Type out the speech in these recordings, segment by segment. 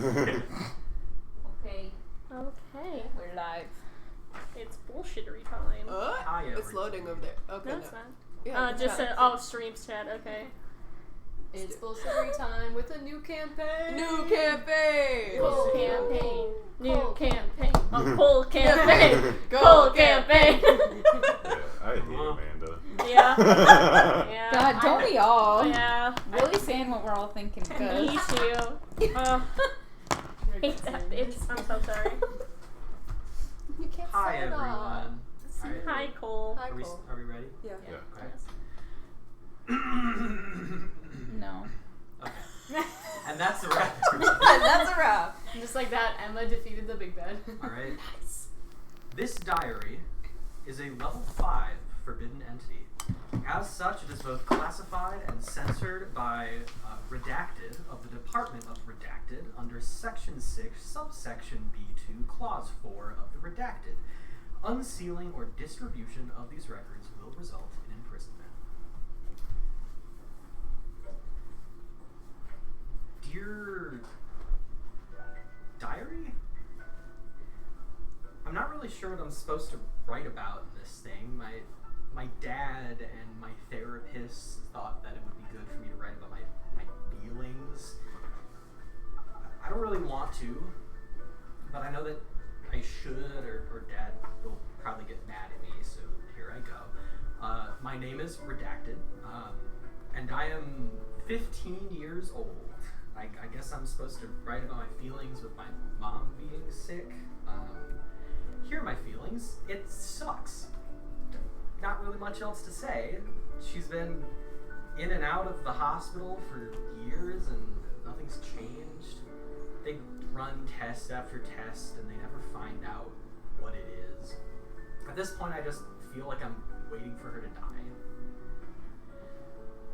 Okay. Okay. We're live. It's bullshittery time. Hi, It's everybody. loading over there. Okay. No, it's not. Yeah, Just chat. streams chat. Okay. It's bullshittery time with a new campaign. New campaign. Full campaign. New Full campaign. A full campaign. Go Full campaign. Yeah, I hate Amanda. Yeah. Yeah. God, don't we all? Yeah. Really saying what we're all thinking. Me Cause too. Hate that bitch. I'm so sorry. you can't Hi, say that. everyone. Alright. Hi, Cole. Hi, Are we, Cole. are we ready? Yeah. Yeah. No. Okay. And that's a wrap. That's a wrap. Just like that, Emma defeated the Big Bad. Alright. Nice. This diary is a level 5 forbidden entity. As such, it is both classified and censored by Redacted of the Department of Redacted under Section 6, Subsection B2, Clause 4 of the Redacted. Unsealing or distribution of these records will result in imprisonment. Dear diary? I'm not really sure what I'm supposed to write about in this thing. My dad and my therapist thought that it would be good for me to write about my feelings. I don't really want to, but I know that I should, or Dad will probably get mad at me, so here I go. My name is Redacted, and I am 15 years old. I guess I'm supposed to write about my feelings with my mom being sick. Here are my feelings. It sucks. Not really much else to say. She's been in and out of the hospital for years and nothing's changed. They run test after test and they never find out what it is. At this point, I just feel like I'm waiting for her to die.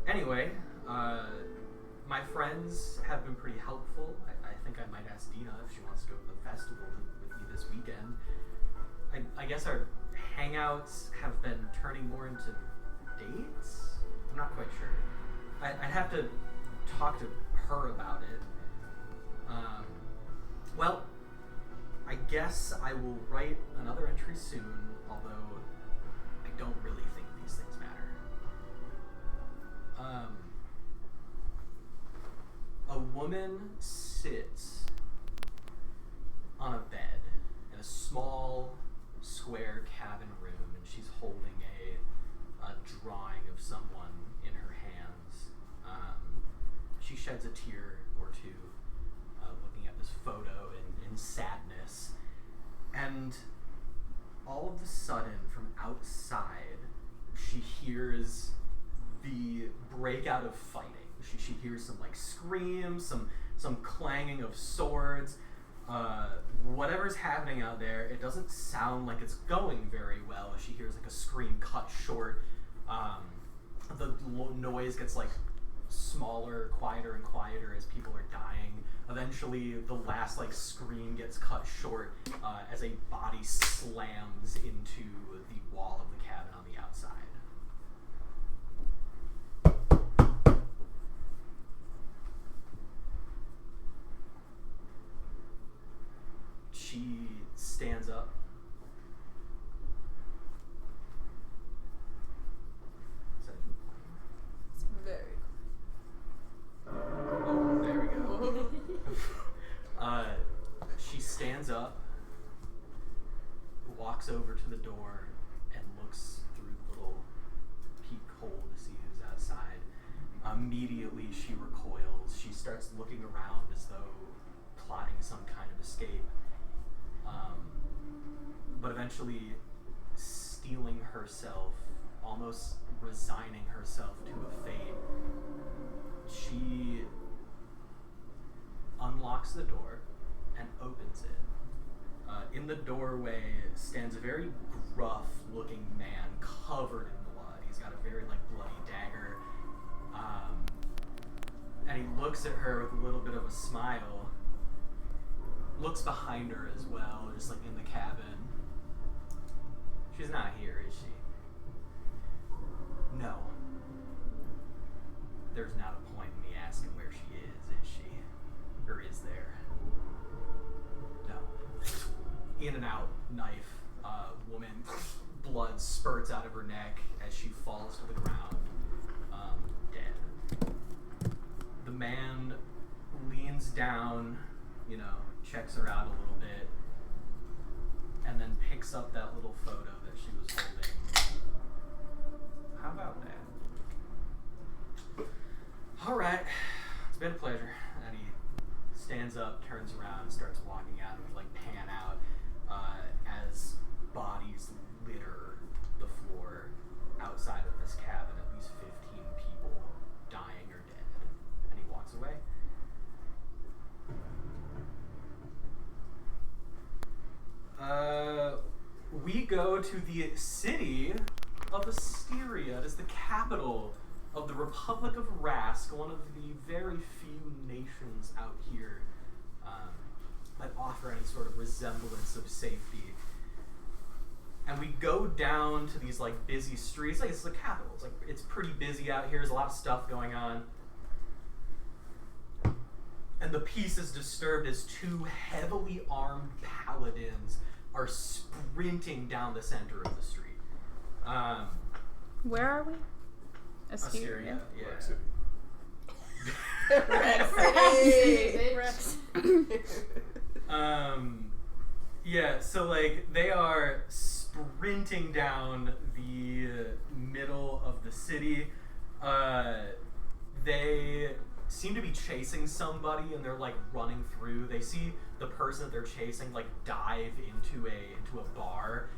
Anyway, my friends have been pretty helpful. I think I might ask Dina if she wants to go to the festival with me this weekend. I guess our hangouts have been turning more into dates? I'm not quite sure. I'd have to talk to her about it. Well, I guess I will write another entry soon, although I don't really think these things matter. A woman sits on a bed in a small square cabin room, and she's holding a drawing of someone in her hands. She sheds a tear or two looking at this photo in sadness, and all of a sudden from outside she hears the breakout of fighting. She hears some like screams, some clanging of swords. Whatever's happening out there, it doesn't sound like it's going very well. She hears like a scream cut short. The noise gets like smaller, quieter and quieter as people are dying. Eventually, the last like scream gets cut short as a body slams into the wall of the cabin on the outside. She stands up. Is that even playing? It's very Oh, there we go. She stands up, walks over to the door, and looks through the little peephole to see who's outside. Immediately, she recoils. She starts looking around as though plotting some kind of escape. But eventually steeling herself, almost resigning herself to a fate, she unlocks the door and opens it. In the doorway stands a very gruff-looking man covered in blood. He's got a very bloody dagger, and he looks at her with a little bit of a smile. Looks behind her as well, just in the cabin. She's not here, is she? No. There's not a point in me asking where she is she? Or is there? in and out knife. Woman, blood spurts out of her neck as she falls to the ground, dead. The man leans down, checks her out a little bit, and then picks up that little photo that she was holding. How about that? All right, it's been a pleasure. And he stands up, turns around, and starts walking out, and we pan out as bodies litter the floor outside of this cabin. At least 15 people dying or dead. And he walks away. We go to the city of Asteria. It is the capital of the Republic of Rask, one of the very few nations out here that offer any sort of resemblance of safety. And we go down to these busy streets. It's the capital. It's pretty busy out here. There's a lot of stuff going on. And the peace is disturbed as two heavily armed paladins are sprinting down the center of the street. Where are we? Asteria, yeah. Rock City. Rex. Yeah, so they are sprinting down the middle of the city. They seem to be chasing somebody, and they're running through. They see the person that they're chasing dive into a bar,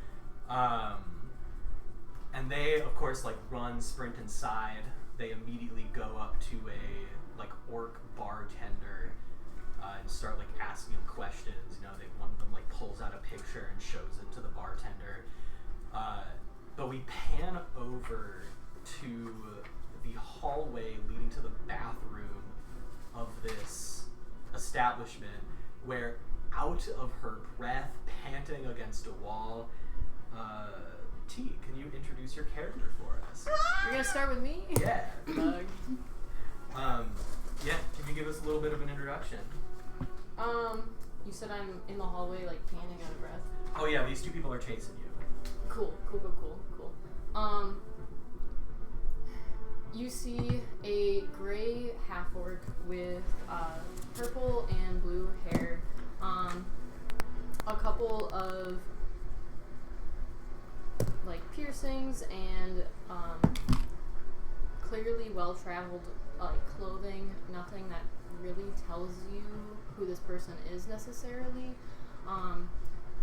and they of course run, sprint inside. They immediately go up to a orc bartender and start asking him questions. One of them pulls out a picture and shows it to the bartender. But we pan over to the hallway leading to the bathroom of this establishment, where out of her breath, panting against a wall, T, can you introduce your character for us? You're gonna start with me? Yeah. Bug. Yeah, can you give us a little bit of an introduction? You said I'm in the hallway, panting out of breath. Oh yeah, these two people are chasing you. Cool. You see a gray half-orc with purple and blue hair, a couple of piercings, and clearly well-traveled clothing. Nothing that really tells you who this person is necessarily,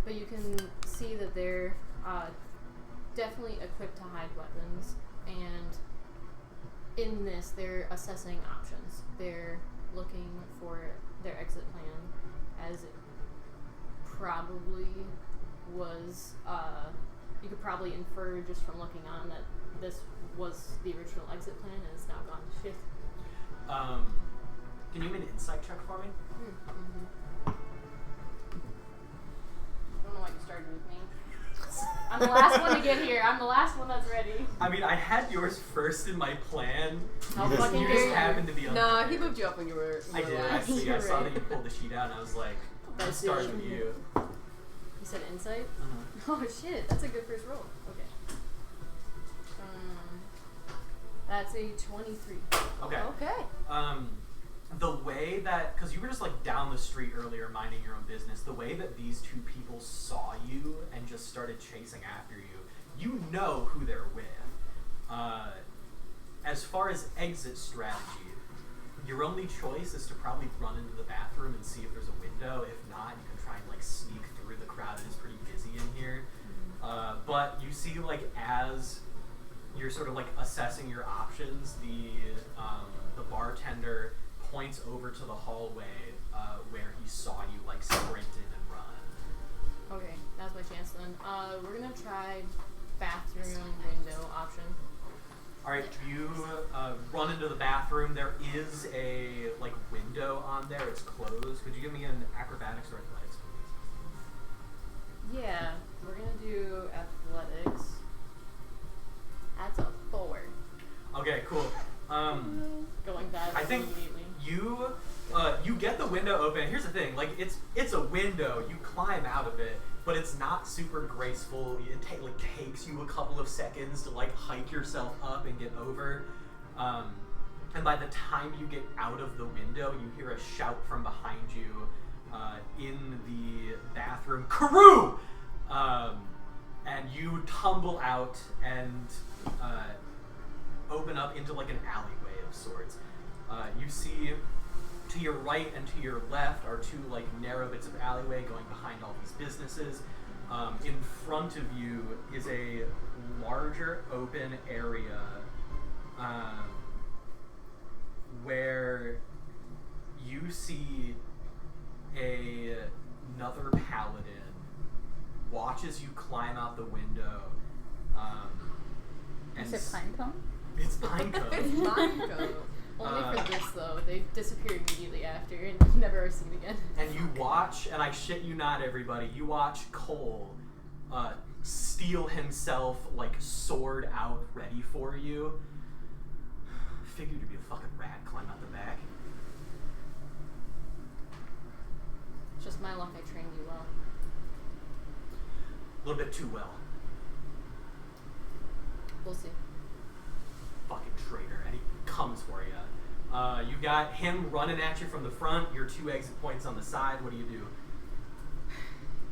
but you can see that they're definitely equipped to hide weapons, and in this they're assessing options. They're looking for their exit plan, as it probably was, you could probably infer just from looking on that this was the original exit plan and it's now gone to shit. Can you give me an insight check for me? Mm-hmm. I don't know why you started with me. I'm the last one to get here. I'm the last one that's ready. I mean, I had yours first in my plan. How You fucking just dare you. happened to be on. Nah, he moved you up when you were. I did. last. I You're saw right. that you pulled the sheet out, and I was like, I'll That's start it. with you. You said insight? Uh-huh. Oh shit, that's a good first roll. Okay. That's a 23. Okay. Okay. The way that, because you were just down the street earlier minding your own business, the way that these two people saw you and just started chasing after you, you know who they're with. As far as exit strategy, your only choice is to probably run into the bathroom and see if there's a window. If not, you can try and sneak through the crowd. It is pretty busy in here. But you see, as you're sort of assessing your options, the bartender points over to the hallway where he saw you sprint in and run. Okay, that's my chance then. We're gonna try bathroom window option. All right, you run into the bathroom. There is a window on there. It's closed. Could you give me an acrobatics or athletics, please? Yeah, we're gonna do athletics. That's a 4. Okay, cool. Going bad I think immediately. you get the window open. Here's the thing, it's a window. You climb out of it, but it's not super graceful. It takes you a couple of seconds to like hike yourself up and get over. And by the time you get out of the window, you hear a shout from behind you in the bathroom, Karoo! And you tumble out and open up into like an alleyway of sorts. You see to your right and to your left are two like narrow bits of alleyway going behind all these businesses. In front of you is a larger open area where you see another paladin watch as you climb out the window. And Is it Pinecone? It's Pinecone. It's Pinecone. Only for this though. They disappear immediately after and never are seen again. And you watch, and I shit you not, everybody, you watch Cole steel himself, like, sword out, ready for you. Figured you'd be a fucking rat, climb out the back. It's just my luck I trained you well. A little bit too well. We'll see. Fucking traitor. And he comes for you. You got him running at you from the front, your 2 exit points on the side. What do you do?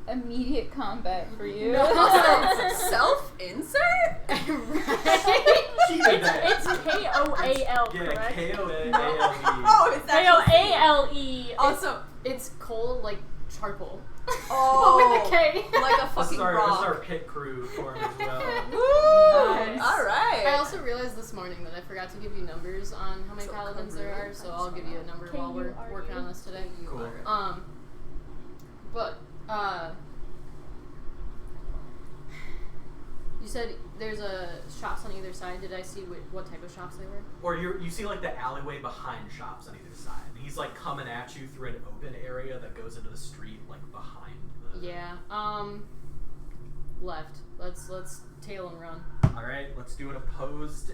Immediate combat for you. Self-insert? She did that. It's K-O-A-L, Yeah, correct? K-O-A-L-E. Oh, it's K-O-A-L-E. Also, It's cold like charcoal. oh, With a K. like a This fucking is our rock. pit crew form as well. Woo! Nice. All right. I also realized this morning that I forgot to give you numbers on how many So paladins there are, so I'll give you a number while we're working on this today. Cool. But you said there's shops on either side. Did I see what type of shops they were? Or you see like the alleyway behind shops on either side. He's like coming at you through an open area that goes into the street like behind the... Yeah. Left. Let's tail and run. Alright, let's do an opposed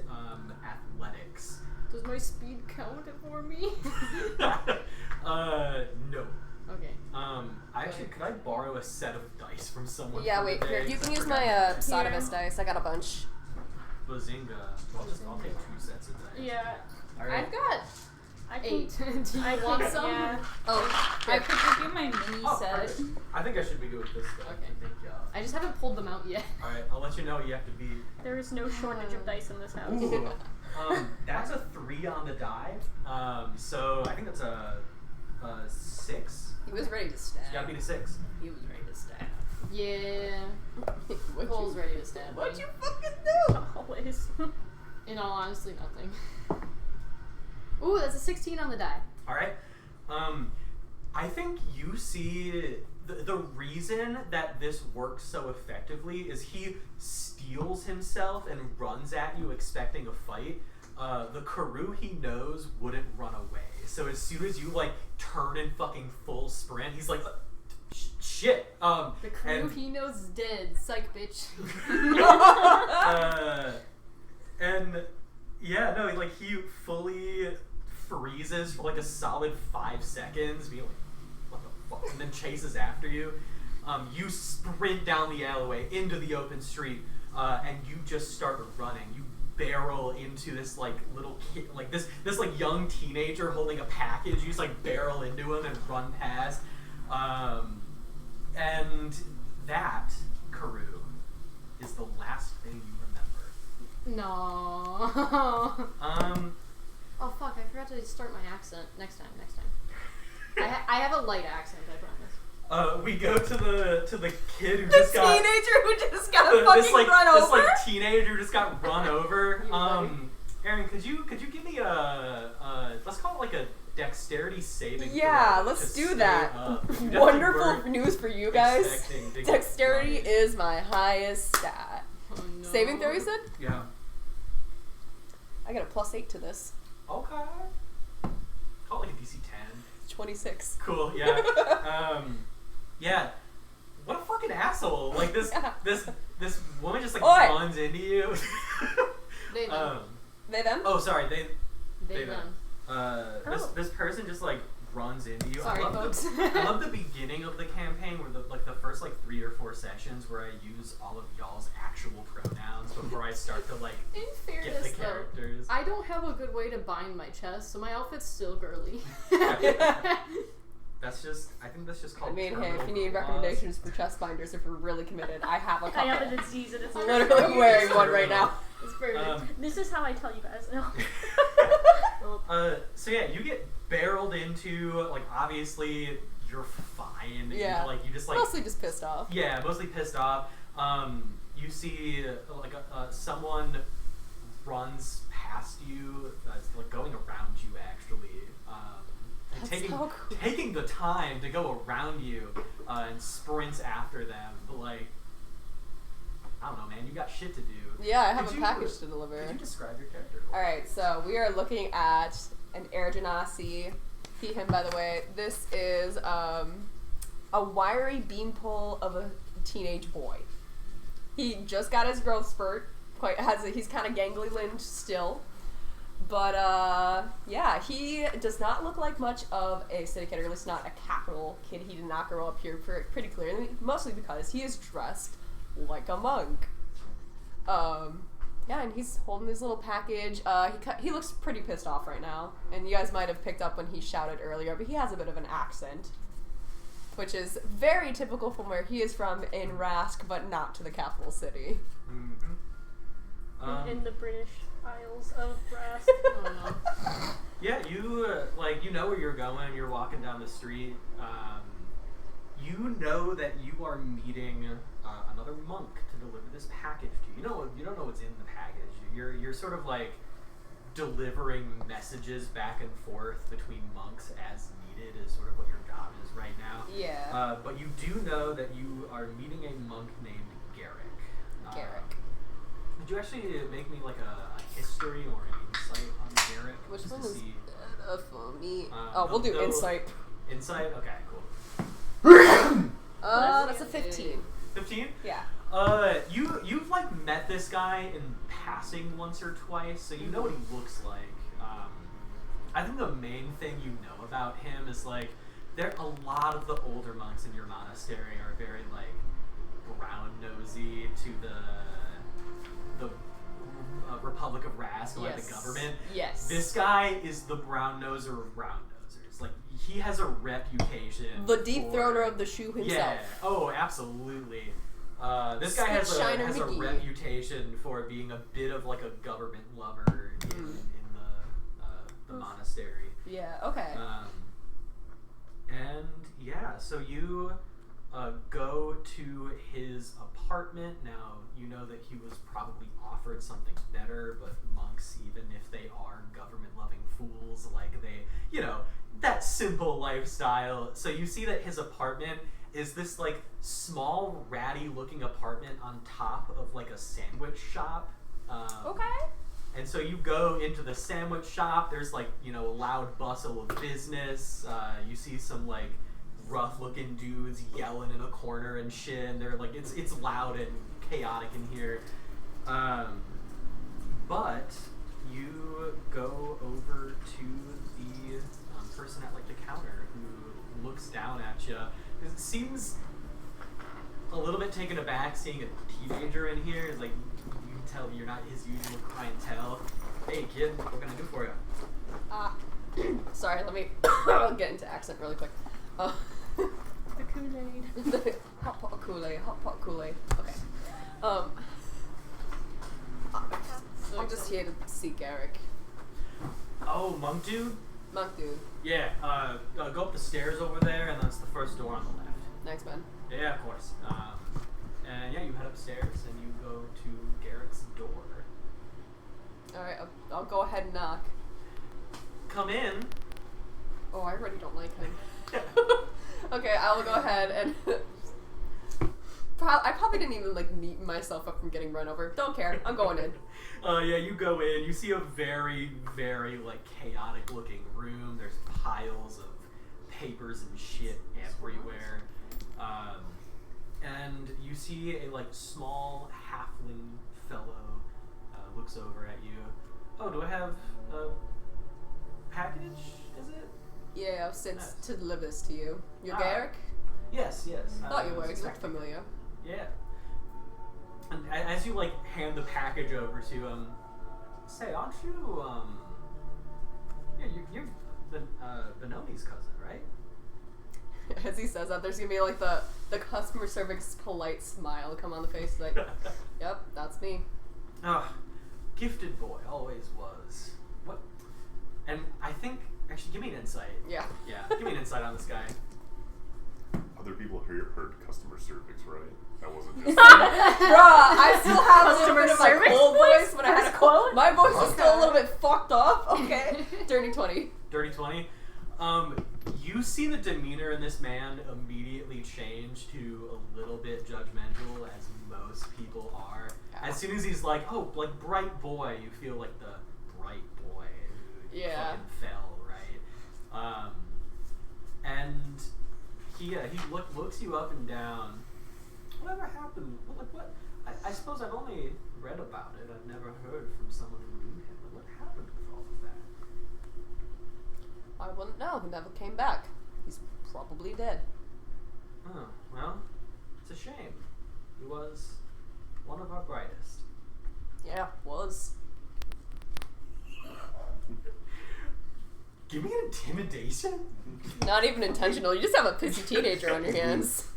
athletics. Does my speed count it for me? No. Okay. Actually, could I borrow a set of dice from someone? Yeah, for wait, the here. day? You can use Forgot. my Sodavus dice. I got a bunch. Bazinga. I'll take 2 sets of dice. Yeah. Alright. I've got I can, 8. Do you want some? Yeah. Oh, I could give you my mini Oh, set. alright. I think I should be good with this stuff. Okay. Thank you. I just haven't pulled them out yet. Alright, I'll let you know you have to be... There is no shortage of dice in this house. Ooh. That's a 3 on the die. So I think that's a 6. he was ready to stab. It's gotta be a 6. He was ready to stab. Yeah. What'd Cole's you, ready to stab What'd me. you fucking do? Always. In all honesty, nothing. Ooh, that's a 16 on the die. Alright. I think you see the reason that this works so effectively is he steals himself and runs at you expecting a fight. The Karoo he knows wouldn't run away. So as soon as you like turn and fucking full sprint, he's like, shit. The crew and- he knows is dead. Psych, bitch. And yeah, no, like he fully freezes for like a solid 5 seconds, being like, what the fuck, and then chases after you. You sprint down the alleyway into the open street, and you just start running. You barrel into this like little kid, like this like young teenager holding a package. You just like barrel into him and run past. And that, Karoo, is the last thing you remember. No. Oh fuck! I forgot to start my accent. Next time. I have a light accent. I promise. We go to the kid who The just got teenager who just got fucking this like run this over. like teenager just got run over. You buddy. Aaron, could you give me a let's call it like a dexterity saving Yeah, throw let's to do stay that. up. You definitely Wonderful weren't news for you guys. expecting to get Dexterity run. is my highest stat. Oh, no. Saving throw, you said? Yeah. I got a +8 to this. Okay. Call it like a DC 10. 26. Cool. Yeah. Yeah. What a fucking asshole! Like this Yeah. this woman just like Oi! runs into you. They done. They them? Oh, sorry. They them. done. This person just like runs into you. Sorry, I love folks. I love the beginning of the campaign where the first 3 or 4 sections where I use all of y'all's actual pronouns before I start to In get fairness, the though, characters. I don't have a good way to bind my chest, so my outfit's still girly. That's just I think that's just I called. mean, hey, if terminal you need clause. recommendations for chest binders, if you're really committed, I have a I couple. have a disease and it's Literally wearing one right now. It's perfect. This is how I tell you guys. No. So yeah, you get barreled into, obviously you're fine. Yeah. You just Mostly just pissed off. Yeah, mostly pissed off. You see someone runs past you, going around you actually. That's taking so cool. taking the time to go around you and sprints after them. But I don't know, man, you got shit to do. Yeah, I have Could a you- package to deliver. Could you describe your character? Alright, so we are looking at an Air Genasi. He, him, by the way. This is a wiry beanpole of a teenage boy. He just got his growth spurt. He's kind of gangly limbed still. But, yeah, he does not look like much of a city kid, or at least not a capital kid. He did not grow up here pretty clearly, mostly because he is dressed like a monk. Yeah, and he's holding his little package. He looks pretty pissed off right now, and you guys might have picked up when he shouted earlier, but he has a bit of an accent, which is very typical from where he is from in Rask, but not to the capital city. Mm-hmm. In the British Isles of Brass. Oh, no. Yeah, you you know where you're going. You're walking down the street. You know that you are meeting another monk to deliver this package to you. You don't know what's in the package. You're sort of delivering messages back and forth between monks as needed is sort of what your job is right now. Yeah. But you do know that you are meeting a monk named Garrick. Garrick. Could you actually make me a history or an insight on Garrick? Which just one to is see? better for me? No- We'll do no- insight. Insight? Okay, cool. That's a 15. 15? Yeah. You've met this guy in passing once or twice, so you know what he looks like. I think the main thing you know about him is there a lot of the older monks in your monastery are very brown nosy to the Republic of Rask, the government. Yes. This guy is the brown noser of brown nosers. He has a reputation. The deep for- throater of the shoe himself. Yeah. Oh, absolutely. This guy Spit has Shiner a McGee. reputation for being a bit of a government lover in the monastery. Yeah, okay. And yeah, so you go to his apartment. Now, you know that he was probably offered something better, but monks, even if they are government-loving fools, that simple lifestyle. So you see that his apartment is this, small, ratty-looking apartment on top of, a sandwich shop. Okay. And so you go into the sandwich shop. There's a loud bustle of business. You see some rough-looking dudes yelling in a corner and shit. And they're it's loud and chaotic in here. But you go over to the person at the counter who looks down at you. It seems a little bit taken aback seeing a teenager in here. You can tell you're not his usual clientele. Hey kid, what can I do for you? Sorry, let me get into accent really quick. The Kool-Aid. Hot pot Kool-Aid, hot pot Kool-Aid. Okay. I'm just here to see Garrick. Oh, monk dude? Monk dude. Yeah, go up the stairs over there, and that's the first door on the left. Thanks, man. Yeah, of course. And yeah, you head upstairs, and you go to Garrick's door. Alright, I'll go ahead and knock. Come in. Oh, I already don't like him. Okay, I will go ahead and... I probably didn't even neat myself up from getting run over. Don't care. I'm going in. Yeah, you go in. You see a very, very chaotic looking room. There's piles of papers and shit everywhere. And you see a small halfling fellow looks over at you. Oh, do I have a package? Is it? Yeah, I've sent Nice. to deliver this to you. You're Ah. Garrick? Yes. Thought you I were. was You looked expecting- familiar. Yeah. And as you like hand the package over to him, say, aren't you yeah, you're Benoni's cousin, right? As he says that, there's gonna be like the customer service polite smile come on the face. Like, yep, that's me. Ah, gifted boy, always was. What? And I think actually, give me an insight. Yeah. Yeah, give me an insight on this guy. Other people heard customer service, right? That wasn't just. Bruh, I still have a little Customer bit of my service cold voice? voice when I had a First cold. quote? My voice is still a little bit fucked up. Okay. Dirty 20. Dirty 20. You see the demeanor in this man immediately change to a little bit judgmental, as most people are. Yeah. As soon as he's like, oh, like bright boy, you feel like the bright boy who Yeah. fucking fell, right? And he looks you up and down. Whatever happened? What? I suppose I've only read about it. I've never heard from someone who knew him. But what happened with all of that? I wouldn't know. He never came back. He's probably dead. Oh, well, it's a shame. He was one of our brightest. Yeah, was. Give me an intimidation? Not even intentional. You just have a pissy teenager on your hands.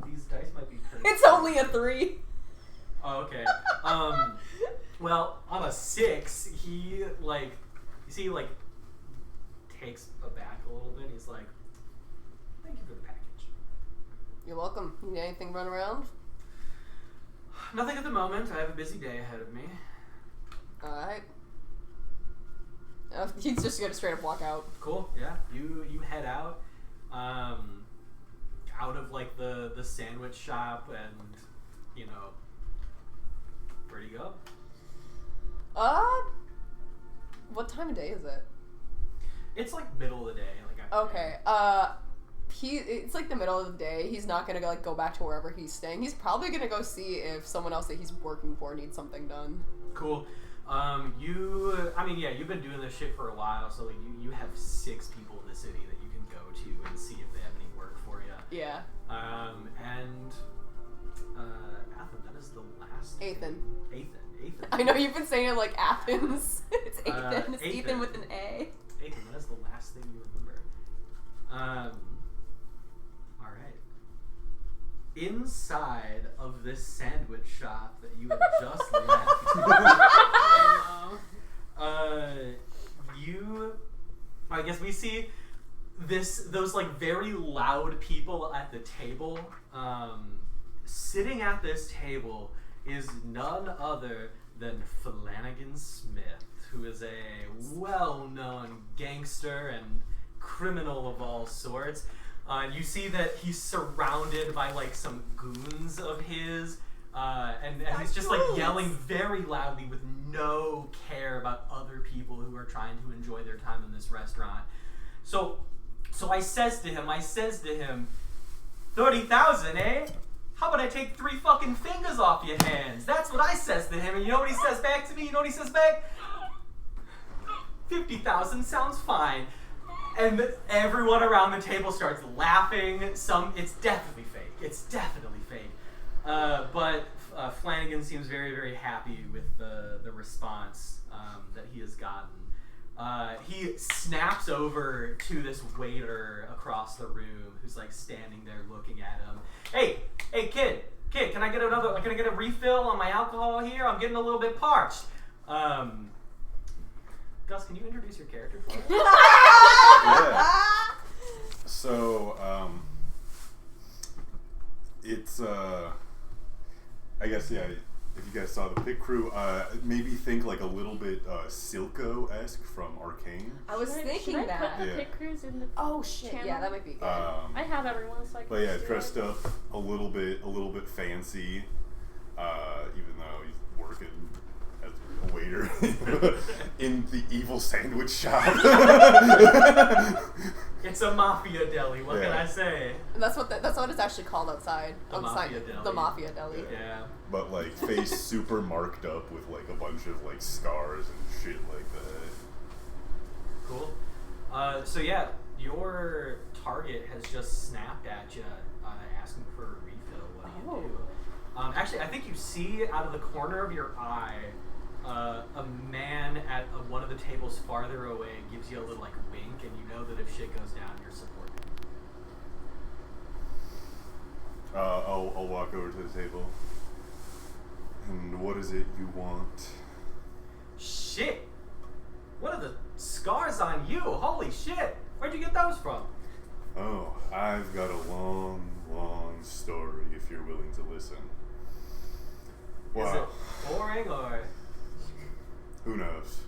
These dice might be pretty. It's only a 3. Oh, okay. Well, on a 6, he takes aback a little bit. He's like, "Thank you for the package." You're welcome. You need anything run around? Nothing at the moment. I have a busy day ahead of me. Alright. He's just gonna straight up walk out. Cool. Yeah. You head out, out of like the sandwich shop, and where do you go? What time of day is it? It's like middle of the day. Like afternoon. Okay. It's like the middle of the day. He's not gonna go back to wherever he's staying. He's probably gonna go see if someone else that he's working for needs something done. Cool. You've been doing this shit for a while, so like you have 6 people in the city that you can go to and see if they have any work for you. Yeah. Athen, that is the last. Athan. Athan. I know you've been saying it like Athens. It's Athan. It's Athan. Ethan with an A. Athan, that is the last thing you remember. All right. Inside of this sandwich shop that you have just left, I guess we see those like very loud people at the table. Sitting at this table is none other than Flanagan Smith, who is a well-known gangster and criminal of all sorts. You see that he's surrounded by like some goons of his, and he's just like yelling very loudly with no care about other people who are trying to enjoy their time in this restaurant. So I says to him, 30,000, eh? How about I take 3 fucking fingers off your hands? That's what I says to him, and you know what he says back to me? 50,000 sounds fine. And everyone around the table starts laughing. It's definitely fake. But Flanagan seems very, very happy with the response that he has gotten. He snaps over to this waiter across the room who's like standing there looking at him. Hey, kid, can I get a refill on my alcohol here? I'm getting a little bit parched. Gus, can you introduce your character for us? Yeah. So, it's, I guess, yeah, if you guys saw the pit crew, maybe think like a little bit Silco-esque from Arcane. I was thinking should I that. put the Yeah. pit crews in the Oh shit! channel? Yeah, that might be good. I have everyone, so I can But yeah, see dressed it. up a little bit fancy, even though he's working as a waiter in the evil sandwich shop. It's a mafia deli. What can Yeah. I say? And that's what it's actually called outside. The on the Mafia side, Deli. the Mafia Deli. Yeah. But like face super marked up with like a bunch of like scars and shit like that. Cool. So yeah, your target has just snapped at you, asking for a refill. What do you do? Actually, I think you see out of the corner of your eye, a man at one of the tables farther away gives you a little like wink, and you know that if shit goes down, you're supported. I'll walk over to the table. And what is it you want? Shit! What are the scars on you? Holy shit! Where'd you get those from? Oh, I've got a long, long story if you're willing to listen. Wow. Is it boring or? Who knows?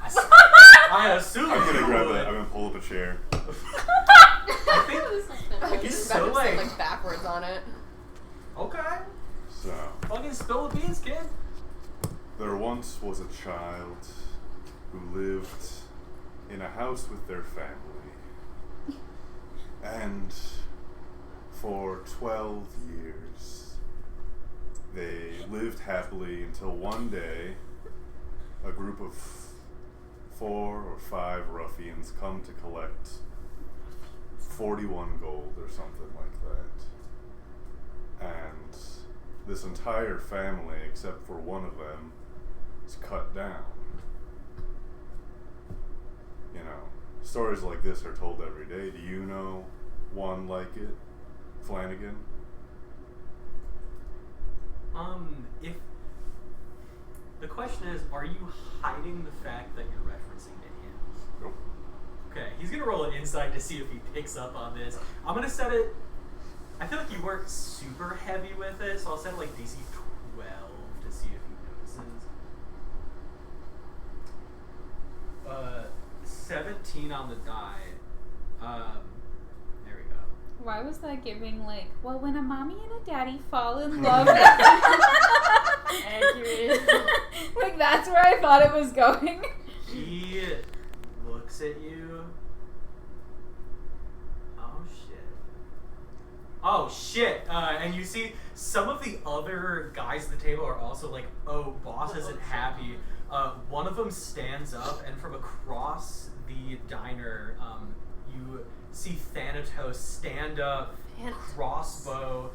I assume I'm gonna you grab would. that. I'm gonna pull up a chair. I think This is I He's just so imagine sitting, late. like backwards on it. Okay. So, Fucking spill the beans, kid. there once was a child who lived in a house with their family. And for 12 years, they lived happily until one day, a group of 4 or 5 ruffians come to collect 41 gold or something like that. And this entire family, except for one of them, is cut down. You know, stories like this are told every day. Do you know one like it, Flanagan? If the question is, are you hiding the fact that you're referencing to him? Nope. Okay, he's gonna roll an insight to see if he picks up on this. I'm gonna set it. I feel like you weren't super heavy with it, so I'll set it like DC 12 to see if he notices. 17 on the die. There we go. Why was that giving like, well, when a mommy and a daddy fall in love? Accurate. Like that's where I thought it was going. He looks at you. Oh shit! And you see some of the other guys at the table are also like, oh, boss isn't happy. One of them stands up, and from across the diner, you see Thanatos stand up, crossbow,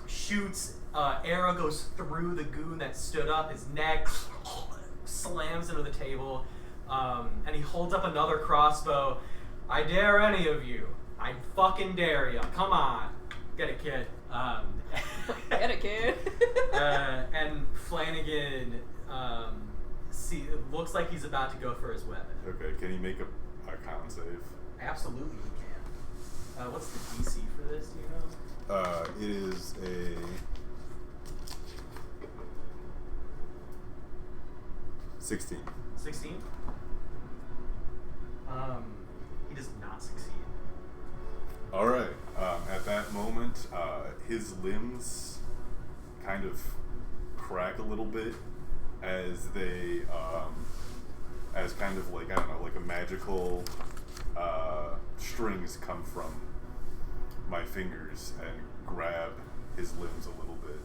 shoots, arrow goes through the goon that stood up, his neck slams into the table, and he holds up another crossbow. I dare any of you. I fucking dare ya. Come on. Get it, kid. Get it, kid. And Flanagan, it looks like he's about to go for his weapon. Okay, can he make a con save? Absolutely, he can. What's the DC for this? Do you know? It is a 16. 16. He does not succeed. All right. At that moment, his limbs kind of crack a little bit as they, as kind of like, I don't know, like a magical strings come from my fingers and grab his limbs a little bit.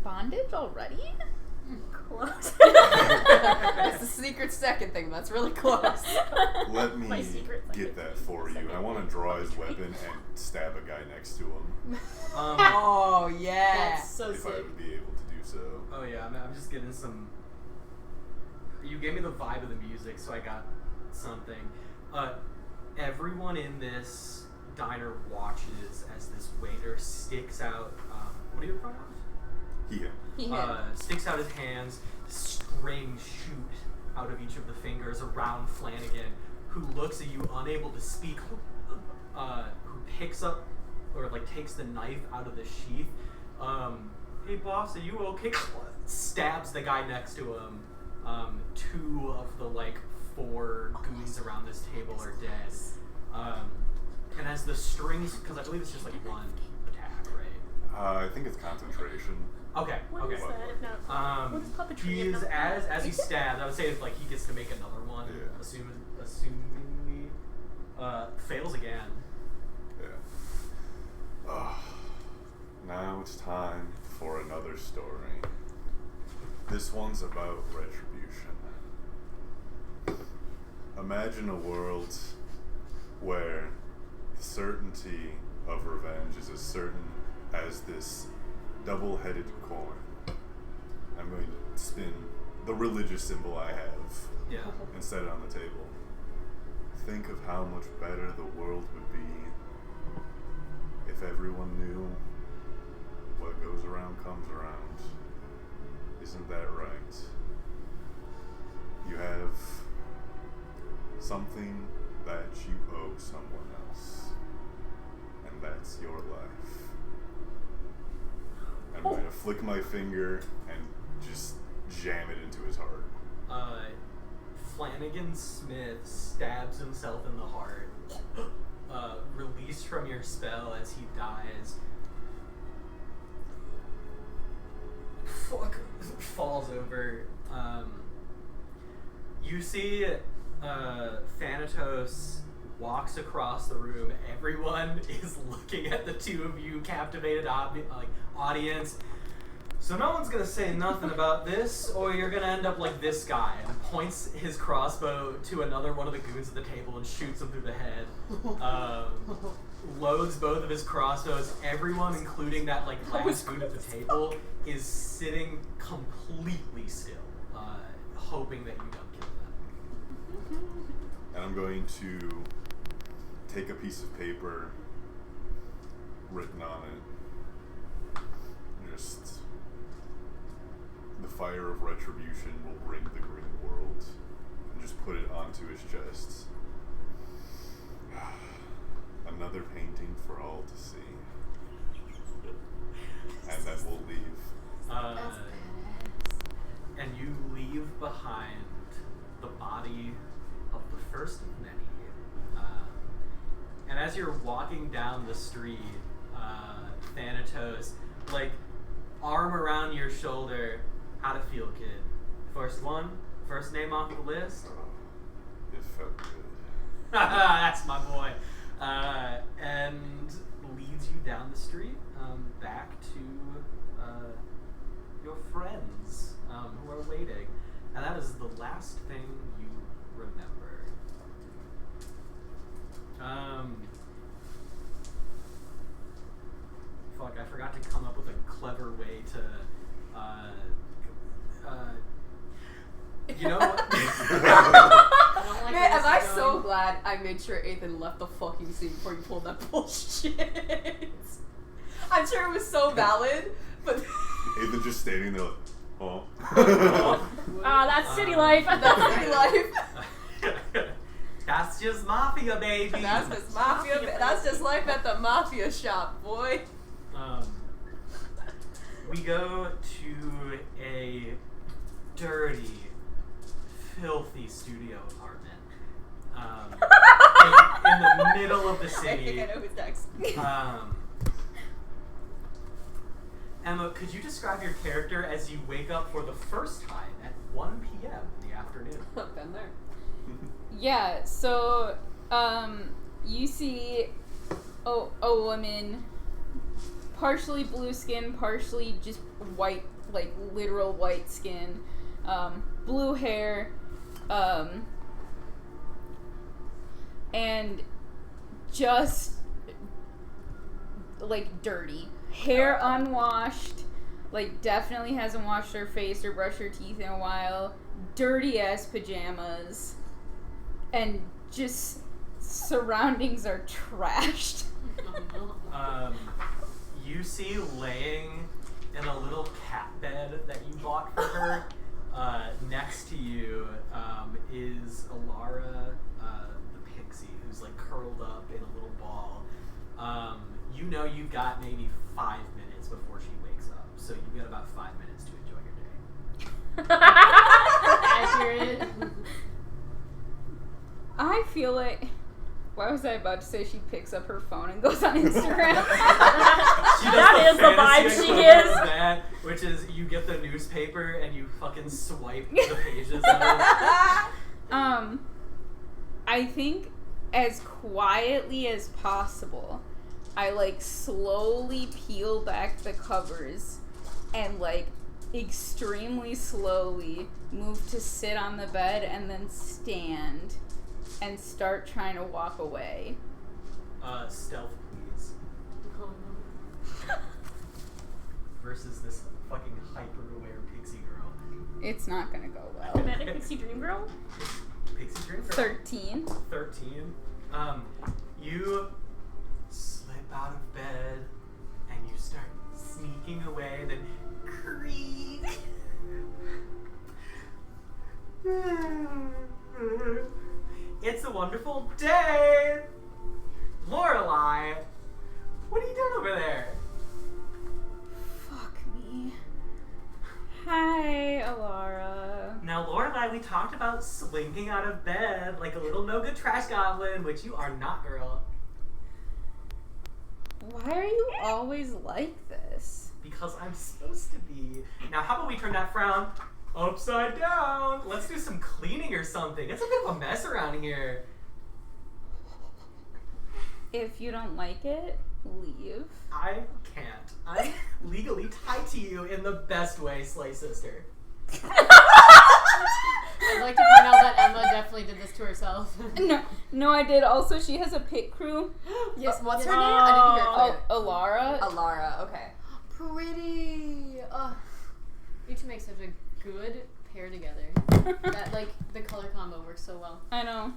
Bondage already? Close. It's the secret second thing. That's really close. Let me My secret get that for you. I want to draw his weapon and stab a guy next to him, Oh yeah. That's so if I sick. would be able to do so. Oh yeah, I'm just getting some. You gave me the vibe of the music, so I got something. Everyone in this diner watches as this waiter sticks out. What are your pronouns? He him. He hit. Sticks out his hands. Strings shoot out of each of the fingers around Flanagan, who looks at you, unable to speak. Who picks up or like takes the knife out of the sheath. Hey boss, are you okay? Stabs the guy next to him. 2 of the like 4 goons around this table are dead. And as the strings, because I believe it's just like one attack, right? I think it's concentration. Okay. What okay. is that if not? What is puppetry He if is not- as he stabs. I would say it's like he gets to make another one. Yeah. Assumingly, fails again. Yeah. Now it's time for another story. This one's about retribution. Imagine a world where the certainty of revenge is as certain as this double-headed coin. I'm going to spin the religious symbol I have Yeah. and set it on the table. Think of how much better the world would be if everyone knew what goes around comes around. Isn't that right? You have something that you owe someone else, and that's your life. I'm going to flick my finger and just jam it into his heart. Flanagan Smith stabs himself in the heart. Released from your spell as he dies. Falls over. You see Thanatos walks across the room. Everyone is looking at the two of you, captivated audience. So no one's gonna say nothing about this, or you're gonna end up like this guy, and points his crossbow to another one of the goons at the table and shoots him through the head. Loads both of his crossbows. Everyone, including that last goon at the table, is sitting completely still, hoping that you don't kill them. And I'm going to take a piece of paper written on it. Just the fire of retribution will bring the green world. And just put it onto his chest. Another painting for all to see. And then we'll leave. That's badass. And you leave behind the body of the first of many. And as you're walking down the street, Thanatos, arm around your shoulder, how'd it feel, kid? First name off the list? It felt good. That's my boy. And leads you down the street, back to your friends who are waiting. And that is the last thing you remember. I forgot to come up with a clever way to, you know what? I don't like Man, where am I this is so going. glad I made sure Ethan left the fucking scene before you pulled that bullshit. I'm sure it was so valid, but Ethan just standing there like, oh. Ah, that's city life. that's city life. That's just mafia, baby. That's just mafia. That's just life at the mafia shop, boy. We go to a dirty, filthy studio apartment in the middle of the I city. think I know who's next. Emma, could you describe your character as you wake up for the first time at 1 p.m. in the afternoon? Been there. Yeah, so you see a woman, partially blue skin, partially just white, literal white skin, blue hair, and just dirty. Hair unwashed, definitely hasn't washed her face or brushed her teeth in a while. Dirty ass pajamas. And just surroundings are trashed. You see laying in a little cat bed that you bought for her, next to you is Alara the pixie, who's curled up in a little ball. You know you've got maybe 5 minutes before she wakes up, so you've got about 5 minutes to enjoy your day. Accurate. I feel like... Why was I about to say she picks up her phone and goes on Instagram? That is the vibe fantasy she equivalent gives. of that, which is you get the newspaper and you fucking swipe the pages of it. I think as quietly as possible, I slowly peel back the covers and extremely slowly move to sit on the bed and then stand and start trying to walk away. Stealth, please. Oh no. Versus this fucking hyper-aware pixie girl. It's not gonna go well. Dramatic Pixie Dream Girl. Pixie dream girl. 13. 13. You slip out of bed and you start sneaking away, then creak. It's a wonderful day! Lorelei! What are you doing over there? Fuck me. Hi, Alara. Now, Lorelei, we talked about slinking out of bed like a little no-good trash goblin, which you are not, girl. Why are you always like this? Because I'm supposed to be. Now, how about we turn that frown upside down? Let's do some cleaning or something. It's a bit of a mess around here. If you don't like it, leave. I can't. I'm legally tied to you in the best way, Slay Sister. I'd like to point out that Emma definitely did this to herself. No, I did. Also, she has a pit crew. Yes, what's her name? I didn't hear it clear. Alara. Alara, okay. Pretty. You two make such a good pair together. That, like, the color combo works so well. I know.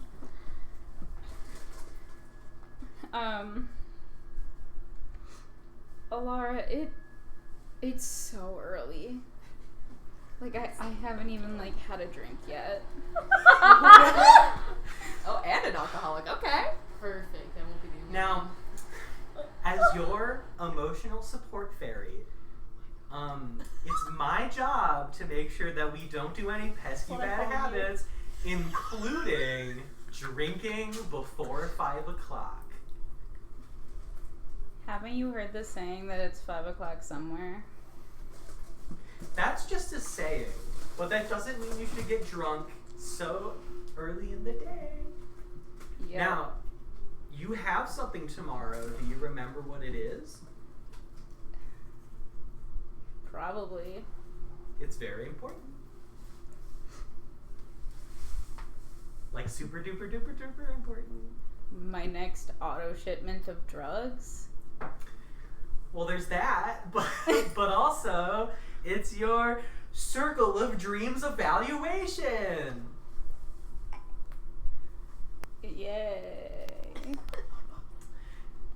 Alara, it's so early. Like, I haven't even, like, had a drink yet. Oh, and an alcoholic. Okay. Perfect. That won't be the Now, as your emotional support fairy, it's my job to make sure that we don't do any pesky What I bad call you. habits, including drinking before 5 o'clock. Haven't you heard the saying that it's 5 o'clock somewhere? That's just a saying, but that doesn't mean you should get drunk so early in the day. Yeah. Now, you have something tomorrow. Do you remember what it is? Probably. It's very important. Like super duper duper duper important. My next auto shipment of drugs? Well, there's that, but also it's your Circle of Dreams evaluation. Yay.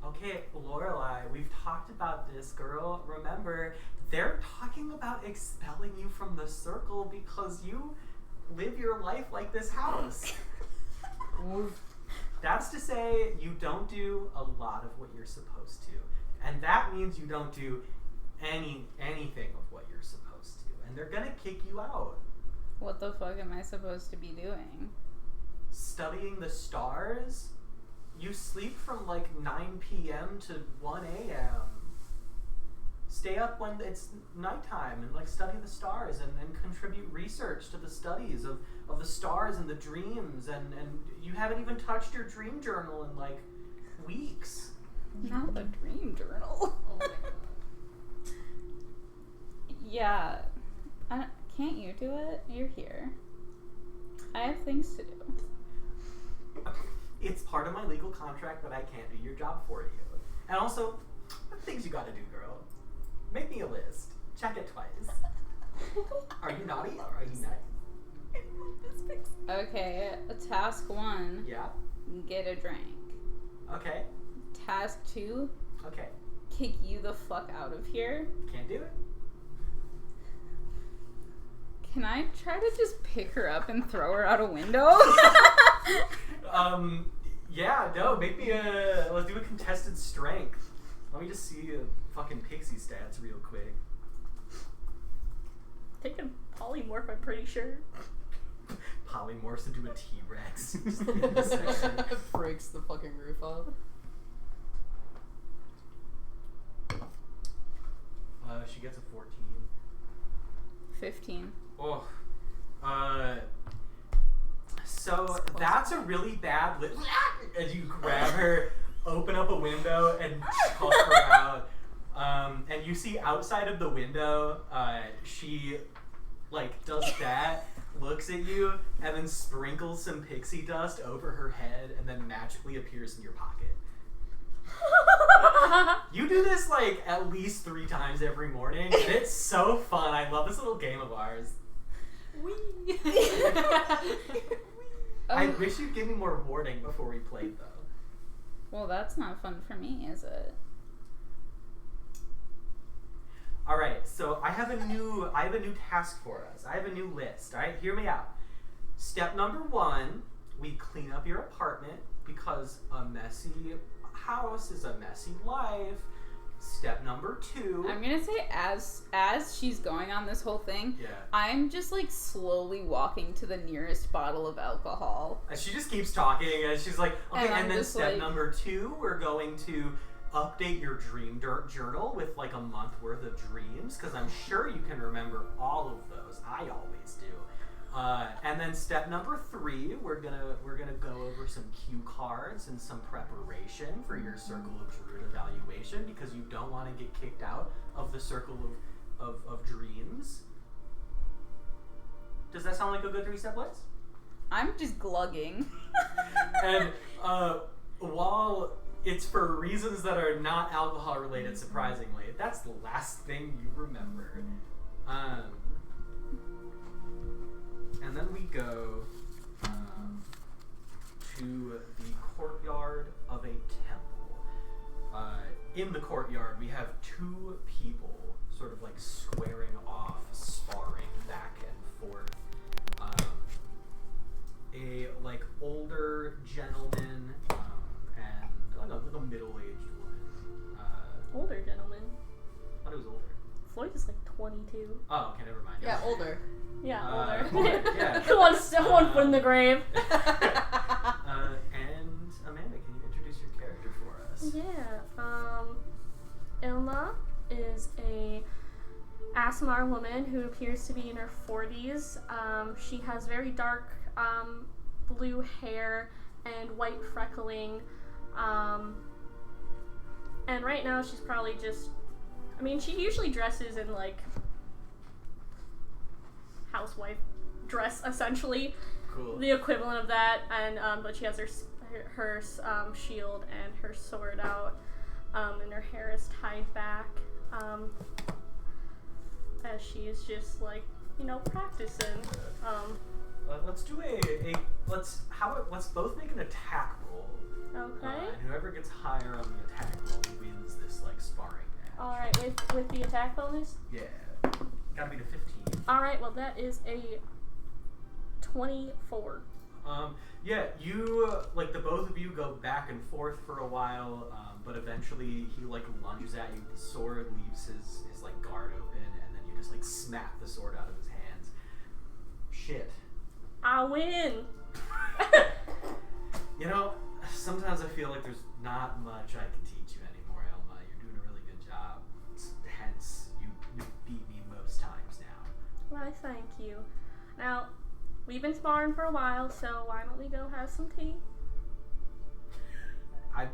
Okay, Lorelei, we've talked about this, girl. Remember, they're talking about expelling you from the circle because you live your life like this house. That's to say, you don't do a lot of what you're supposed to. And that means you don't do anything of what you're supposed to. And they're gonna kick you out. What the fuck am I supposed to be doing? Studying the stars? You sleep from like 9 p.m. to 1 a.m. Stay up when it's nighttime and like study the stars and contribute research to the studies of the stars and the dreams and you haven't even touched your dream journal in like weeks. Not the dream journal. Oh my god. Yeah. Can't you do it? You're here. I have things to do. It's part of my legal contract that I can't do your job for you. And also, things you gotta do, girl. Make me a list. Check it twice. Are you naughty or are you nice? Okay, task 1, Yeah? get a drink. Okay. Task 2, Okay. kick you the fuck out of here. Can't do it? Can I try to just pick her up and throw her out a window? Yeah, no, let's do a contested strength. Let me just see fucking pixie stats real quick. Taking polymorph, I'm pretty sure. Polymorphs into a T-Rex. Just in a second. Breaks the fucking roof off. She gets a 14. 15. Oh. So that's a really bad as you grab her, open up a window, and chuck her out. And you see outside of the window, she like does that, looks at you and then sprinkles some pixie dust over her head and then magically appears in your pocket. You do this like at least 3 times every morning, and it's so fun. I love this little game of ours. Wee. I wish you'd give me more warning before we played, though. Well, that's not fun for me, is it? All right, so I have a new task for us. I have a new list. All right, hear me out. Step number 1, we clean up your apartment because a messy house is a messy life. Step number 2. I'm gonna say as she's going on this whole thing, Yeah. I'm just like slowly walking to the nearest bottle of alcohol. And she just keeps talking, and she's like, okay, And I'm and then just step like- number 2, we're going to update your dream journal with like a month worth of dreams, because I'm sure you can remember all of those. I always do. And then step number 3, we're gonna go over some cue cards and some preparation for your Circle of Druid evaluation, because you don't want to get kicked out of the Circle of Dreams. Does that sound like a good 3-step list? I'm just glugging. And while it's for reasons that are not alcohol related, surprisingly, that's the last thing you remember. And then we go to the courtyard of a temple. In the courtyard, we have 2 people sort of like squaring off, sparring back and forth. A like older gentleman and like a middle-aged woman. Older gentleman. I thought it was older. Floyd is like 22. Oh, okay, never mind. Yeah, older. Yeah, older, older. yeah. one foot in the grave. And Amanda, can you introduce your character for us? Yeah. Ilma is a Asmar woman who appears to be in her 40s. She has very dark blue hair and white freckling. And right now she's probably just, I mean, she usually dresses in like housewife dress, essentially. Cool. The equivalent of that, and but she has her shield and her sword out, and her hair is tied back, as she is just like, you know, practicing. Let's do let's both make an attack roll. Okay. And whoever gets higher on the attack roll wins this like sparring match. All right, with the attack bonus. Yeah. Gotta be to 15. All right, well that is a 24. Yeah, you like the both of you go back and forth for a while, but eventually he like lunges at you with the sword, leaves his like guard open, and then you just like smack the sword out of his hands. Shit. I win. You know, sometimes I feel like there's not much I can teach you anymore, Elma. You're doing a really good job. Hence, you beat me most times now. Why, thank you. Now, we've been sparring for a while, so why don't we go have some tea? I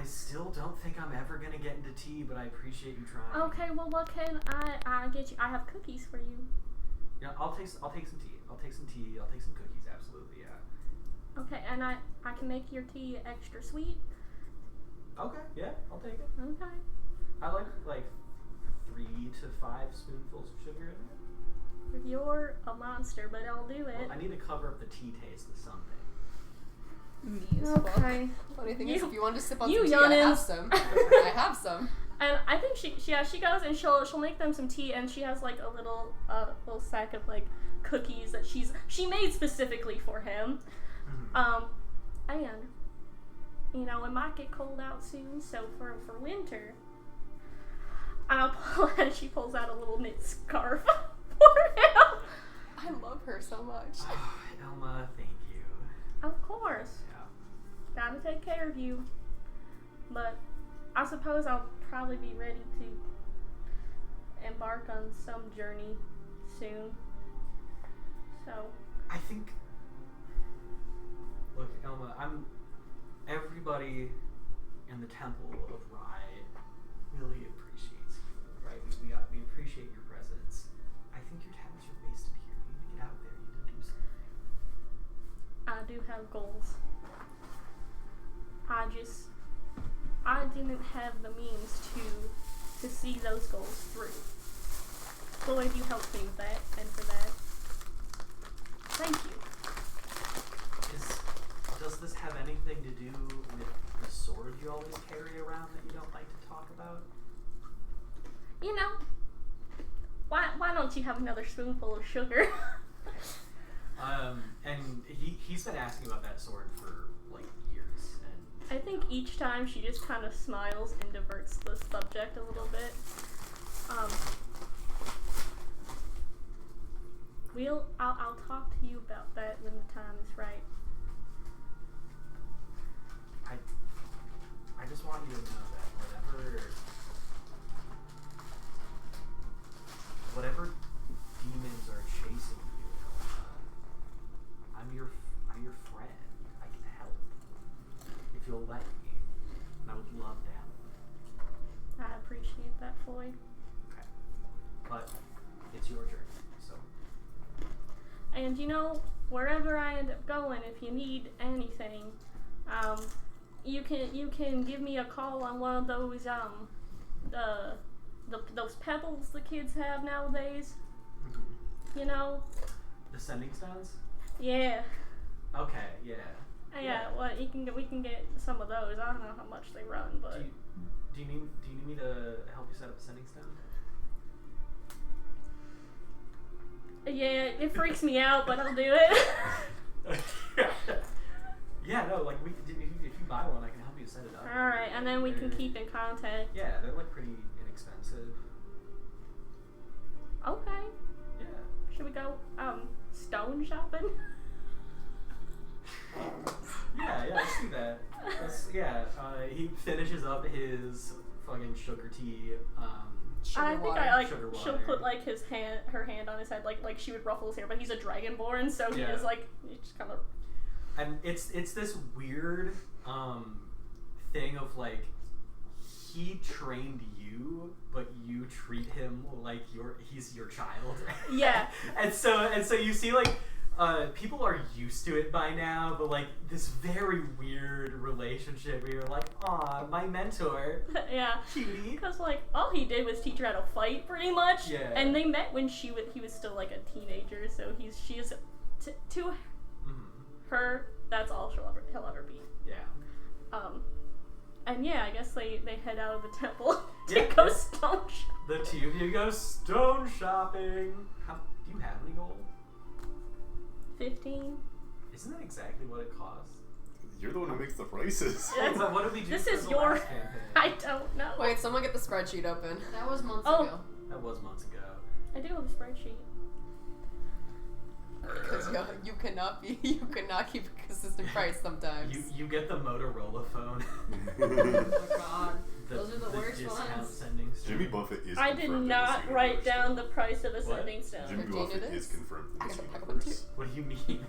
still don't think I'm ever gonna get into tea, but I appreciate you trying. Okay, well, what can I get you? I have cookies for you. Yeah, I'll take some tea. I'll take some tea. I'll take some cookies. Absolutely, yeah. Okay, and I can make your tea extra sweet. Okay, yeah, I'll take it. Okay. I like 3 to 5 spoonfuls of sugar in it. You're a monster, but I'll do it. Well, I need to cover up the tea taste with something. Me as fuck. Okay. Funny thing is, You- if you want to sip on you some tea, I have youngins. some. I have some. And I think she goes and she'll make them some tea, and she has like a little sack of like cookies that she made specifically for him. And you know, it might get cold out soon, so for winter, and she pulls out a little knit scarf for him. I love her so much. Elma, thank you. Of course, Yeah. gotta take care of you. But I suppose I'll probably be ready to embark on some journey soon. So, I think. Look, Elma, everybody in the Temple of Rye really appreciates you, right? We appreciate your presence. I think your talents are wasted I do have goals. I didn't have the means to see those goals through. Floyd, you helped me with that, and for that, thank you. Does this have anything to do with the sword you always carry around that you don't like to talk about? You know, why don't you have another spoonful of sugar? And he's been asking about that sword for like years, and I think each time she just kind of smiles and diverts the subject a little bit. I'll talk to you about that when the time is right. I just want you to know that whatever demons are chasing you, I'm your friend. I can help if you'll let me. And I would love to help. I appreciate that, Floyd. Okay, but it's your journey, so. And you know, wherever I end up going, if you need anything, you can give me a call on one of those those pebbles the kids have nowadays. You know? The sending stones? Yeah. Okay, yeah. Yeah. Well, we can get some of those. I don't know how much they run, but Do you need me to help you set up a sending stone? yeah, it freaks me out, but I'll do it. Yeah, no, like if you buy one, I can help you set it up. All right, and then we can keep in contact. Yeah, they're like pretty inexpensive. Okay. Yeah. Should we go stone shopping? Yeah, let's do that. He finishes up his fucking sugar tea. I think Sugar she'll water. put like her hand on his head like she would ruffle his hair, but he's a dragonborn, so he Yeah. is like he just kind of. And it's this weird thing of like he trained you, but you treat him like he's your child. Yeah. and so you see like people are used to it by now, but like this very weird relationship where you're like, aw, my mentor, Yeah. cutie. Because like all he did was teach her how to fight, pretty much. Yeah. And they met when he was still like a teenager, so she is to her. That's all he'll ever be. Yeah. And yeah, I guess they head out of the temple to Yeah, go yeah. stone shop. The two of you go stone shopping. Do you have any gold? 15. Isn't that exactly what it costs? You're the one who makes the prices. Yeah. But what did we do This for is the your. last campaign? I don't know. Wait, someone get the spreadsheet open. That was months Oh. ago. That was months ago. I do have a spreadsheet. Because you cannot keep a consistent price sometimes. You get the Motorola phone. Oh my god. The, Those are the worst discount ones. sending stone. Jimmy Buffett is I confirmed did in the not Secret write Universe, down though. the price of a What? sending stone. Jimmy Jane Buffett it is is? confirmed in I this gotta buy one universe. What do you mean?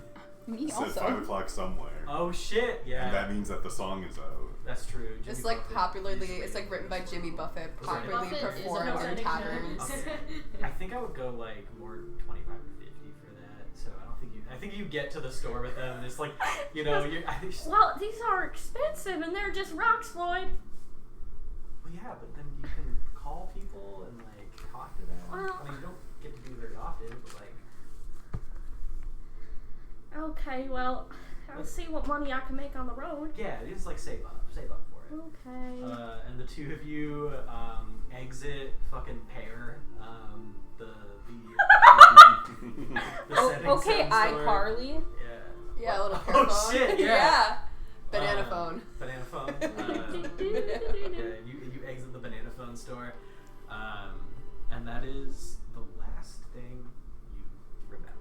Me It says 5 also. o'clock somewhere. Oh shit! Yeah, And that means that the song is out. that's true. Jimmy It's like Buffett popularly, is it's like written by really Jimmy good. Buffett, Was that- popularly Buffett is a performed in sending taverns. stone. I think I would go like more 25 or 50 for that. So I don't think you. I think you get to the store with them and it's like, you know, you. Well, these are expensive and they're just rocks, Floyd. Well, yeah, but then you can call people and like talk to them. Well- I mean, you don't get to do it very often, but like. Okay, well, I'll see what money I can make on the road. Yeah, just like save up for it. Okay. And the two of you exit fucking pair. The Oh, setting okay, sun store. iCarly. Yeah. Yeah, a little Oh, pair phone. shit, yeah. Banana phone. Banana phone. Yeah, you exit the banana phone store, and that is the last thing you remember.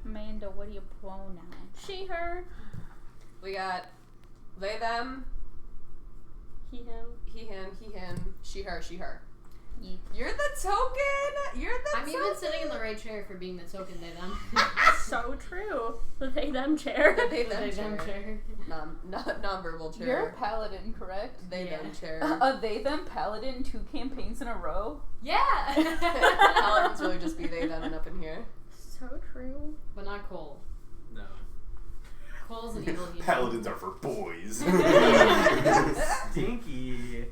Amanda, what do you pronoun? She, her, We got they, them, he, him. he, him, she, her. Ye- You're the token. You're the I'm token. even sitting in the right chair for being the token they them. So true. The they, them chair. The they, The them they them chair. chair. Non-verbal chair. You're a paladin, correct? They, Yeah. them chair. A they them paladin 2 campaigns in a row? Yeah. Paladins really just be they, them, and up in here. So true. But not Cole. No. Cole's an evil human. Paladins are for boys. Stinky.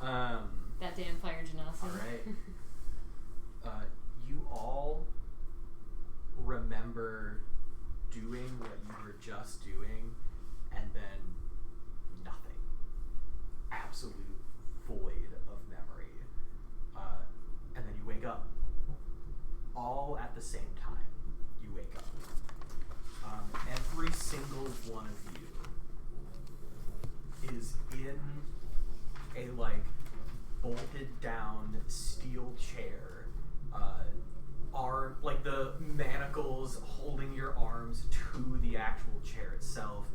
That damn fire genasi. Alright. You all remember doing what you were just doing, and then nothing. Absolute void of memory. And then you wake up. All at the same time, you wake up. Every single one of you is in a, like, bolted down steel chair. Like the manacles holding your arms to the actual chair itself.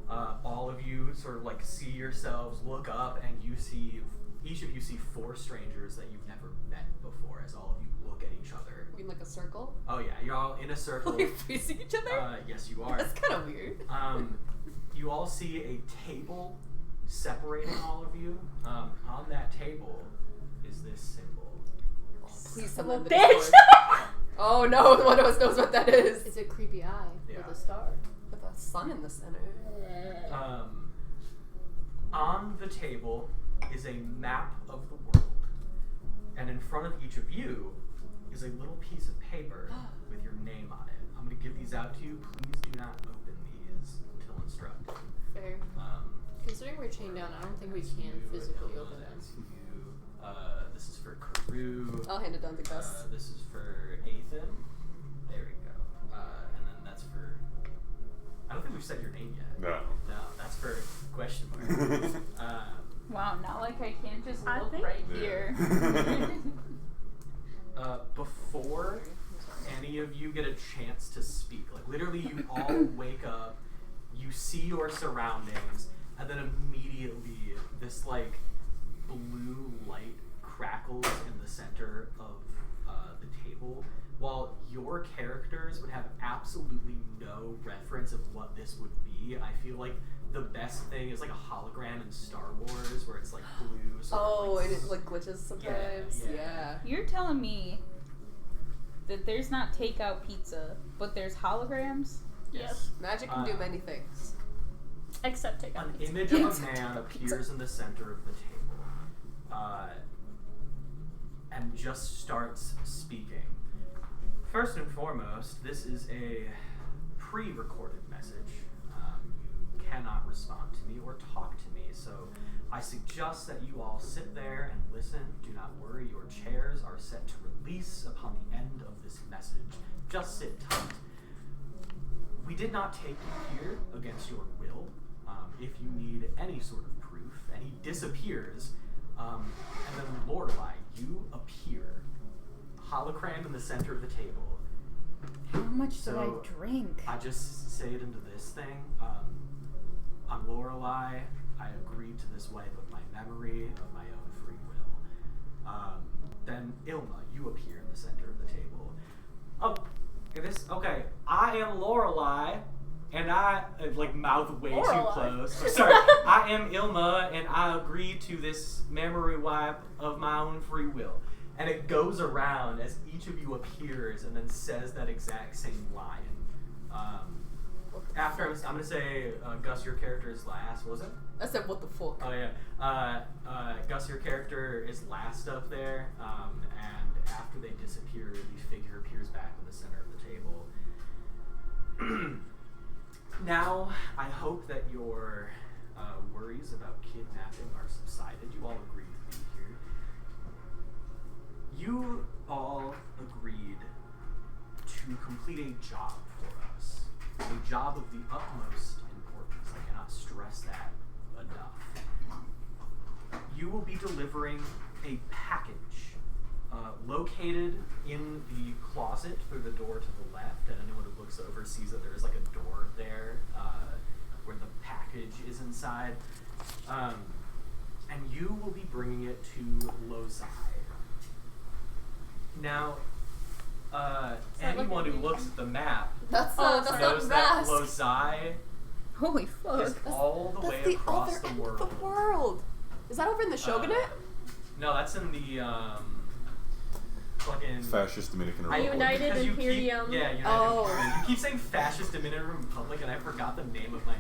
All of you sort of like see yourselves, look up, and you see, each of you see 4 strangers that you've never met before as all of you look at each other. We in like a circle? Oh yeah, you're all in a circle. Like facing each other? Yes, you are. That's kind of weird. You all see a table separating all of you. On that table is this symbol. Oh, please someone in the Bitch! Discord. Oh no, one of us knows what that is. It's a creepy eye Yeah. with a star. With a sun in the center. On the table is a map of the world, and in front of each of you is a little piece of paper with your name on it. I'm going to give these out to you. Please do not open these until instructed. Fair. Considering we're chained down, I don't think we That's can you, physically Ilma, open them. that's you. This is for Karoo. I'll hand it down to Gus. This is for Ethan. There we go. And then that's for... I don't think we've said your name yet. No. No, that's for question mark. Wow, not like I can't just I look think- right Yeah. here. Before any of you get a chance to speak, like literally you all wake up, you see your surroundings, and then immediately this like blue light crackles in the center of the table, while your characters would have absolutely no reference of what this would be. I feel like the best thing is like a hologram in Star Wars where it's like blue. Sort Oh, of like, and it like glitches sometimes. Yeah. Yeah. You're telling me that there's not takeout pizza, but there's holograms? Yes. Magic can do many things. Except take out An pizza. image of a man appears in the center of the table and just starts speaking. First and foremost, this is a pre-recorded message. You cannot respond to me or talk to me, so I suggest that you all sit there and listen. Do not worry, your chairs are set to release upon the end of this message. Just sit tight. We did not take you here against your will. If you need any sort of proof, and he disappears, and then Lorelei, you appear, hologram in the center of the table. How much So, did I drink? I just say it into this thing. I'm Lorelei. I agreed to this wipe of my memory of my own free will. Then Ilma, you appear in the center of the table. Oh, okay. I am Lorelei, and I like mouth way too Lorelei. close. Sorry, I am Ilma, and I agreed to this memory wipe of my own free will. And it goes around as each of you appears and then says that exact same line. After I'm going to say, Gus, your character is last. What was it? I said, what the fuck? Oh, yeah. Gus, your character is last up there. And after they disappear, the figure appears back in the center of the table. Now, I hope that your worries about kidnapping are subsided. You all agreed to be here. You all agreed to complete a job for us. A job of the utmost importance. I cannot stress that enough. You will be delivering a package located in the closet through the door to the left, and anyone who looks over sees that there is like a door there where the package is inside. And you will be bringing it to Lozai. Now, anyone who looks at the map That's Oh, not knows that Rask. Lozai Holy fuck. is all the way That's the across other the end world. of the world. Is that over in the Shogunate? No, that's in the fucking Fascist Dominican Republic. United because you Imperium. Keep, yeah, United Oh. Imperium. You keep saying fascist Dominican Republic, and I forgot the name of my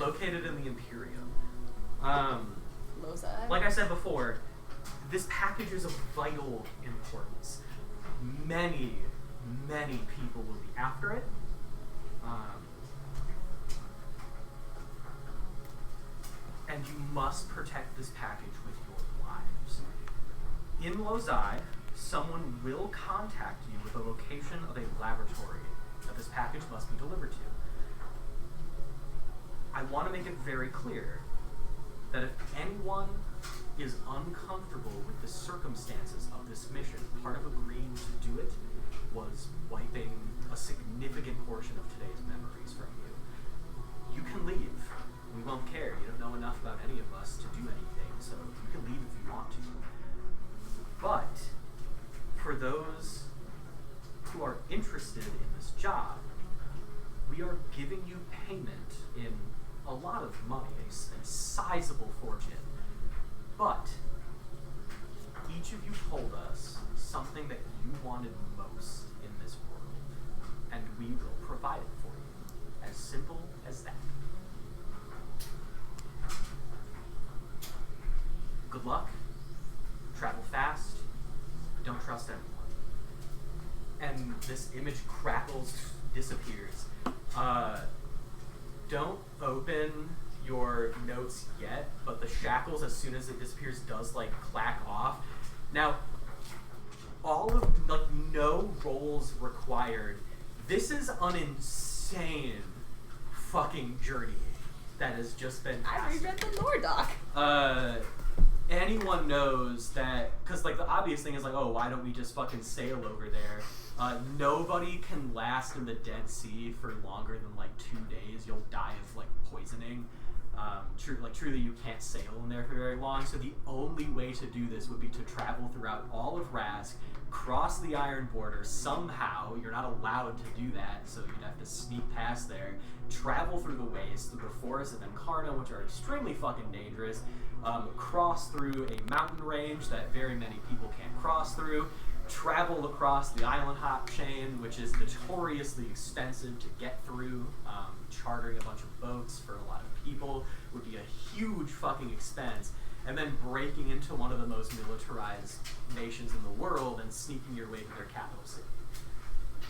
located in the Imperium. Lozai. Like I said before, this package is of vital importance. Many people will be after it. And you must protect this package with your lives. In Lozai, someone will contact you with the location of a laboratory that this package must be delivered to. I want to make it very clear that if anyone is uncomfortable with the circumstances of this mission, part of agreeing to do it was wiping a significant portion of today's memories from you. You can leave. We won't care. You don't know enough about any of us to do anything, so you can leave if you want to. But for those who are interested in this job, we are giving you payment in a lot of money, a sizable fortune. But each of you told us something that you wanted most in this world, and we will provide it for you. As simple as that. Good luck. Travel fast. Don't trust anyone. And this image crackles, disappears. Don't open your notes yet, but the shackles, as soon as it disappears, does like clack off. Now, all of like no rolls required. This is an insane fucking journey that has just been I passed. reread the lore doc. Anyone knows that, because like the obvious thing is like, oh, why don't we just fucking sail over there? Nobody can last in the Dead Sea for longer than like 2 days. You'll die of like poisoning. Truly, you can't sail in there for very long. So the only way to do this would be to travel throughout all of Rask, cross the Iron Border somehow. You're not allowed to do that, so you'd have to sneak past there. Travel through the waste, through the forests of Encarna, which are extremely fucking dangerous. Cross through a mountain range that very many people can't cross through. Travel across the island hop chain, which is notoriously expensive to get through. Chartering a bunch of boats for a lot of people would be a huge fucking expense. And then breaking into one of the most militarized nations in the world and sneaking your way to their capital city.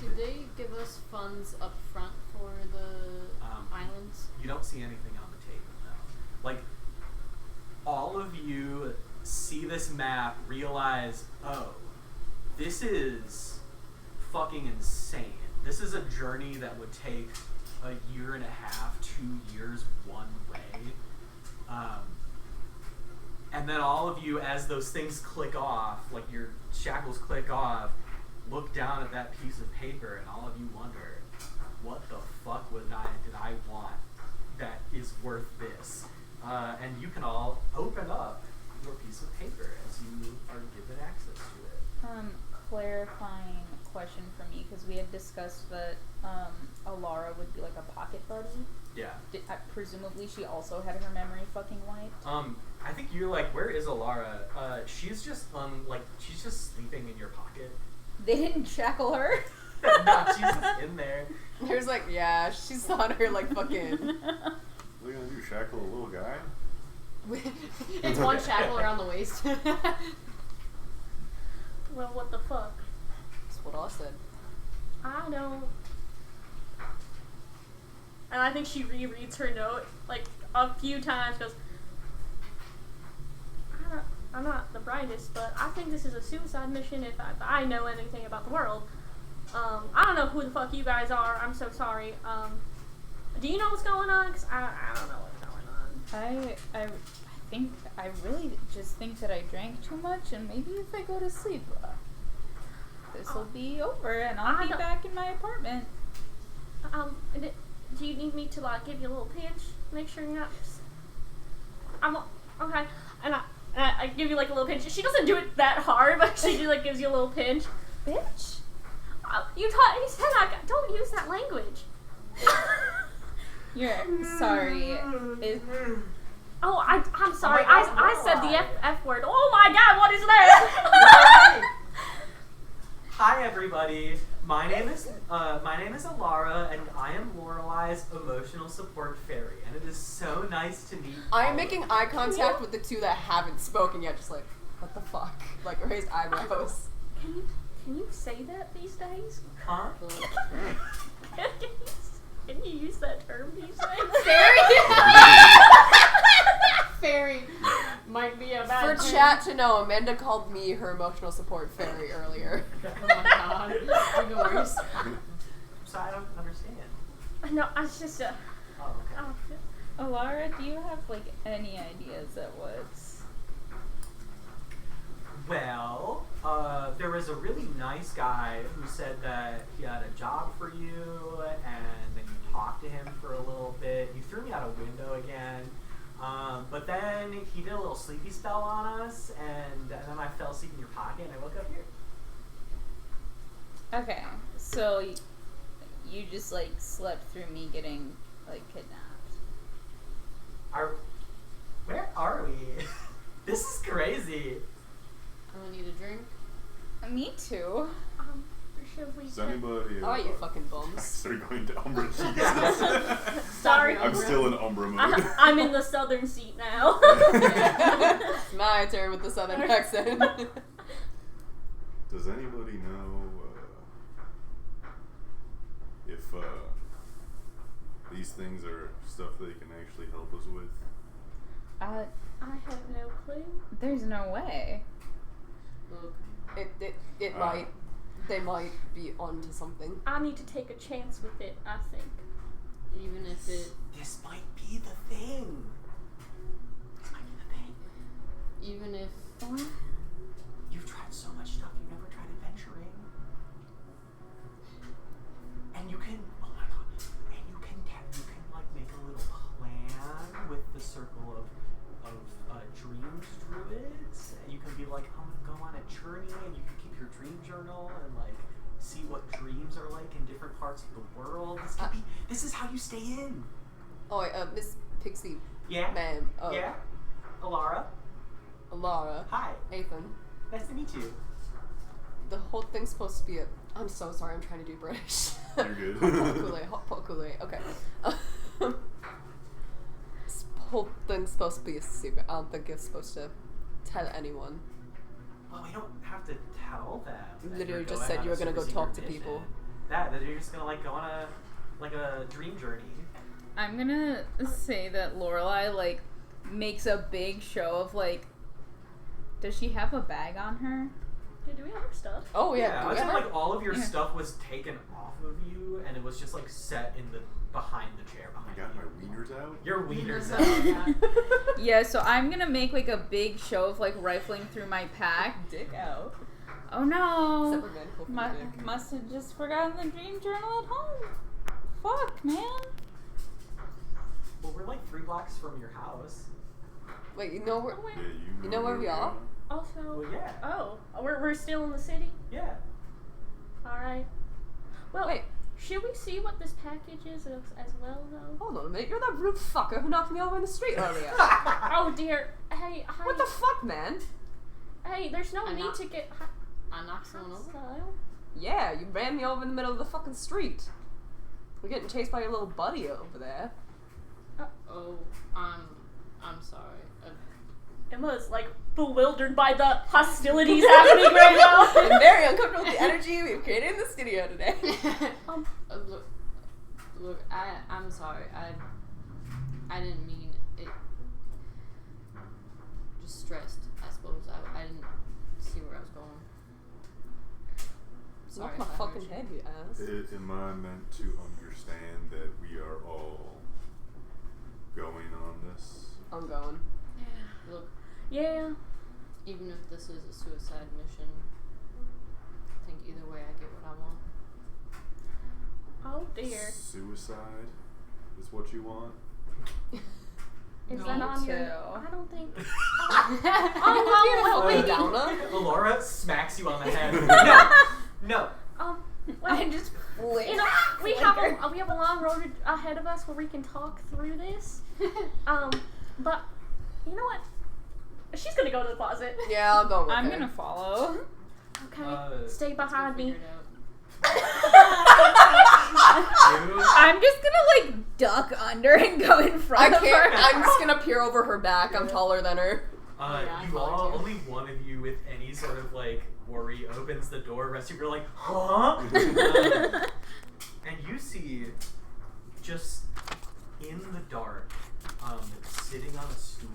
Did they give us funds up front for the islands? You don't see anything on the table, no. Like, all of you see this map, realize, oh, this is fucking insane. This is a journey that would take a year and a half, 2 years one way. And then all of you, as those things click off, like your shackles click off, look down at that piece of paper, and all of you wonder, what the fuck did I want that is worth this? And you can all open up your piece of paper as you are given access to it. Clarifying question for me, because we had discussed that Alara would be like a pocket buddy. Yeah. Presumably she also had her memory fucking wiped. I think you're like, where is Alara? She's just she's just sleeping in your pocket. They didn't shackle her. No, she's just in there. There's like, yeah, she's on her like fucking. What are you gonna do? Shackle a little guy? It's one shackle around the waist. Well, what the fuck? That's what I said. I don't. And I think she rereads her note like a few times. Goes, I'm not the brightest, but I think this is a suicide mission. If I know anything about the world, I don't know who the fuck you guys are. I'm so sorry. Do you know what's going on? 'Cause I don't know what's going on. I really just think that I drank too much, and maybe if I go to sleep, this will be over, and I'll be back in my apartment. Do you need me to like give you a little pinch? Make sure you're not. Okay, and I give you like a little pinch. She doesn't do it that hard, but she just like gives you a little pinch. Bitch. You said don't use that language. You're sorry. Oh, I'm sorry. my God, I said the Lorelai. F word. Oh my God, what is that? Hi everybody. My name is Alara, and I am Lorelai's emotional support fairy, and it is so nice to meet. I all am of making you. eye contact with the two that haven't spoken yet, just like, what the fuck? Like, raised eyebrows. Can you say that these days? Huh? Can you use that term these days? Fairy might be a For bad term. chat to know, Amanda called me her emotional support fairy earlier. Oh my god, even worse. So I don't understand. No, I was just Oh, okay. Alara, do you have like any ideas at what's? Well, there was a really nice guy who said that he had a job for you, and then you talked to him for a little bit. You threw me out a window again, but then he did a little sleepy spell on us, and then I fell asleep in your pocket, and I woke up here. Okay, so you just like slept through me getting like kidnapped. Where are we? This is crazy. I don't need a drink. Me too. should we? Does anybody? Oh, you fucking bums. Start going to Umbra. Jesus. Sorry, I'm still in Umbra mode. I'm in the southern seat now. It's my turn with the southern accent. Does anybody know if these things are stuff they can actually help us with? I have no clue. There's no way. Look, It might. They might be onto something. I need to take a chance with it, I think. even if it, This might be the thing. This might be the thing. even if, You've tried so much stuff, you've never tried adventuring. And you can, oh my god, and you can like make a little plan with the circle of dreams druids. And you can be like, I'm gonna go on a journey, and you can keep your dream journal and like see what dreams are like in different parts of the world. This could be, this is how you stay in. Oh, wait, Miss Pixie, Yeah? ma'am. Yeah? Alara? Alara. Hi. Ethan. Nice to meet you. The whole thing's supposed to be a. I'm so sorry, I'm trying to do British. You're good. Hot pot Kool-Aid, hot pot Kool-Aid. Okay. This whole thing's supposed to be a secret. I don't think you're supposed to tell anyone. Well, we don't have to tell them. You that literally you're just going said on you a were gonna go super talk secret to people. mission. That you're just gonna like go on a dream journey. I'm gonna say that Lorelai like makes a big show of like. Does she have a bag on her? Yeah, do we have our stuff? Oh yeah. I do we said ever? like all of your Yeah. stuff was taken off of you, and it was just like set in the behind the chair I behind got you. my wieners out. Your wieners Yeah. out. Yeah, so I'm gonna make like a big show of like rifling through my pack. Dick out. Oh no! Except for medical for dick. Must have just forgotten the dream journal at home. Fuck, man. Well, we're like 3 blocks from your house. Wait, you know where? Oh, wait. Yeah, You know where we are? Also, Well, yeah. oh, we're still in the city? Yeah. Alright. Well, Wait, should we see what this package is as well, though? hold on a minute. You're that rude fucker who knocked me over in the street earlier. Oh, dear. Hey, What the fuck, man? Hey, there's no I need knocked- to get I knocked someone over. hostile. Yeah, you ran me over in the middle of the fucking street. We're getting chased by your little buddy over there. Oh, I'm sorry. Emma's, like, bewildered by the hostilities happening right now. I'm very uncomfortable with the energy we've created in the studio today. Look, I'm sorry. I didn't mean it. Just stressed, I suppose. I didn't see where I was going. Sorry. Knock my if I hurt fucking you. head, you ass. Am I meant to understand that we are all going on this? I'm going. Look, Yeah. even if this is a suicide mission, I think either way I get what I want. Oh, dear. Suicide is what you want? Is Me that on your... too. I don't think... Oh, well, wait. Downer. Laura smacks you on the head. No. Well, I just flick. you know, we have a long road ahead of us where we can talk through this. But You know what? She's gonna go to the closet. Yeah, I'll go with I'm her. gonna follow. Okay. Stay behind me. Figure it out. I'm just gonna like duck under and go in I front of can't. her. I'm just gonna peer over her back. I'm taller than her. Yeah, I You followed all, you. only one of you with any sort of like worry opens the door. The rest of you are like, huh? And you see, just in the dark, sitting on a stool,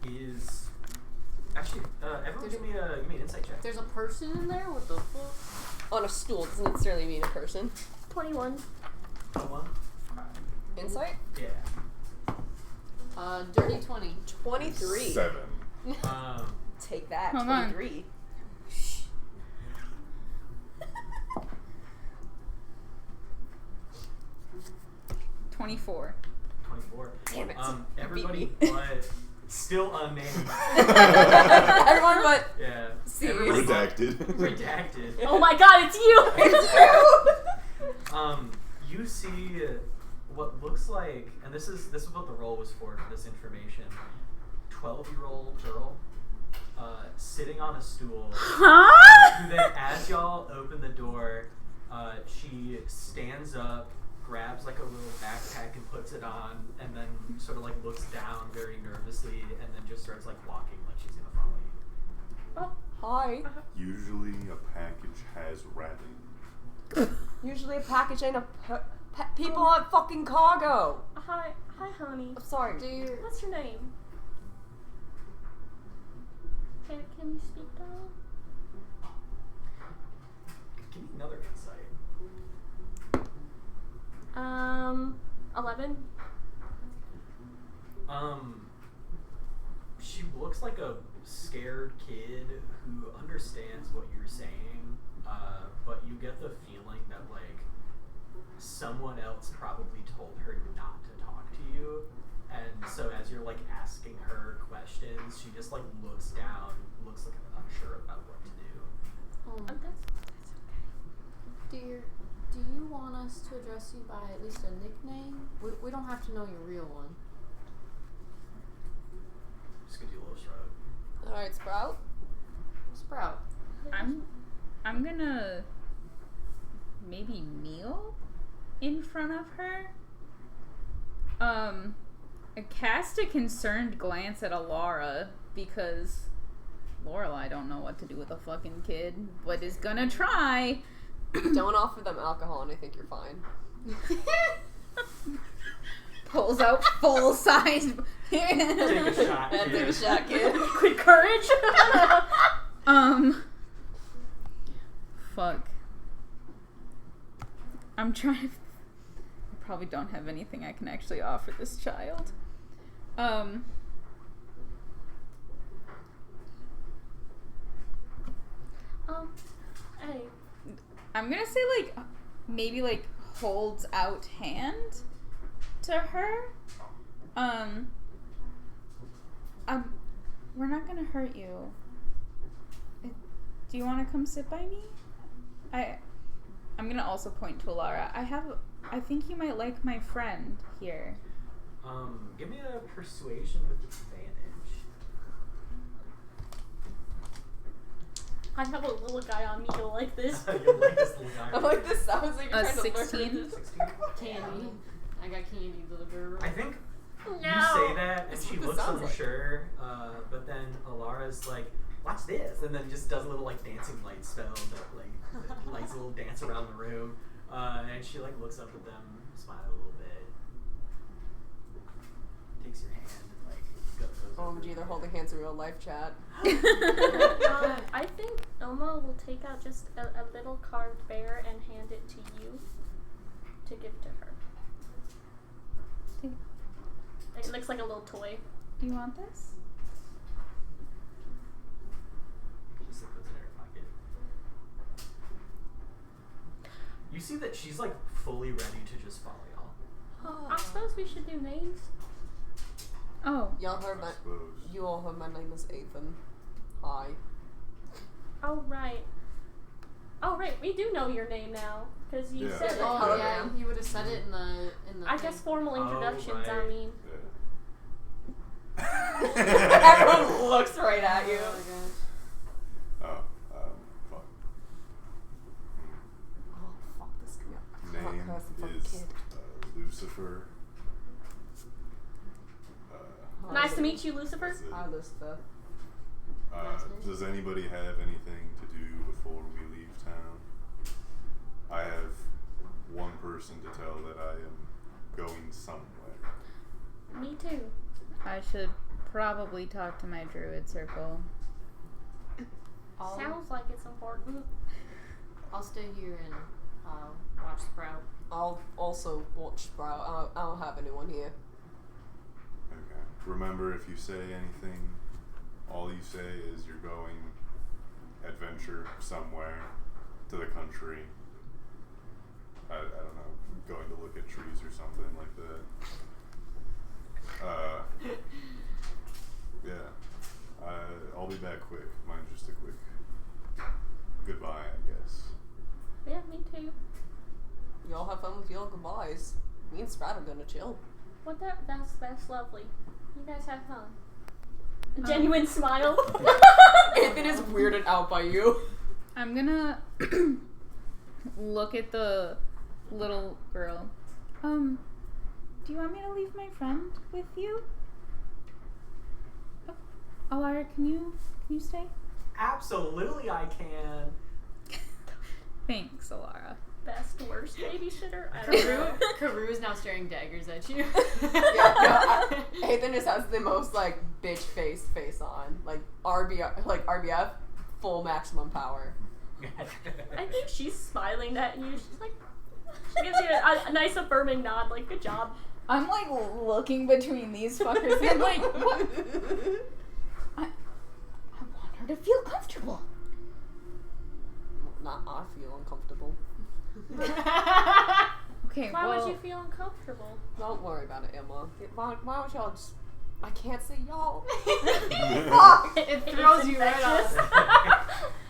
is actually everyone give me an insight check. There's a person in there? What the fuck? On a stool doesn't necessarily mean a person. 21. One. Insight? Yeah. Dirty 20. 23. 7. Take that. Hold on. 23. 24. 24. Damn it. Everybody Beat me. but still unnamed. Everyone but Yeah. See. Everybody but Redacted. redacted. Oh my god, it's you! it's you. You see what looks like, and this is what the role was for this information. 12-year-old girl, sitting on a stool. Huh? Who then, as y'all open the door, she stands up, grabs like a little backpack and puts it on, and then sort of like looks down very nervously, and then just starts like walking like she's gonna follow you. Hi. Usually a package has wrapping. Usually a package ain't a people aren't fucking cargo. Hi, honey. I'm sorry. What's your name? Can you speak, darling? Give me another insight. 11. She looks like a scared kid who understands what you're saying, but you get the feeling that like someone else probably told her not to talk to you, and so as you're like asking her questions, she just like looks down, looks like unsure about what to do. That's okay. Dear, do you want us to address you by at least a nickname? We don't have to know your real one. Just gonna do a little shrug. Alright, Sprout. Sprout. I'm gonna maybe kneel in front of her. Cast a concerned glance at Alara because Lorelai don't know what to do with a fucking kid, but is gonna try. Don't offer them alcohol and I think you're fine. Pulls out full size. Take a shot. Take a kid. shot, kid. Quick courage! Fuck. I'm trying. I probably don't have anything I can actually offer this child. Hey. I'm gonna say like maybe like holds out hand to her. We're not gonna hurt you. Do you want to come sit by me? I'm gonna also point to Alara. I think you might like my friend here. Give me a persuasion with advantage. I have a little guy on me, you'll like this. You'll like this little guy. I'm like, this sounds like you're A trying to 16? learn this. 16. Candy. I got candy, little girl. I think No. you say that, and That's she what this looks sounds like. unsure, but then Alara's like, watch this, and then just does a little like dancing light spell that like lights a little dance around the room, and she like looks up at them, smiles a little bit, takes your hand, and like goes over OMG, they're holding hands in real life chat. I think Ilma will take out just a little carved bear and hand it to you to give to her. It looks like a little toy. Do you want this? She just like puts it in her pocket. You see that she's like fully ready to just follow y'all. I suppose we should do names. Oh. Y'all heard I my. suppose. You all heard my name is Ethan. Hi. Oh right, we do know your name now because you Yeah. said it. Oh Hello. yeah, you would have said it in the. I guess formal Oh, introductions. I right. mean, Yeah. Everyone looks right at you. Oh my gosh. Oh, fuck. Oh, fuck this guy. I cannot Name curse in front of is kid. Lucifer. Nice to meet you, Lucifer. That's it. Hi, Lucifer. Does anybody have anything to do before we leave town? I have one person to tell that I am going somewhere. Me too. I should probably talk to my druid circle. Sounds like it's important. I'll stay here and watch Sprout. I'll also watch Sprout. I don't have anyone here. Okay. Remember, if you say anything, all you say is you're going adventure somewhere to the country. I don't know, going to look at trees or something like that. Yeah. I'll be back quick. Mine's just a quick goodbye, I guess. Yeah, me too. Y'all have fun with your goodbyes. Me and Sprout are gonna chill. What that's lovely. You guys have fun. A genuine smile. Ethan is weirded out by you. I'm gonna look at the little girl. Do you want me to leave my friend with you? Oh, Alara, can you stay? Absolutely, I can. Thanks, Alara. Best worst babysitter. I don't know. Karu is now staring daggers at you. Ethan just has the most like bitch face on, like RBF, full maximum power. I think she's smiling at you. She's like, she gives you a nice affirming nod, like, good job. I'm like looking between these fuckers and I'm like, what? I want her to feel comfortable. Not I feel uncomfortable. Okay, Why well, would you feel uncomfortable? Don't worry about it, Emma. Why don't y'all just... I can't say y'all. It throws you right off.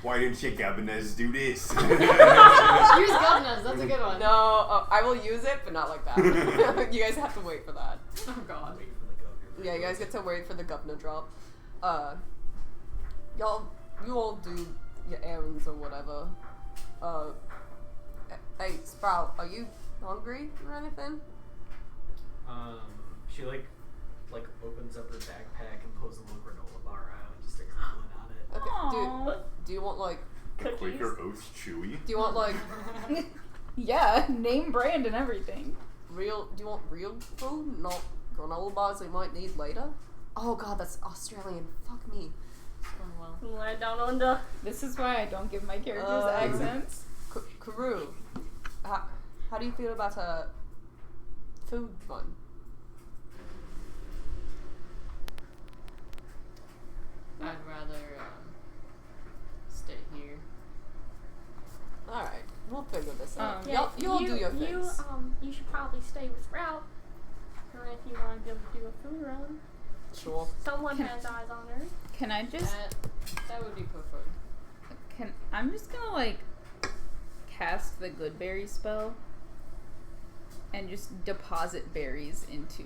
Why didn't you governors do this? Use governors, that's a good one. No, I will use it, but not like that. You guys have to wait for that. Oh god. Wait for the governor. Yeah, you guys get to wait for the governor drop. You all do your errands or whatever. Hey, Sprout, are you hungry or anything? She like opens up her backpack and pulls a little granola bar out and just starts nibbling on it. Okay. Aw. Do you want like? The Cookies. Quaker Oats Chewy? Do you want like yeah, name brand and everything. real? Do you want real food, not granola bars we might need later? Oh God, that's Australian. Fuck me. Oh, well. Lie down on the. This is why I don't give my characters accents. Karu, how do you feel about a food one? I'd rather stay here. All right, we'll figure this out. Yeah, You all do your things. You should probably stay with Sprout. Or if you want to go do a food run. Sure. Someone has eyes on her. Can I just That would be preferred. I'm just gonna like cast the good berry spell and just deposit berries into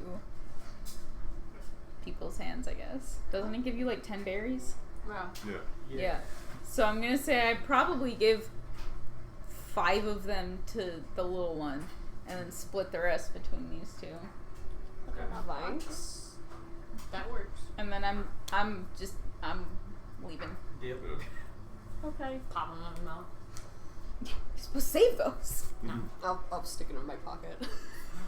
people's hands, I guess. Doesn't it give you like 10 berries? Wow. Yeah. So I'm gonna say I probably give 5 of them to the little one and then split the rest between these two. Thanks. That works. And then I'm leaving. Yep. Okay. Pop them out of the mouth. You're supposed to save those. I'll stick it in my pocket.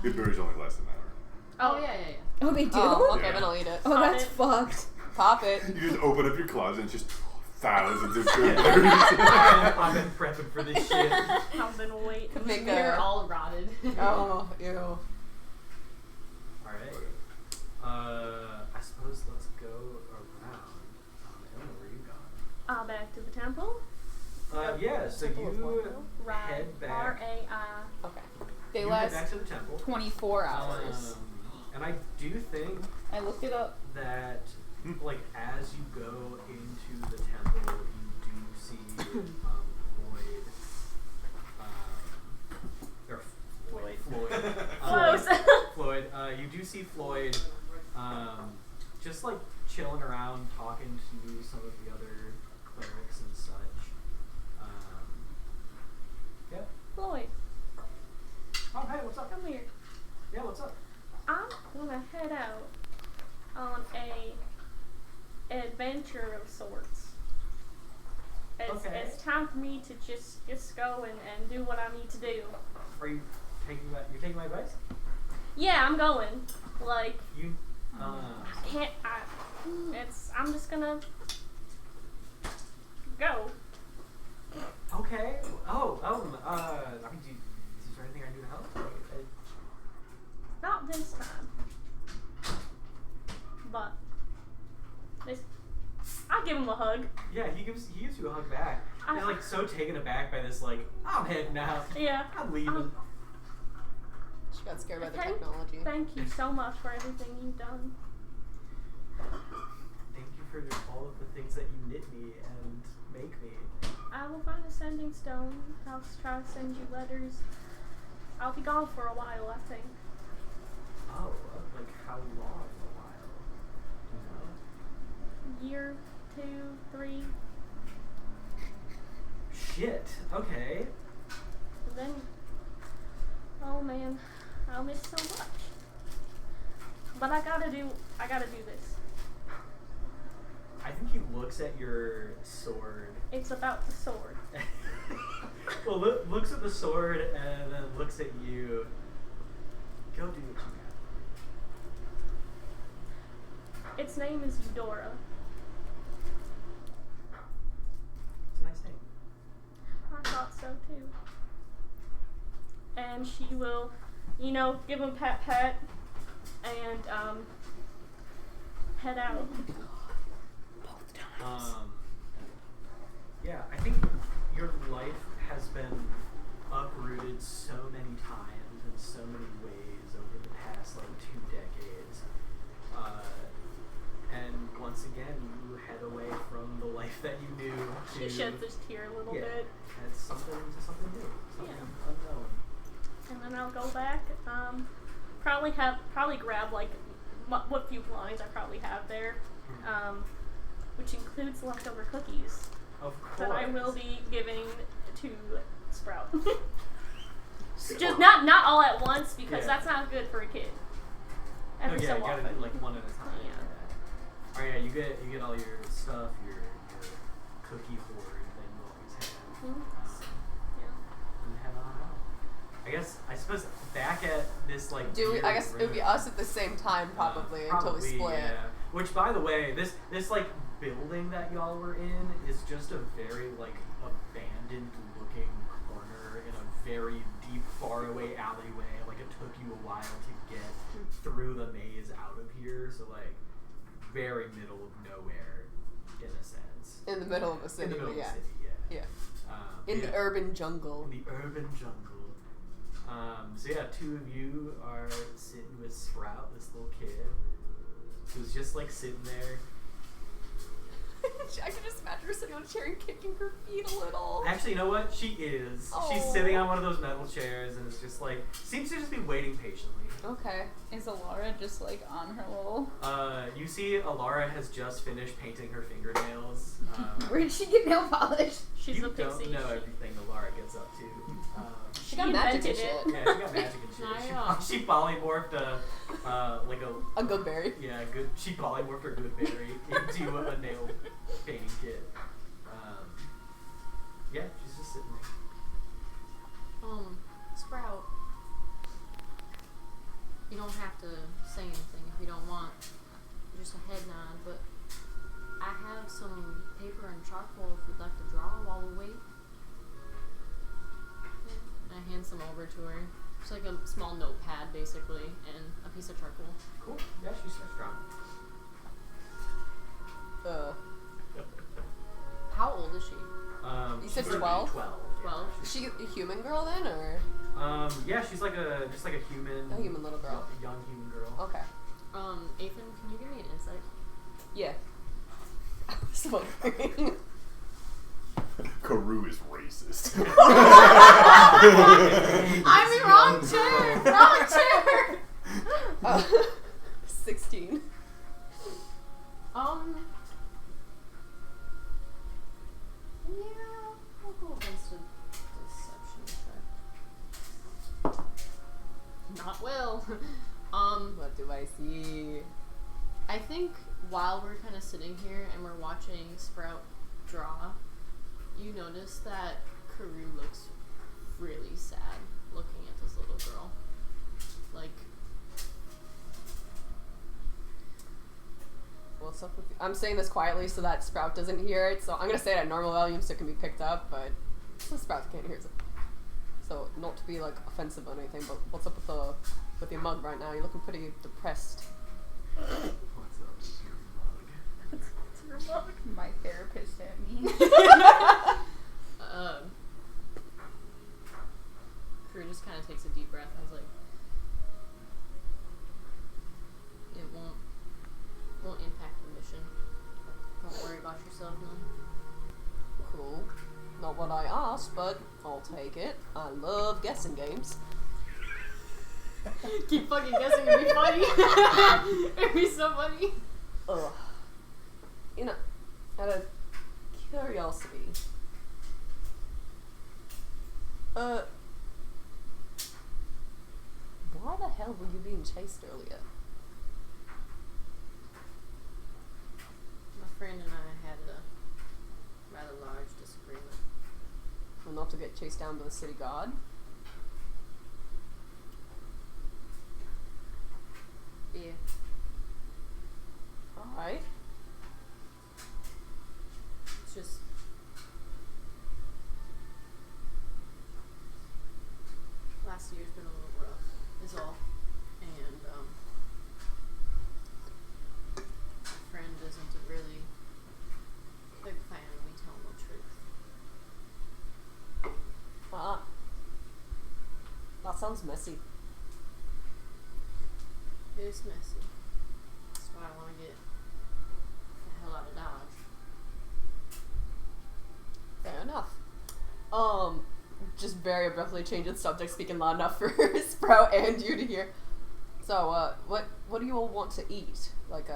Good berries only last an hour. Oh, yeah. Oh, they do? Oh, okay, Yeah. then I'll eat it. Oh, Pop that's it. fucked. Pop it. You just open up your closet and it's just thousands of good berries. I've been prepping for this shit. I've been waiting. Could make They're a. all rotted. Oh, ew. Alright. I suppose let's go around. Emma, where you gone? Back to the temple. Yeah, so Temple of you Right. head back. R-A-I. Okay. They you head last back to the temple. 24 hours. And I do think I looked it up. that, like, as you go into the temple, you do see Floyd. Or Floyd. Close. Floyd. You do see Floyd just like chilling around, talking to some of the other clerics and such. Yeah. Floyd, Oh, hey, what's up? come here. Yeah, what's up? I'm gonna head out on a adventure of sorts. Okay. It's time for me to just go and do what I need to do. Are you taking my? You're taking my advice? Yeah, I'm going. Like, You. I'm just gonna go. Okay. I mean, is there anything I can do to help? Not this time. But I give him a hug. Yeah, he gives you a hug back. He's like so taken aback by this. Like, I'm heading out. Yeah. I'm leaving. She got scared by the Thank- technology. Thank you so much for everything you've done. Thank you for all of the things that you knit me and make me. I will find a sending stone. I'll try to send you letters. I'll be gone for a while, I think. Oh, like how long? A while? Do you know? Year, 2, 3. Shit. Okay. And then, oh man, I'll miss so much. But I gotta do this. I think he looks at your sword. It's about the sword. Well, looks at the sword and then looks at you. Go do what you got. Its name is Eudora. It's a nice name. I thought so too. And she will, give him pat and head out. Yeah, I think your life has been uprooted so many times in so many ways over the past 2 decades. And once again, you head away from the life that you knew to She sheds this tear a little bit. and something new, something unknown. And then I'll go back. Probably grab what few lines I probably have there, which includes leftover cookies Of course. that I will be giving to Sprout. Just not all at once because that's not good for a kid. Every so you gotta often. do one at a time. Yeah. Oh yeah, you get all your stuff, your cookie hoard that you always have. And head on out. I suppose back at this I guess it would be us at the same time probably until we split. Yeah. Which, by the way, this building that y'all were in is just a very abandoned looking corner in a very deep, far away alleyway. It took you a while to get through the maze out of here. So very middle of nowhere, in a sense. In the middle of the city. In the middle of the yeah. city, yeah. In the urban jungle. In the urban jungle. So yeah, 2 of you are sitting with Sprout, this little kid, who's just sitting there. I can just imagine her sitting on a chair and kicking her feet a little. Actually, you know what? She is. Oh. She's sitting on one of those metal chairs and is just seems to just be waiting patiently. Okay. Is Alara just on her little? You see, Alara has just finished painting her fingernails. Where did she get nail polish? She's you a pixie. don't know everything Alara gets up to. She got magic and invented shit. it. Yeah, she got magic and shit. She polymorphed A good berry. Yeah, she polymorphed her good berry into a nail painting kit. Yeah, she's just sitting there. Sprout. You don't have to say anything if you don't want. Just a head nod, but I have some paper and charcoal if you'd like to draw while we wait. Yeah. I hand some over to her. It's like a small notepad, basically, and a piece of charcoal. Cool. Yeah, she starts drawing. How old is she? You said she's 12? 12. 12? Is she a human girl then, or? Yeah, she's just like a human. A human little girl. A young human girl. Okay. Ethan, can you give me an insight? Yeah. I was wondering. Karoo is racist. I'm in wrong chair! Wrong chair! 16. see. I think while we're kind of sitting here and we're watching Sprout draw, you notice that Karu looks really sad looking at this little girl. Like, What's up with you? I'm saying this quietly so that Sprout doesn't hear it. So I'm gonna say it at normal volume so it can be picked up, but so Sprout can't hear it. So not to be like offensive or anything, but what's up with your mug right now? You're looking pretty depressed. What's up with your mug? My therapist at me. Karu just kind of takes a deep breath and is like, it won't impact the mission. Don't worry about yourself, none. Cool. Not what I asked, but I'll take it. I love guessing games. Keep fucking guessing, it'd be funny. It'd be so funny. Ugh. You know, out of curiosity, why the hell were you being chased earlier? My friend and I had a rather large disagreement. Enough to get chased down by the city guard? Yeah. Alright. It's just last year's been a little rough, is all. And my friend isn't a really big fan of me telling the truth. That sounds messy. It's messy. That's why I want to get the hell out of Dodge. Fair enough. Just very abruptly changing subject, speaking loud enough for Sprout and you to hear. So, what do you all want to eat? Like,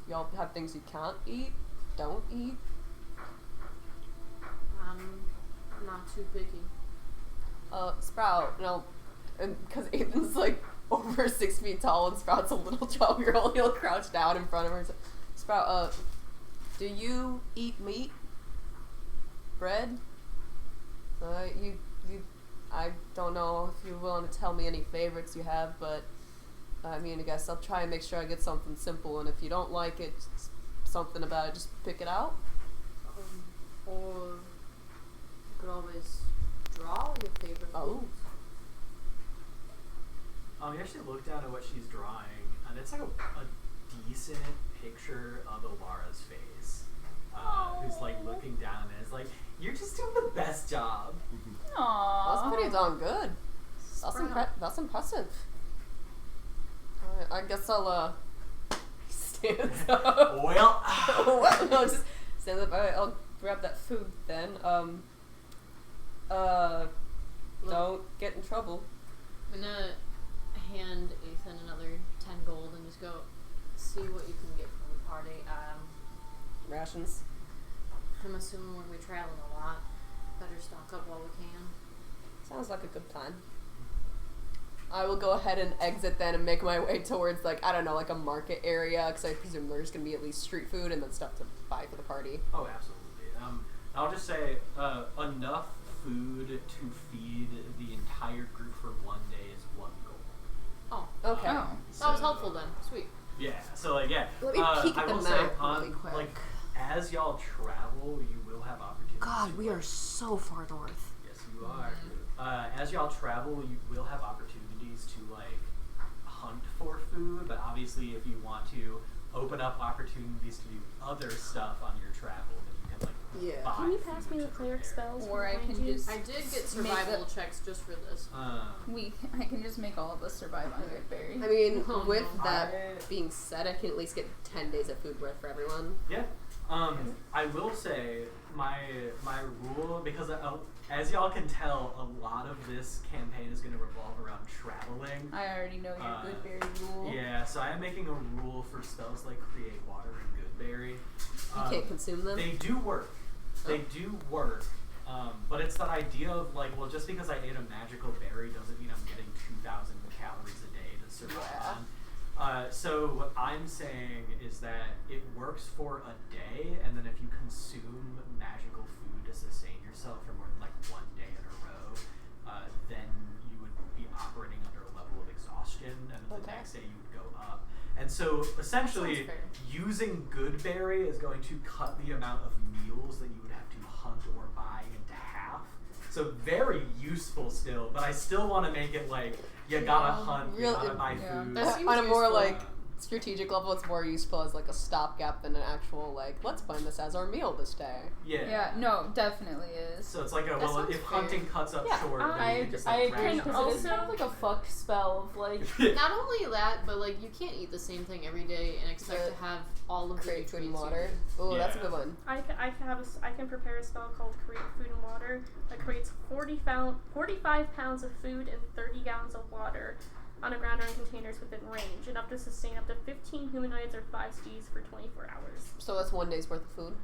y'all have things you can't eat? Don't eat? I'm not too picky. Sprout, because Ethan's like over 6 feet tall and Sprout's a little 12-year-old, he'll crouch down in front of her. Sprout, do you eat meat? Bread? I don't know if you're willing to tell me any favorites you have, but I mean, I guess I'll try and make sure I get something simple, and if you don't like it, something about it, just pick it out. Or you could always draw your favorite foods. You actually look down at what she's drawing, and it's like a decent picture of Alara's face, who's like looking down and is like, "You're just doing the best job." Aww. That's pretty darn good. That's impressive. Alright, I guess I'll, stand up. Well, Well, no, just stand up. Alright, I'll grab that food then. Don't get in trouble. I'm gonna hand Ethan another 10 gold and just go see what you can get from the party. Rations. I'm assuming we're traveling a lot. Better stock up while we can. Sounds like a good plan. I will go ahead and exit then and make my way towards, like, I don't know, like a market area, because I presume there's going to be at least street food and then stuff to buy for the party. oh, absolutely. I'll just say enough food to feed the entire group for one day is 1 gold. Oh, Okay. Oh. that was helpful then. Sweet. Yeah. So like, yeah. Let me peek at I the will say, map really quick. like, as y'all travel, you will have opportunities. God, to, we like, are so far north. Yes, you are. As y'all travel, you will have opportunities to like hunt for food, but obviously, if you want to open up opportunities to do other stuff on your travel, then you can like Yeah. buy Can you pass food me the to cleric prepare. spells? Or I behind can you? just I did get Make survival checks just for this. I can just make all of us survive on Goodberry. I mean, Oh, with no. that being said, I can at least get 10 days of food worth for everyone. Yeah. I will say my rule, because as y'all can tell, a lot of this campaign is going to revolve around traveling. I already know your Goodberry rule. Yeah, so I am making a rule for spells like Create Water and Goodberry. You can't consume them. They do work. They do work. But it's that idea of like, well, just because I ate a magical berry doesn't mean I'm getting 2,000 calories a day to survive Yeah. on. So what I'm saying is that it works for a day, and then if you consume magical food to sustain yourself for more than like one day in a row, then you would be operating under a level of exhaustion, and then the next day you would go up. And so essentially, Sounds fair. using Goodberry is going to cut the amount of meals that you would have to hunt or buy into half. So very useful still, but I still want to make it like you gotta hunt, you Real- gotta buy yeah. food. That seems On a more useful. like strategic level, it's more useful as like a stopgap than an actual like let's plan this as our meal this day. Yeah, no, definitely is. So it's like a That well, sounds if fair. hunting cuts up Yeah, short, then I you can just I like agree ration because out. it is kind of like a fuck spell of like. Not only that, but like you can't eat the same thing every day and expect The to have all of the Create food and nutrients you water. need. Oh, that's a Yeah. good one. I can prepare a spell called Create Food and Water that creates 45 pounds of food and 30 gallons of water on a ground or in containers within range, enough to sustain up to 15 humanoids or 5 steeds for 24 hours. So that's one day's worth of food.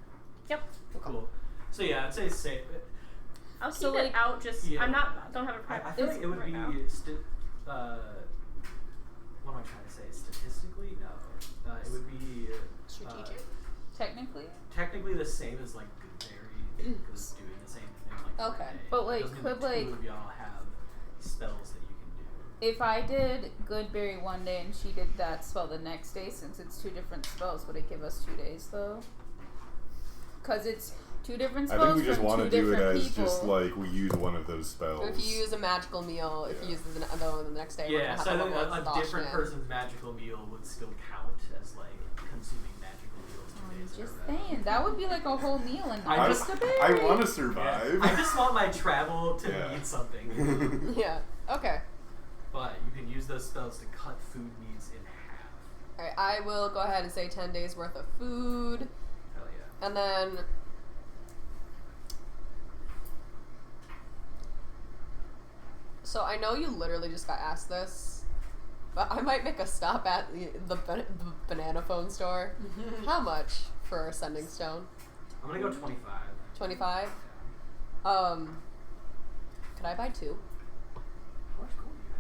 Yep. Cool. So yeah, I'd say safe. I'll So, keep it like- out. Just Yeah. don't have a I prep. feel like it would right be now. what am I trying to say? Statistically, no. It would be Strategic? Technically. technically the same as like Goodberry was doing the same thing like for a Okay. day. But, It like, doesn't mean could, the two like- of y'all have spells that you can do. If I did Goodberry one day and she did that spell the next day, since it's two different spells, would it give us 2 days though? Because it's two different I spells think we just from want two to do it different as people. just like we use one of those spells. If you use a magical meal, if you Yeah. use the one the next day, we're Yeah, gonna so I have think a level a of different exhaustion. person's magical meal would still count as like consuming magical meals 2 I'm days in a just row. saying that would be like a whole meal and I not just- just a berry. I want to Yeah. survive. I just want my travel to Yeah. mean something. Yeah. Okay. But you can use those spells to cut food needs in half. Alright, I will go ahead and say 10 days worth of food. Hell yeah. And then so I know you literally just got asked this, but I might make a stop at the banana phone store. How much for a sending stone? I'm gonna go 25. 25? Could I buy 2? How much gold do you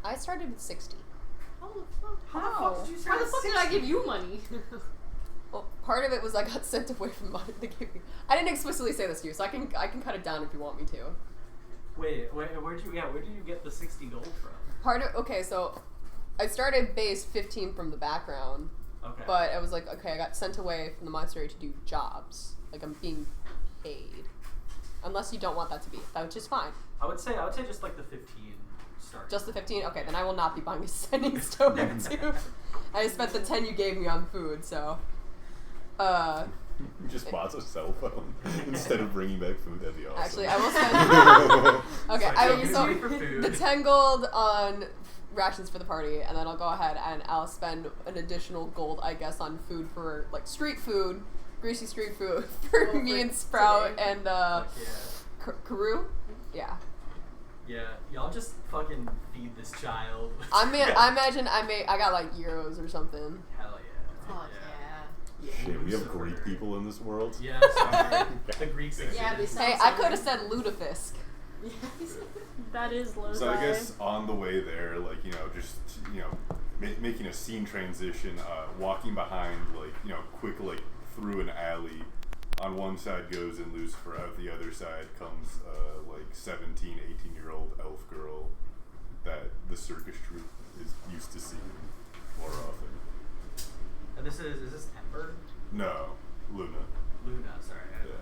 have? I started with 60. How the fuck? How the fuck did you How the start fuck did at I give you money? Well, part of it was I got sent away from money they gave me. I didn't explicitly say this to you, so I can cut it down if you want me to. Wait, where did you get the 60 gold from? Part of okay, so I started base 15 from the background, Okay. but I was like, okay, I got sent away from the monastery to do jobs. Like I'm being paid, unless you don't want that to be, which is fine. I would say just like the 15 start. Just the 15. Okay, then I will not be buying a sending stone too. I spent the 10 you gave me on food, so. You just bought a cell phone instead of bringing back food. That'd be awesome. Actually, I will spend. Okay, Sorry, I so will you so use me for food. the 10 gold on rations for the party, and then I'll go ahead and I'll spend an additional gold, I guess, on food for like street food, greasy street food for Well, me for and Sprout today. and Fuck Karu. Yeah, yeah, y'all just fucking feed this child. I imagine I got like euros or something. Hell yeah. Fuck yeah. Shit, we have Lucifer. Greek people in this world. Yeah, sorry. The Greeks. Yeah, they exist. sound Hey, I could have said lutefisk. That is low. So I guess on the way there, like, you know, just, you know, making a scene transition, walking behind, like, you know, quick, like, through an alley. On one side goes and Lucifer, out the other side comes, like, 17, 18-year-old elf girl that the circus troupe is used to seeing more often. And is this Ember? No, Luna. Luna, sorry. Yeah.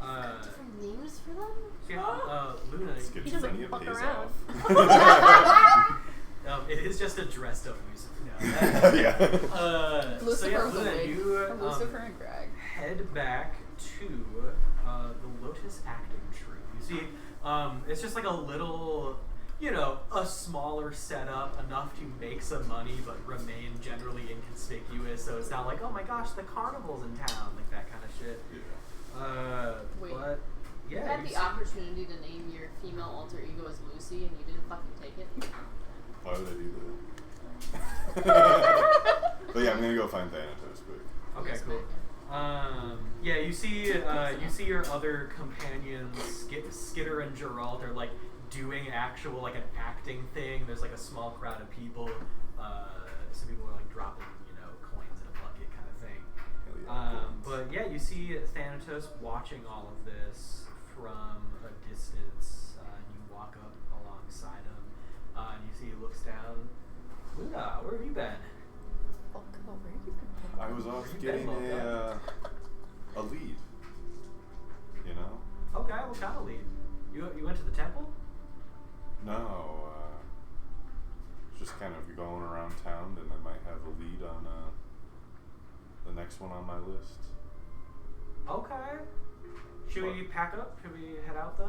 Okay. Different names for them? Yeah, Luna. Let's get He you doesn't money, it fuck pays around. off. It is just a dressed up Lucifer. No. Yeah. So Lucifer yeah, with a Luna, wig. you From Lucifer and Greg. head back to the Lotus Acting Troupe. You see, it's just like a little, you know, a smaller setup, enough to make some money but remain generally inconspicuous. So it's not like, oh my gosh, the carnival's in town, like that kind of shit. Wait. But You yeah, had you the see- opportunity to name your female alter ego as Lucy and you didn't fucking take it? Why would I do that? But yeah, I'm gonna go find Thanatos quick. Okay, Yes, cool. Megan. Yeah, you see your other companions, Skitter and Geralt, are like doing actual like an acting thing. There's like a small crowd of people some people are like dropping, coins in a bucket kind of thing. Hell yeah, coins. But yeah, you see Thanatos watching all of this from a distance. And you walk up alongside him, and you see he looks down. Luna, where have you been? Volko, where you been? I was off Where you been, getting a lead. You know? Okay, what kind of lead? You went to the temple? No, just kind of going around town, and I might have a lead on the next one on my list. Okay. Should we What? pack up? Should we head out then?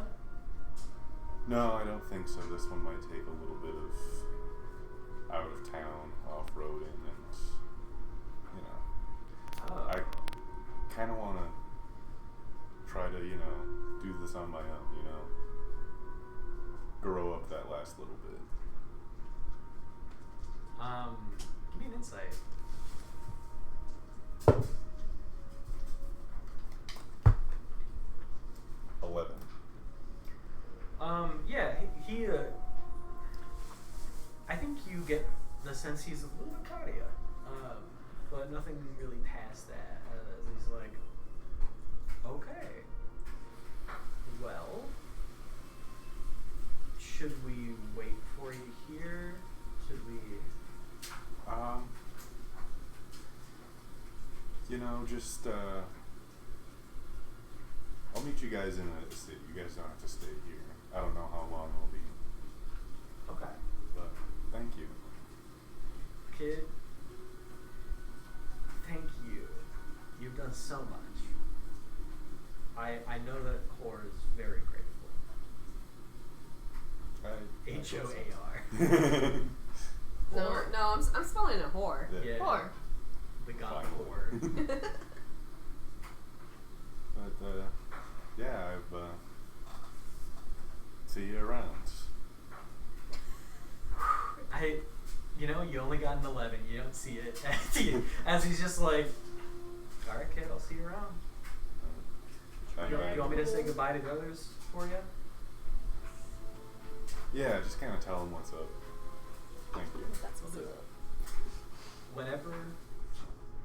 No, I don't think so. This one might take a little bit of out of town, off roading, and Oh. I kind of want to try to do this on my own. Grow up that last little bit. Give me an insight. Yeah, he I think you get the sense he's a little bit proud of you, but nothing really past that. He's like, okay, well, should we wait for you here? Should we? Just I'll meet you guys in the city. You guys don't have to stay here. I don't know how long I'll be, Okay, but thank you. kid. Thank you. You've done so much. I know that Core is very grateful. HOAR. No, I'm spelling it whore. Yeah. Or The god Fine. Core. But yeah, I've see you around. You only got an 11. You don't see it. As he's just like, all right, kid, I'll see you around. You want me to say goodbye to the others for you? Yeah, just kind of tell them what's up. Thank you. That's what's up. Whenever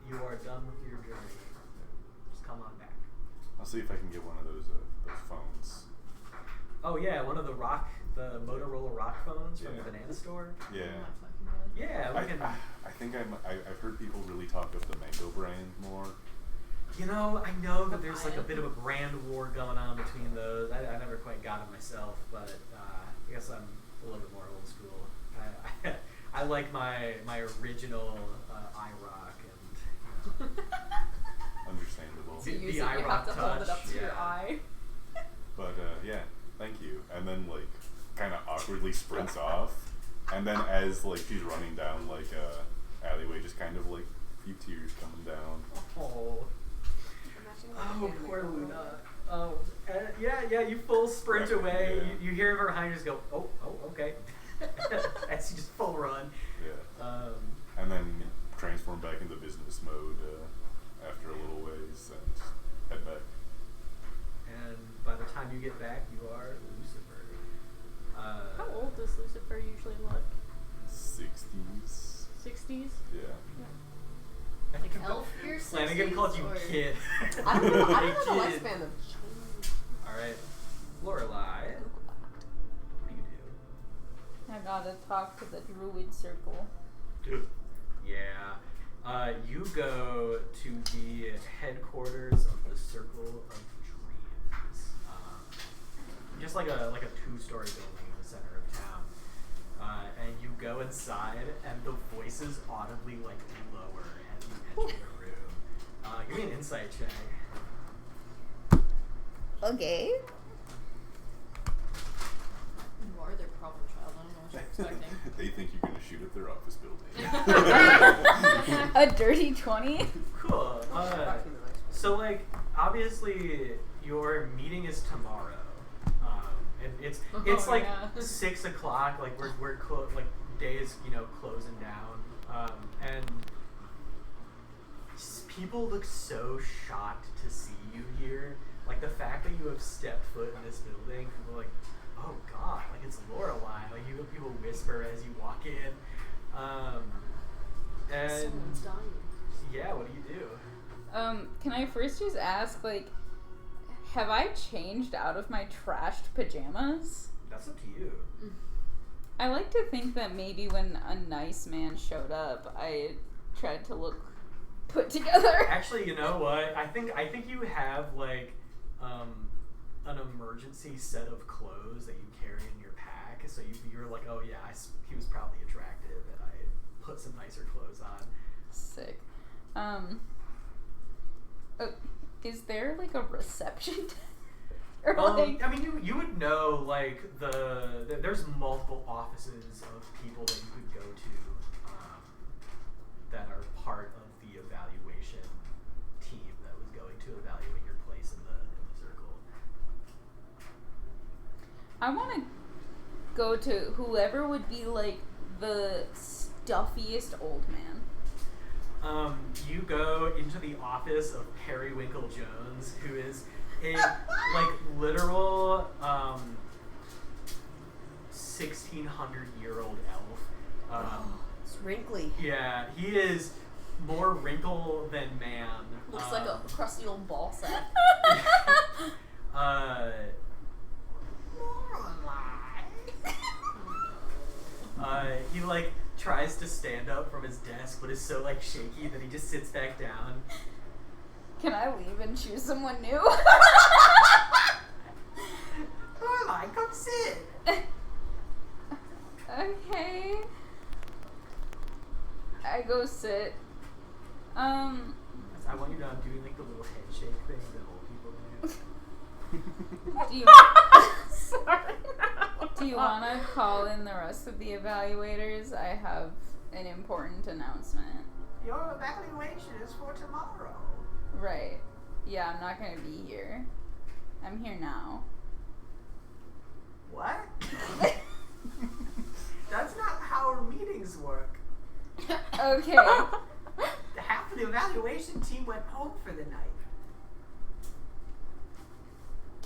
you are done with your journey, just come on back. I'll see if I can get one of those phones. Oh yeah, one of the Motorola rock phones from Yeah. the banana store. Yeah. not fucking good. Yeah, we can. I think I've heard people really talk of the Mango brand more. I know that there's like a bit of a brand war going on between those. I never quite got it myself, but I guess I'm a little bit more old school. I like my original iRock and Understandable. To use The it, you have to iRock hold it up touch, to your yeah. eye. But yeah, thank you. And then kind of awkwardly sprints off, and then as she's running down alleyway, just kind of a few tears coming down. Oh, poor Luna. Yeah, you full sprint Right, away. yeah. You hear her behind you just go, oh, okay. As you just full run. Yeah. And then transform back into business mode after a little ways and head back. And by the time you get back, you are Lucifer. How old does Lucifer usually look? 60s. 60s? Yeah. I think Elf year Flanagan 60s called you or- kid. I don't know the Kid. lifespan of Alright. Lorelai, what do you I gotta talk to the druid circle. do? Yeah. You go to the headquarters of the Circle of Dreams. Just like a 2-story building in the center of town. And you go inside, and the voices audibly lower as you enter the room. Give me an insight check. Okay. You are their problem child. I don't know what you're expecting. They think you're gonna shoot at their office building. A dirty 20? Cool. So obviously your meeting is tomorrow. And it's Oh, yeah. 6 o'clock. We're day is closing down. And people look so shocked to see you here. The fact that you have stepped foot in this building, people are like, oh god, it's Lorelai. You have people whisper as you walk in. And Someone's dying. yeah, what do you do? Can I first just ask, like, have I changed out of my trashed pajamas? That's up to you. I like to think that maybe when a nice man showed up, I tried to look put together. Actually, you know what? I think you have like an emergency set of clothes that you carry in your pack. So you're like, oh yeah, he was probably attractive, and I put some nicer clothes on. Sick. Is there like a reception? Or like, I mean, you would know like there's multiple offices of people that you could go to that are part of the evaluation team that was going to evaluate your place in the circle. I want to go to whoever would be like the stuffiest old man. You go into the office of Periwinkle Jones, who is a like literal 1600-year-old elf. It's wrinkly. Yeah, he is more wrinkle than man. Looks like a crusty old ball sack. He like tries to stand up from his desk, but is so like shaky that he just sits back down. Can I leave and choose someone new? Come sit. Okay. I go sit. I want you to do like the little head shake thing that old people do. Do you Sorry. Do you want to call in the rest of the evaluators? I have an important announcement. Your evaluation is for tomorrow. Right. Yeah, I'm not going to be here. I'm here now. What? That's not how our meetings work. Okay. Half of the evaluation team went home for the night.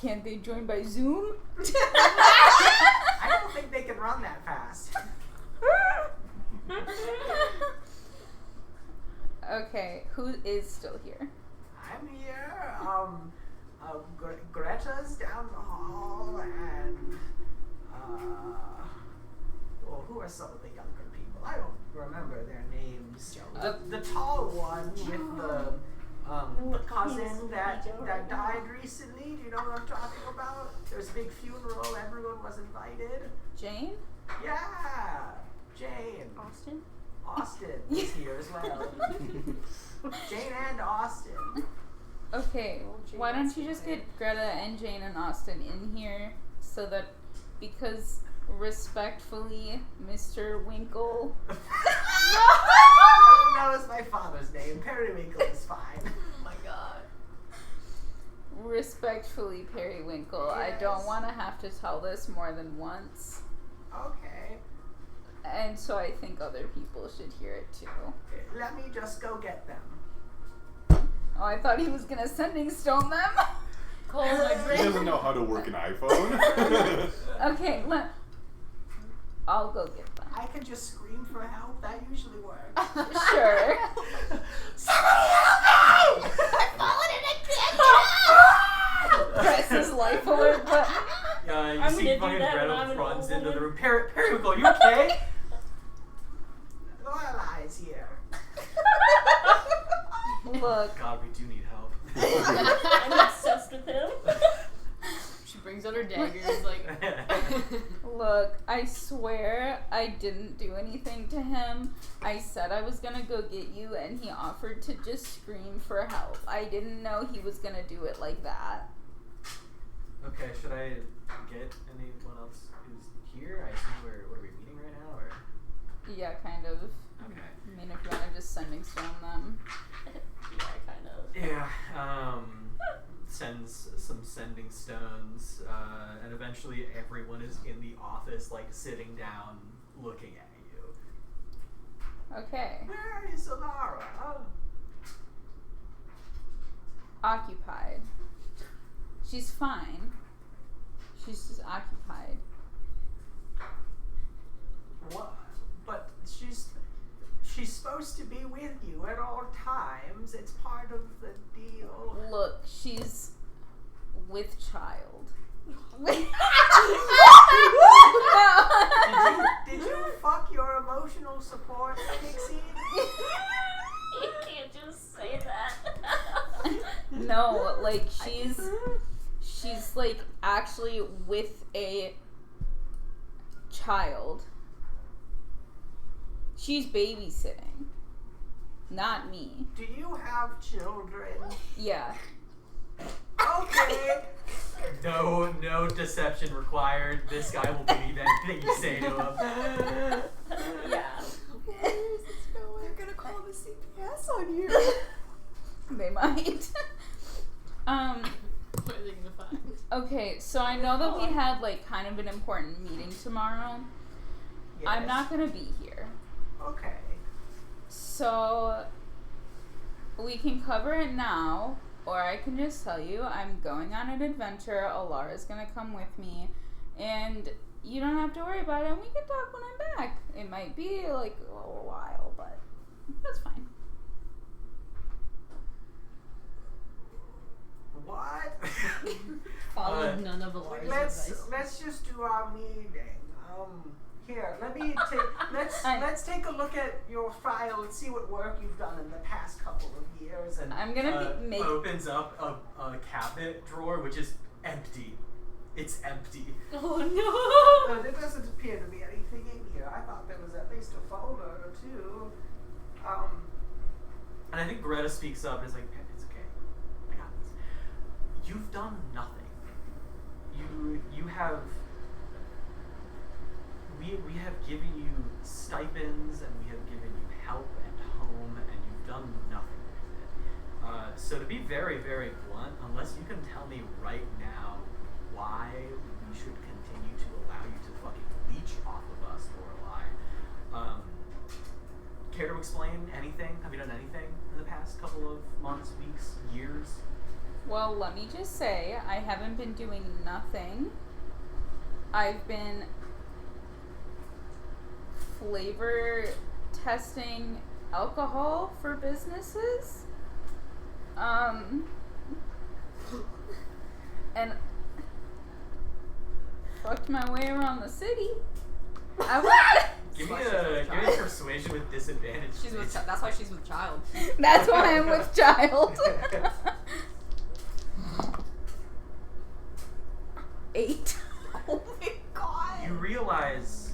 Can't they join by Zoom? I don't think they can run that fast. Okay, who is still here? I'm here. Greta's down the hall, and well, who are some of the younger people? I don't remember their names. The tall one with the cousin that died recently. Do you know what I'm talking about? There's a big funeral. Everyone was invited. Jane? Yeah, Jane. Austin is here as well. Jane and Austin. Okay, why don't you just get Greta and Jane and Austin in here so that, because respectfully, Mr. Winkle. That was my father's name. Periwinkle is fine. Oh my god. Respectfully, Periwinkle, I don't Yes. want to have to tell this more than once. Okay. And so I think other people should hear it too. Let me just go get them. Oh, I thought he was gonna sending stone them. Call my He drink. doesn't know how to work an iPhone. Okay, I'll go get them. I can just scream for help. That usually works. Sure. Somebody help me! I've fallen and I can't get Press his life alert button. You I'm see gonna do fucking that when Gretel I'm an runs old into the woman. room. Periwinkle, you okay? Lorelei's here. Look, God, we do need help. I'm obsessed with him. She brings out her daggers, like. look, I swear I didn't do anything to him. I said I was gonna go get you and he offered to just scream for help. I didn't know he was gonna do it like that. Okay, should I get anyone else who's here? I assume what are we meeting right now, or? Yeah, kind of. Okay. I mean, if you want to just sending stone them. Yeah, kind of. Yeah, sends some sending stones, and eventually everyone is in the office, like, sitting down, looking at you. Okay. Where is Solara? Oh. Occupied. She's fine. She's just occupied. What? But she's supposed to be with you at all times. It's part of the deal. Look, she's with child. Did you fuck your emotional support, Pixie? You can't just say that. No, like she's like actually with a child. She's babysitting. Not me. Do you have children? Yeah. Okay. No deception required. This guy will believe anything you say to him. Yeah. They're gonna call the CPS on you. They might. What are they gonna find? Okay, so I know that we had like kind of an important meeting tomorrow. I'm Yes. not gonna be here. Okay. So we can cover it now, or I can just tell you I'm going on an adventure. Alara's gonna come with me, and you don't have to worry about it. And we can talk when I'm back. It might be like a little while, but that's fine. What? Followed none of Alara's advice. Let's just do our meeting. Here, let's take a look at your file and see what work you've done in the past couple of years. And I'm gonna be opens up a cabinet drawer which is empty. It's empty. Oh no! There doesn't appear to be anything in here. I thought there was at least a folder or two. And I think Greta speaks up and is like, "It's okay. I got this. You've done nothing. You have. We have given you stipends and we have given you help and home, and you've done nothing with it. So to be very, very blunt, unless you can tell me right now why we should continue to allow you to fucking leech off of us, Lorelai, care to explain anything? Have you done anything in the past couple of months, weeks, years? Well, let me just say, I haven't been doing nothing. I've been flavor testing alcohol for businesses. And fucked my way around the city. Give me a persuasion with disadvantage. She's with. That's why she's with child. That's why I'm with child. 8. Oh my god. You realize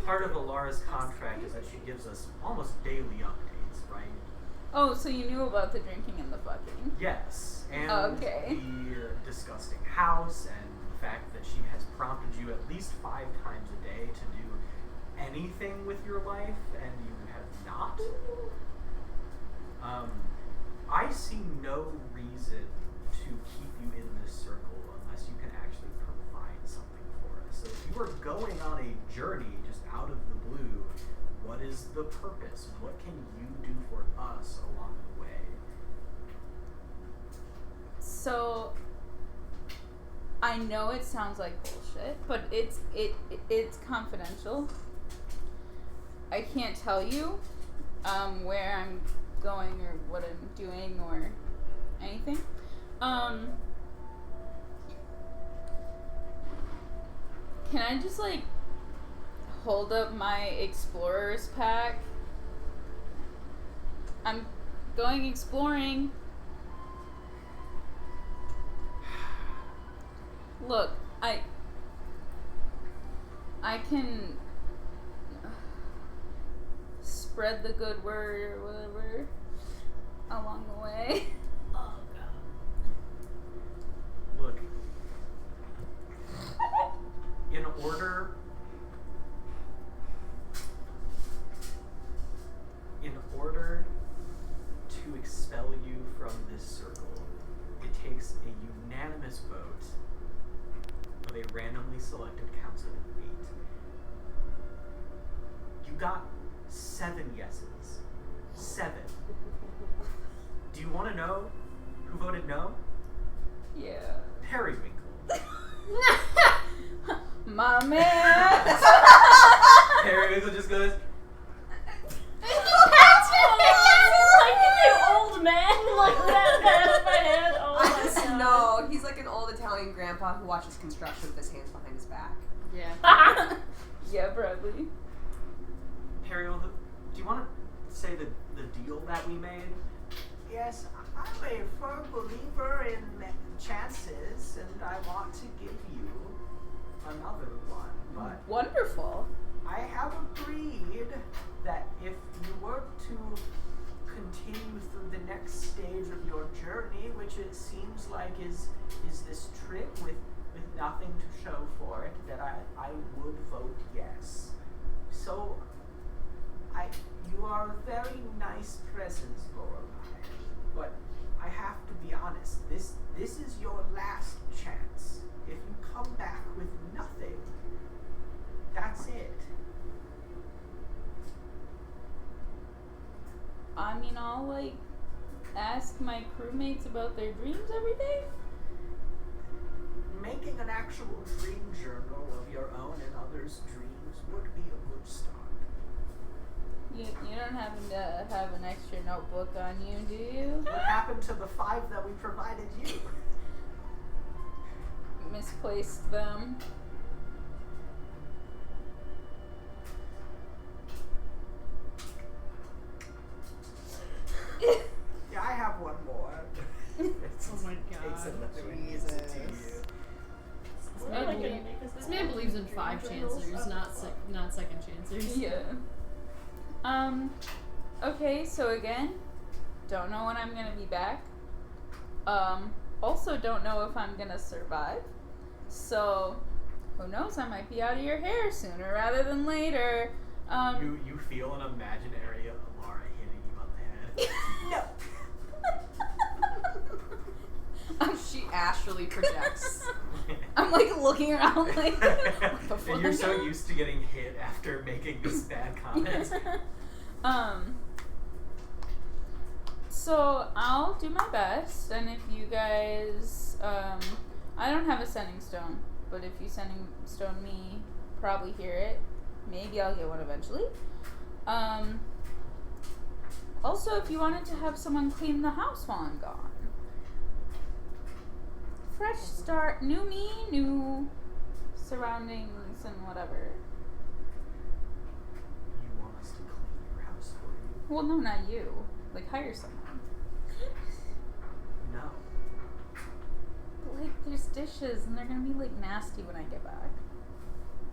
part of Alara's contract is that she gives us almost daily updates, right? Oh, so you knew about the drinking and the fucking. Yes, and Okay. the disgusting house, and the fact that she has prompted you at least 5 times a day to do anything with your life, and you have not. I see no reason to keep you in this circle unless you can actually provide something for us. So if you are going on a journey just out of the blue, what is the purpose? What can you do for us along the way? So I know it sounds like bullshit, but it's confidential. I can't tell you where I'm going or what I'm doing or anything. Can I just like hold up my explorer's pack? I'm going exploring. Look, I can spread the good word or whatever along the way. Oh god. Look, in order to expel you from this circle, it takes a unanimous vote of a randomly selected council of 8. You got 7 yeses. 7. Do you want to know who voted no? Yeah. Periwinkle. My man. Periwinkle just goes, Ah! like an old Italian grandpa who watches construction with his hands behind his back. Yeah. Yeah, probably. Periel, do you want to say the deal that we made? Yes, I'm a firm believer in chances, and I want to give you another one. But Wonderful. I have agreed that if you were to continue through the next stage of your journey, which it seems like is this trip with nothing to show for it, that I would vote yes. So you are a very nice presence, Lorelai. But I have to be honest, this is your last chance. If you come back with nothing, that's it. I mean, I'll, like, ask my crewmates about their dreams every day. Making an actual dream journal of your own and others' dreams would be a good start. You don't happen to have an extra notebook on you, do you? What happened to the 5 that we provided you? Misplaced them. Yeah, I have one more. Oh my Takes god. another one, gives it to you. This man believes in 5 chancers, not second chancers. Yeah. Okay, so again, don't know when I'm gonna be back. Also don't know if I'm gonna survive. So, who knows, I might be out of your hair sooner rather than later. You feel an imaginary Alara hitting you on the head. No. She astrally projects. I'm like looking around like, what the fuck? And you're so used to getting hit after making this bad comment. So I'll do my best, and if you guys, I don't have a sending stone, but if you sending stone me, probably hear it. Maybe I'll get one eventually. Also, if you wanted to have someone clean the house while I'm gone. Fresh start, new me, new surroundings and whatever. You want us to clean your house for you? Well, no, not you. Like, hire someone. No. But, like, there's dishes, and they're gonna be, like, nasty when I get back.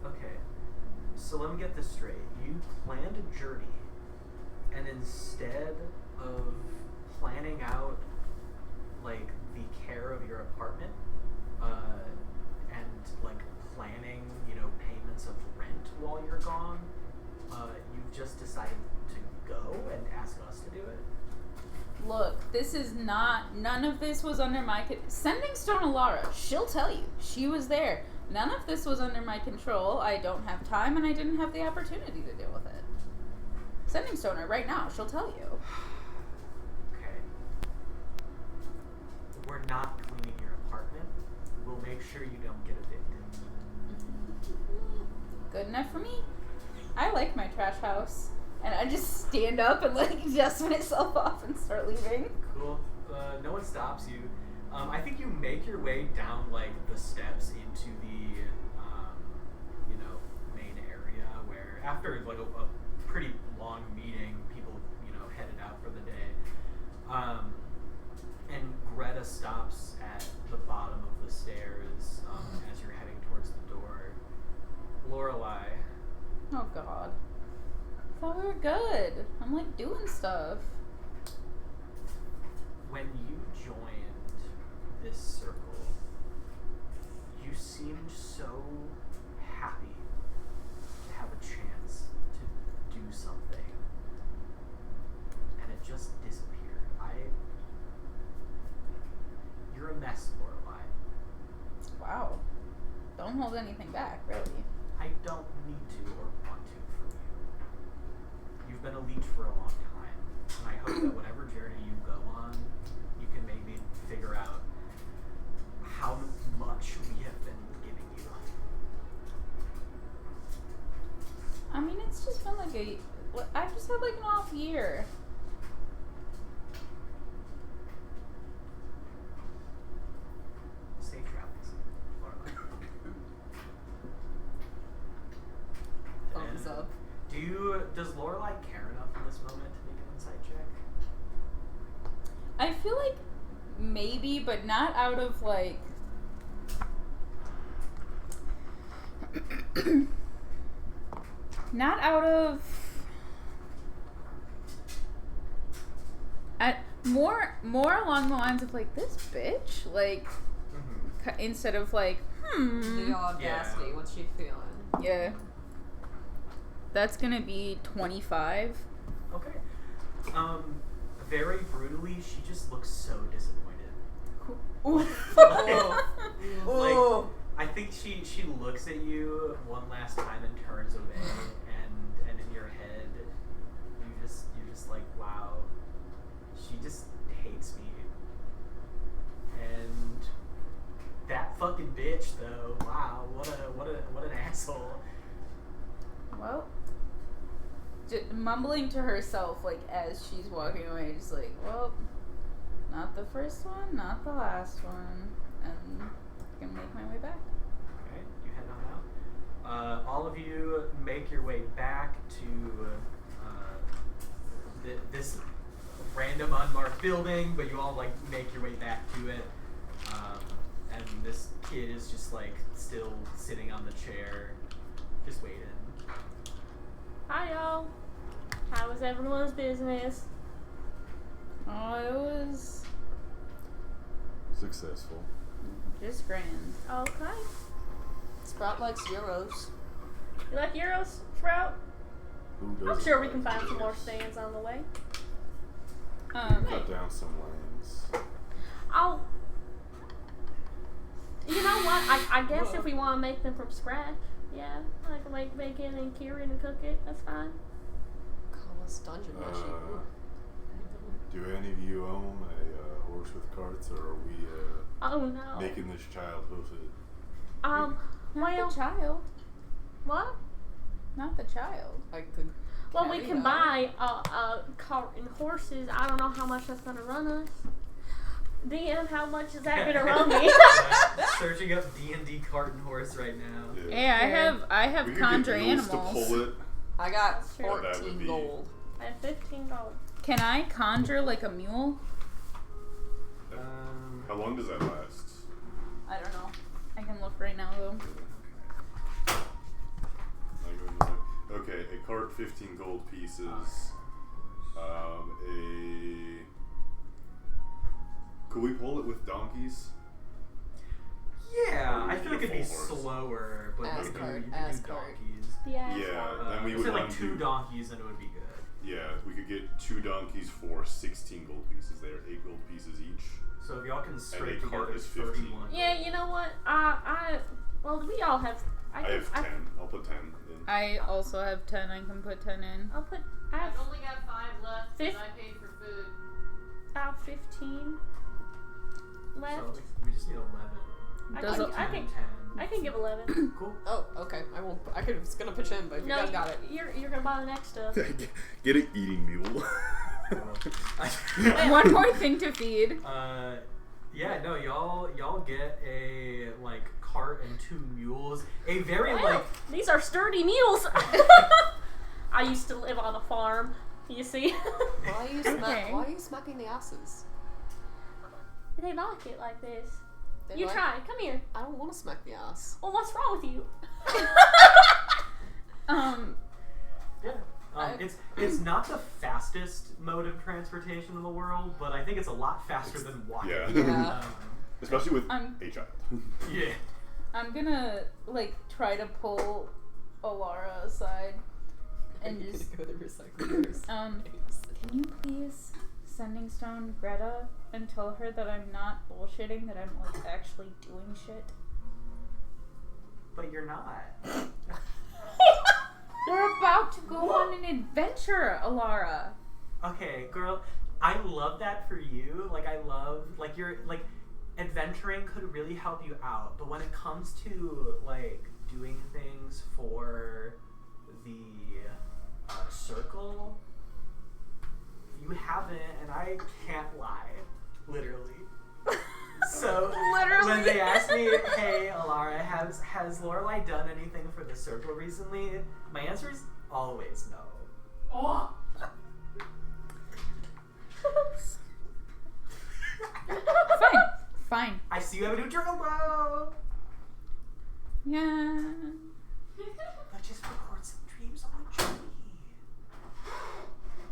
Okay. So let me get this straight. You planned a journey, and instead of planning out, like, the care of your apartment, and, like, planning, payments of rent while you're gone, you've just decided to go and ask us to do it? Look, this is not. None of this was under my. Sending Stone Alara, she'll tell you. She was there. None of this was under my control. I don't have time, and I didn't have the opportunity to deal with it. Sending Stoner right now, she'll tell you. Okay. We're not cleaning your apartment. We'll make sure you don't get evicted. Good enough for me. I like my trash house. And I just stand up and, like, dust myself off and start leaving. Cool. No one stops you. I think you make your way down, like, the steps into the, main area where, after, like, a pretty long meeting, people, headed out for the day. And Greta stops at the bottom of the stairs as you're heading towards the door. Lorelai. Oh, God. I thought we were good. I'm, like, doing stuff. When you joined this circle, you seemed so happy to have a chance to do something, and it just disappeared. You're a mess, Lorelai. Wow. Don't hold anything back, really. I don't need to or want to from you. You've been a leech for a long time, and I hope that whatever journey you go on, you can maybe figure out how much we have been giving you. I mean, it's just been like I've just had like an off year. Is I feel like maybe, but not out of like. Not out of. More along the lines of like this bitch, like instead of like The audacity. What's she feeling? yeah. That's gonna be 25. Okay. Very brutally, she just looks so disappointed. Like, I think she looks at you one last time and turns away, and in your head, you're just like, wow, she just hates me. And that fucking bitch, though, wow, what an asshole. Well, just mumbling to herself like as she's walking away, just like, well, not the first one, not the last one, and gonna make my way back. Okay, you head on out. All of you make your way back to this random unmarked building, but you all like make your way back to it. And this kid is just like still sitting on the chair, just waiting. Hi, y'all. How was everyone's business? Oh, it was Successful. just grand. Okay. Sprout likes euros. You like Euros, Sprout? Who I'm doesn't sure we like can find some more yours? stands on the way. Cut down some lanes. Oh. You know what? I guess if we want to make them from scratch, yeah, I can make bacon and curing and cook it. That's fine. Call us dungeon mushy. Do any of you own a horse with carts, or are we Oh no. making this child hoof it? Not Well, the child. what? Not the child. I could. Well, we carry can that. buy a cart and horses. I don't know how much that's gonna run us. DM, how much is that gonna run me? Searching up D&D cart and horse right now. Hey, I have We could conjure get mules animals. to pull it. I got That's true. That would 14 be- gold. I have $15. Can I conjure like a mule? How long does that last? I don't know. I can look right now though. Okay, a cart, 15 gold pieces. Could we pull it with donkeys? Yeah, Or I we feel like need a it'd be full horse. slower, but Ass you cart, could do ass cart. donkeys. Yeah. Then we I'd would say want like to 2 do- donkeys and it would be good. Yeah, we could get 2 donkeys for 16 gold pieces. They are 8 gold pieces each. So if y'all can scrape a cart together is 15. 31. Yeah, you know what? Well, we all have. I have 10. I'll put 10 in. I also have 10. I can put 10 in. I'll put. I have I've only got 5 left because Fif- I paid for food. 15 left. So we just need 11. Does I it- can, 10. I can give 11. Cool. Oh, okay. I won't. I could. Was gonna pitch in, but if you No, guys got it. You're gonna buy the next stuff. Get an eating mule. One more thing to feed. Yeah, no, y'all get a like cart and 2 mules. A very Wow, like these are sturdy mules. I used to live on a farm. You see, Why are you Okay. Why are you smacking the asses? they like it like this. They You like- try. Come here. I don't want to smack the ass. Well, what's wrong with you? yeah. It's not the fastest mode of transportation in the world, but I think it's a lot faster than walking. Yeah. Yeah. Especially with I'm- a child. Yeah. I'm gonna like try to pull Alara aside and You just go to the recyclers. can you please sending stone Greta and tell her that I'm not bullshitting, that I'm like actually doing shit. But you're not. We're about to go on an adventure, Alara. Okay, girl, I love that for you. Like, I love, like, you're, like, adventuring could really help you out. But when it comes to, like, doing things for the circle, you haven't, and I can't lie. Literally. So, when they ask me, hey, Alara, has Lorelai done anything for the circle recently? My answer is always no. Oh! Yes, you have a new journal, bro. Yeah. But just record some dreams on the journey.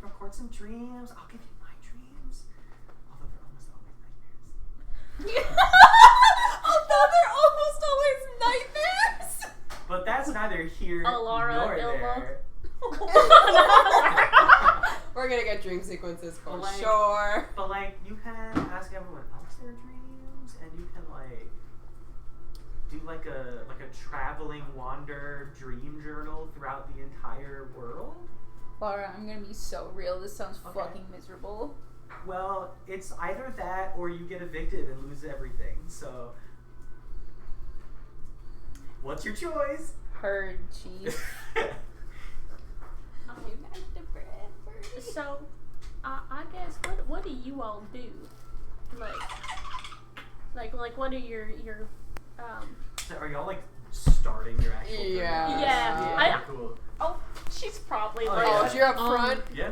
Record some dreams. I'll give you my dreams. Although they're almost always nightmares. Although they're almost always nightmares. But that's neither here Alara, nor Ilma. there. We're gonna get dream sequences for Like- sure. But like, you can ask everyone else their dreams, and you can like do like a traveling wander dream journal throughout the entire world. Laura, I'm gonna be so real. This sounds Okay. fucking miserable. Well, it's either that or you get evicted and lose everything. So, what's your choice? Heard, chief. So, I guess what do you all do? Like what are your So are y'all like starting your actual journey? Yeah. Yeah. Cool. she's probably Oh, like Oh, yeah. if you're up front. Yeah.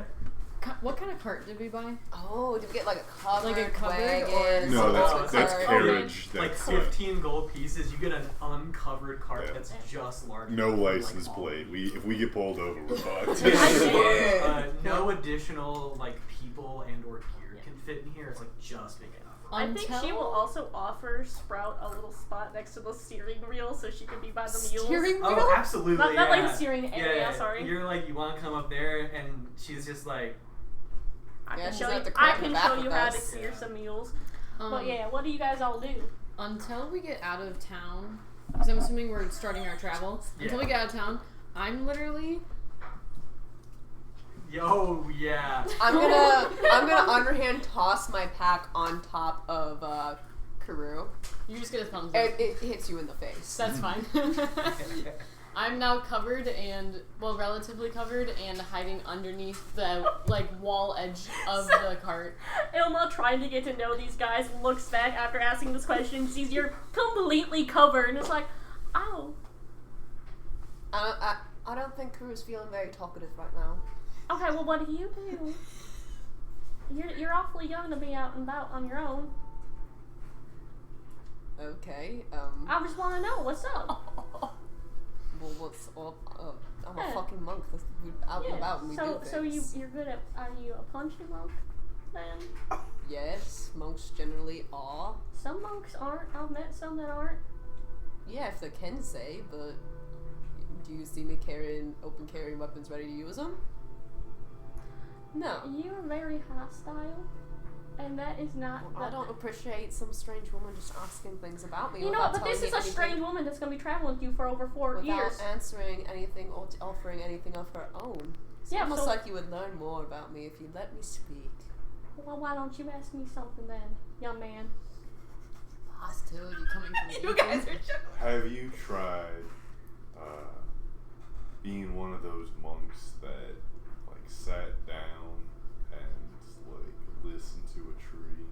What kind of cart did we buy? Oh, did we get like a covered Like a covered wagon? or- No, that's that's cart? carriage. Like That's 15 gold pieces, you get an uncovered cart Yeah. that's just large. no enough for, like, license all- plate. If we get pulled over, we're fucked. No additional like people and or gear can fit in here. It's like just big enough. I think she Until- will also offer Sprout a little spot next to the steering wheel so she can be by the mules. Steering wheel? Oh, absolutely. Not yeah. like the steering area, sorry. You're like, you want to come up there, and she's just like, I Yeah, can she's show gonna you. have to crawl I in the can back show with you how to us. steer Yeah. some mules. Um, But yeah, what do you guys all do? Until we get out of town, because I'm assuming we're starting our travel. Until we Yeah. get out of town, I'm literally yo, yeah. I'm gonna underhand toss my pack on top of Karu. you just get a thumbs up. It hits you in the face. That's fine. I'm now covered and relatively covered and hiding underneath the wall edge of the cart. Ilma, trying to get to know these guys, looks back after asking this question, sees you're completely covered, and it's like, oh, I don't think Karu's feeling very talkative right now. okay, well, what do you do? You're awfully young to be out and about on your own. Okay. I just want to know what's up. Well, what's up? I'm Yeah. a fucking monk. We're out and about and we do things. So you're good at? Are you a punchy monk? Then Yes, monks generally are. some monks aren't. I've met some that aren't. Yeah, if they can say, but do you see me open carrying weapons ready to use them? No. You are very hostile, and that is not. I don't appreciate some strange woman just asking things about me. You know, without but this telling is me a strange anything- woman that's gonna be traveling with you for over 4 without years. answering anything or offering anything of her own. It's Yeah, almost so- like you would learn more about me if you let me speak. Well, why don't you ask me something then, young man? Hostility coming from You guys are joking. Have you tried being one of those monks that sat down and listened to a tree?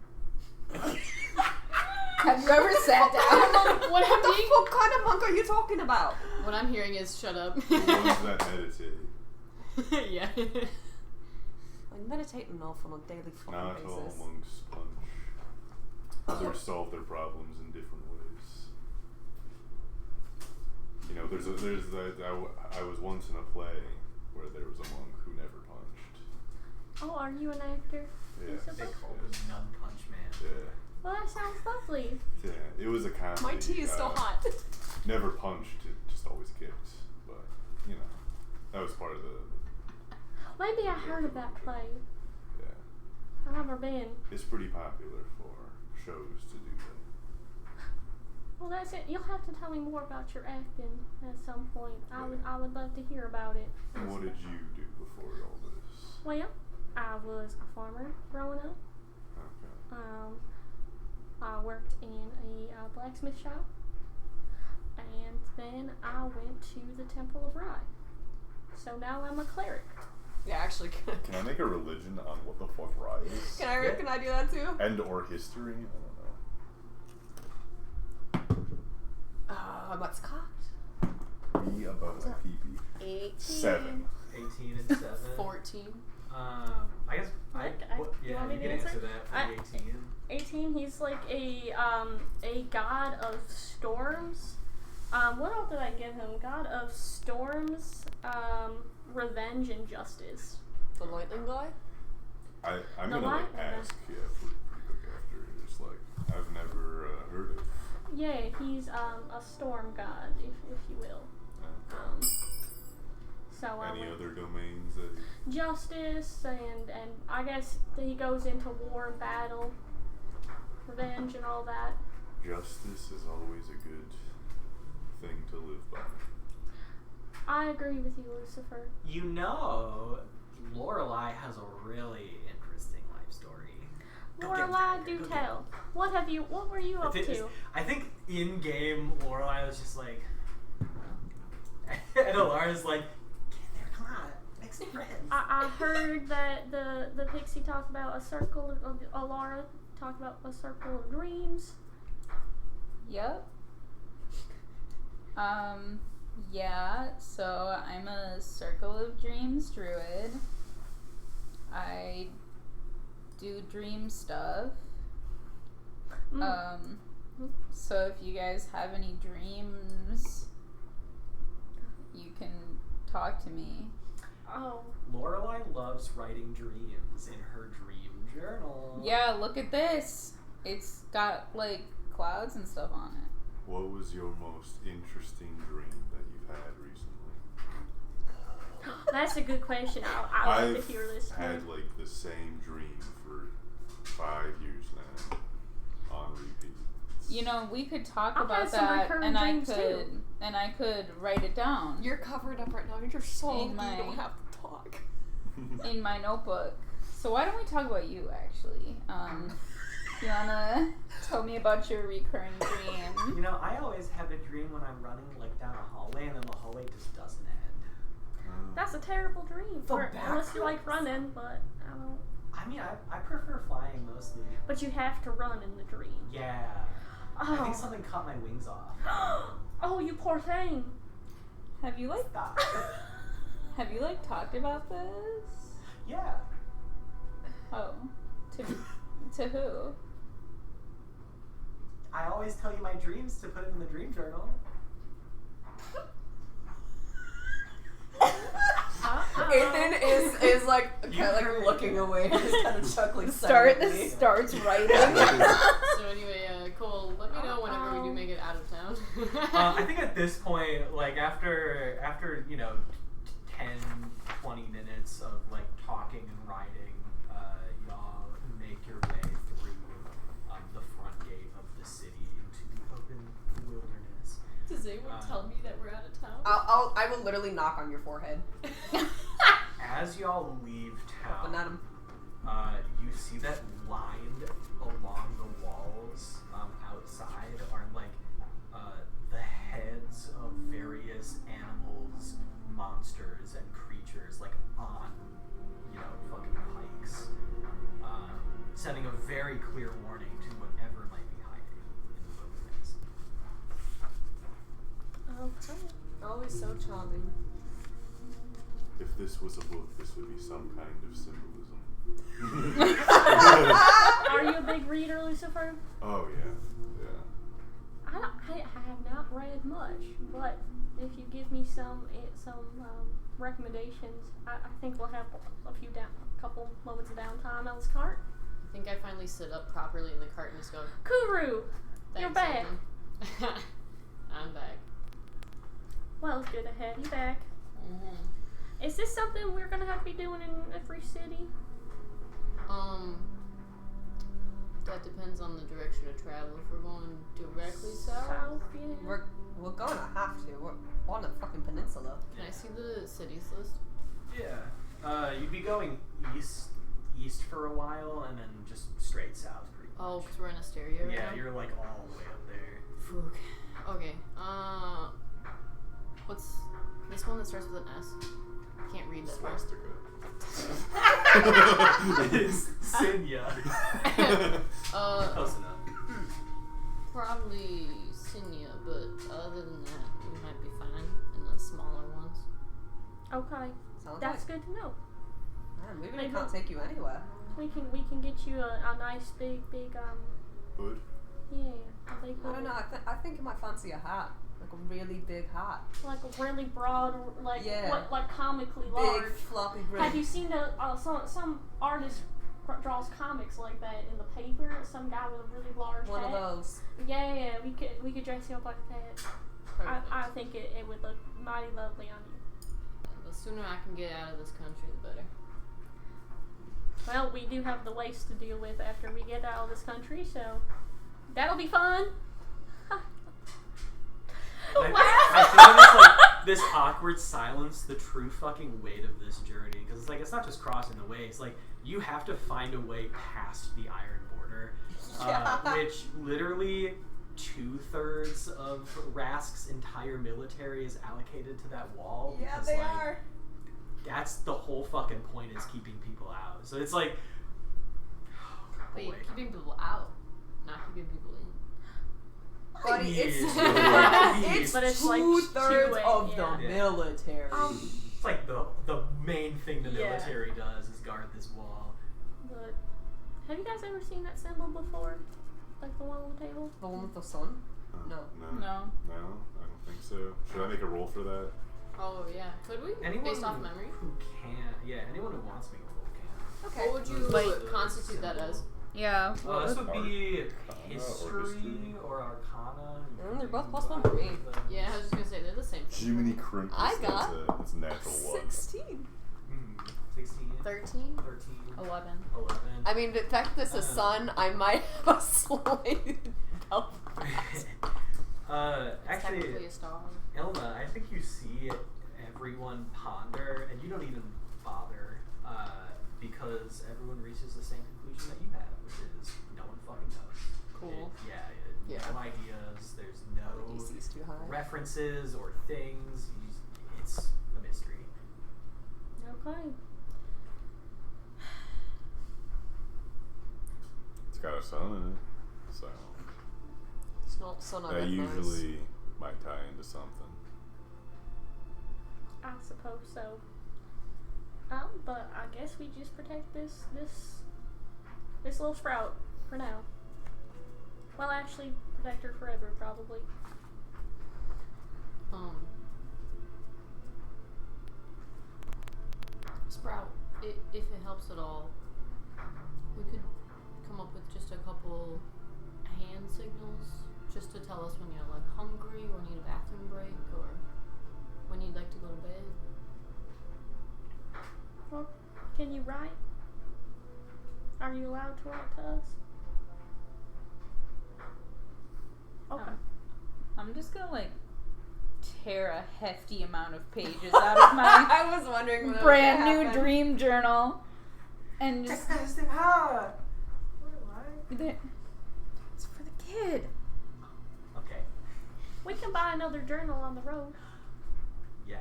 Have you ever sat down? What I'm being- What kind of monk are you talking about? What I'm hearing is shut up. The ones that meditate. Yeah. I meditate enough on a daily fucking Not all basis. monks punch. Or solve their problems in different ways. You know, there's that. I was once in a play where there was a monk who never punched. Oh, are you an actor? Yeah. Is it They like- call it Nun Punch Man. Yeah. Well, that sounds lovely. Yeah. It was a comedy. My tea is still hot. Never punched, it just always kicked. But, that was part of the. Maybe I heard of that play. Yeah. I've never been. It's pretty popular for shows to do that. Well, that's it. You'll have to tell me more about your acting at some point. I would love to hear about it. And what did you do before all this? Well, I was a farmer growing up. Okay. I worked in a blacksmith shop, and then I went to the Temple of Rye. So now I'm a cleric. Yeah, actually. Can I make a religion on what the fuck Rye is? Can I do that too? And or history? I What's cocked? don't know. Me about my pee-pee. 18. 7. 18 and 7. 14. I guess Like, yeah, you want me you to can answer? answer that for the 18. 18. He's like a god of storms. What else did I give him? God of storms, revenge and justice. The lightning guy? I'm The gonna like light- ask, pretty quick after. Just like I've never heard of. Yeah, he's a storm god, if you will. So Any other domains that? justice and I guess he goes into war and battle, revenge and all that. Justice is always a good thing to live by. I agree with you, Lucifer. You know, Lorelei has a really interesting life story. Go get Lorelei, that, do go get tell. What were you up to? I think in game Lorelei was just like, and Alara's like, get there, come on, make some friends. I heard that the pixie talked about a circle of Alara talked about a circle of dreams. Yep. Yeah, so I'm a Circle of Dreams druid. I do dream stuff. So if you guys have any dreams, you can talk to me. Oh. Lorelei loves writing dreams in her dream journal. Yeah, look at this. It's got like clouds and stuff on it. What was your most interesting dream that you've had recently? That's a good question. I like to hear this. I've had like the same dream for 5 years now on repeat. You know, we could talk I've about had some that, recurring and dreams, too. I could write it down You're covered up right now. You're so In you my- don't have to talk. in my notebook. So why don't we talk about you, actually? You wanna tell me about your recurring dream? You know, I always have a dream when I'm running like down a hallway and then the hallway just doesn't end. That's a terrible dream. The Unless you like backwards. running, but I don't. I mean, I prefer flying mostly. But you have to run in the dream. Yeah. I think Oh. something cut my wings off. Oh, you poor thing. Have you like Stop. talked about this? Yeah. Oh, to who? I always tell you my dreams to put it in the dream journal. Ethan is like You kind of heard like looking away, just kind of chuckling silently. Starts writing. So anyway, Cole, let me know whenever we do make it out of town. I think at this point, like after you know, 10, 20 minutes of like talking and writing, y'all make your way through the front gate of the city into the open wilderness. Does anyone tell me that we're out of town? I will literally knock on your forehead. As y'all leave Open at town, him. you see that lined along the walls outside are like the heads of various animals, monsters, and creatures, like on, you know, fucking pikes, sending a very clear warning to whatever might be hiding in the wilderness. Okay. Always so charming. If this was a book, this would be some kind of symbolism. Are you a big reader, Lucifer? Oh yeah. I have not read much, but if you give me some recommendations, I think we'll have a couple moments of downtime on this cart. I think I finally sit up properly in the cart and just go, Kuru, you're "Thanks, back. Ethan." I'm back. Well, it's good to have you back. Mm-hmm. Is this something we're gonna have to be doing in every city? That depends on the direction of travel. If we're going directly south, Yeah. We're gonna have to. We're on a fucking peninsula. can I see the cities list? Yeah. You'd be going east for a while, and then just straight south. Pretty much. Oh, because we're in Asteria right Yeah, now? you're like all the way up there. Fuck. Okay. What's this one that starts with an S? I can't read that one. Swastika. It's Sinya. Close enough. Probably Sinya, but other than that, we might be fine in the smaller ones. Okay, Sounds that's good to know. Man, we really Maybe- can't take you anywhere. We can get you a nice big Hood. yeah, a big I don't know. I think I might fancy a hat, like a really big hat, like a really broad, like Yeah. like comically big large. floppy Have brim. you seen some artist draws comics like that in the paper? Some guy with a really large One hat. of those. Yeah, we could dress you up like that. I think it would look mighty lovely on you. The sooner I can get out of this country, the better. Well, we do have the waste to deal with after we get out of this country, so that'll be fun. I feel it's like this awkward silence, the true fucking weight of this journey. Because it's like, it's not just crossing the way. It's like, you have to find a way past the Iron Border. Which literally 2/3 of Rask's entire military is allocated to that wall. Yeah, because, they like, are. That's the whole fucking point, is keeping people out. So it's like, Wait, boy. keeping people out, not keeping people in. Buddy, it's Yeah. But it's like 2/3 two-way, of yeah. the Yeah. military. It's like the main thing the Yeah. military does is guard this wall. But have you guys ever seen that symbol before? Like the one on the table? The one with the sun? No. No. No. No, I don't think so. Should I make a roll for that? Oh yeah, could we? Anyone Based off memory. who can, anyone who wants me to roll can. Okay. What would you Like- constitute that as? Yeah. This would be Arcana or history history? or arcana. They're both +1 for me. Yeah, I was just gonna say they're the same thing. Jiminy Crimpus. I got That's a natural one. 16. 16, 13. 13, 11. 11. I mean, the fact this is sun, I might have a slight doubt. It's Actually, technically a star. Ilma, I think you see everyone ponder, and you don't even bother, because everyone reaches the same conclusion that you have, which is no one fucking knows. Cool. Yeah. No ideas. There's The no DC's too high. references or things. It's a mystery. Okay. It's got a sun in it, so It's not sun I that recognize. usually might tie into something. I suppose so. But I guess we just protect this little sprout for now. Well, actually, protect her forever, probably. Sprout, if it helps at all, we could come up with just a couple hand signals, just to tell us when you're like hungry, or need a bathroom break, or when you'd like to go to bed. Well, can you write? Are you allowed to write to us? Okay. I'm just gonna like tear a hefty amount of pages out of my I was wondering when that was brand gonna new happen. dream journal and just it's for the kid. Okay. We can buy another journal on the road. Yeah.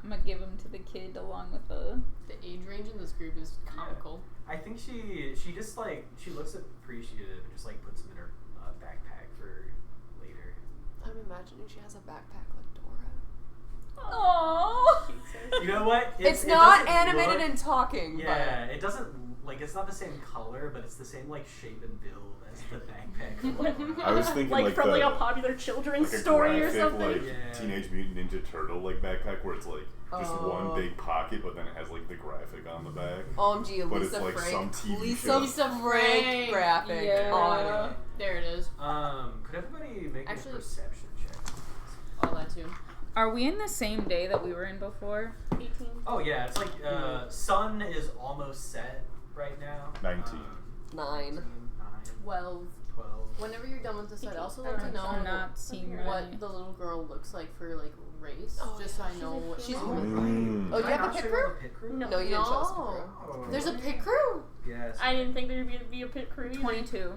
I'm gonna give him to the kid along with the. The age range in this group is comical. I think she just like, she looks appreciative and just like puts them in her backpack for later. I'm imagining she has a backpack like Dora. Aww. You know what? It's it not doesn't animated look- and talking, Yeah, it doesn't like, it's not the same color, but it's the same like shape and build as the backpack. I was thinking Like from the, like a popular children's like a story or graphic, something. like Yeah. Teenage Mutant Ninja Turtle like backpack where it's like just Oh. one big pocket, but then it has like the graphic on the back. OMG, But Lisa it's like Frank. some TV Lisa show. Lisa Frank Frank. graphic Yeah. on it. There it is. Could everybody make Actually- a perception check? All that too. Are we in the same day that we were in before? 18. Oh yeah, it's like sun is almost set right now. 19. 9. 9, 12. 12. Whenever you're done with this, I'd also like to Alright, know Do not seem what right. the little girl looks like for like race, Oh, just so I She's know a what she's human. human. Oh, you Am I have a not pit sure crew? about the pit crew? No. No, you didn't show us the No. crew. Oh. There's a pit crew. Yes. I didn't think there'd be a pit crew either. 22.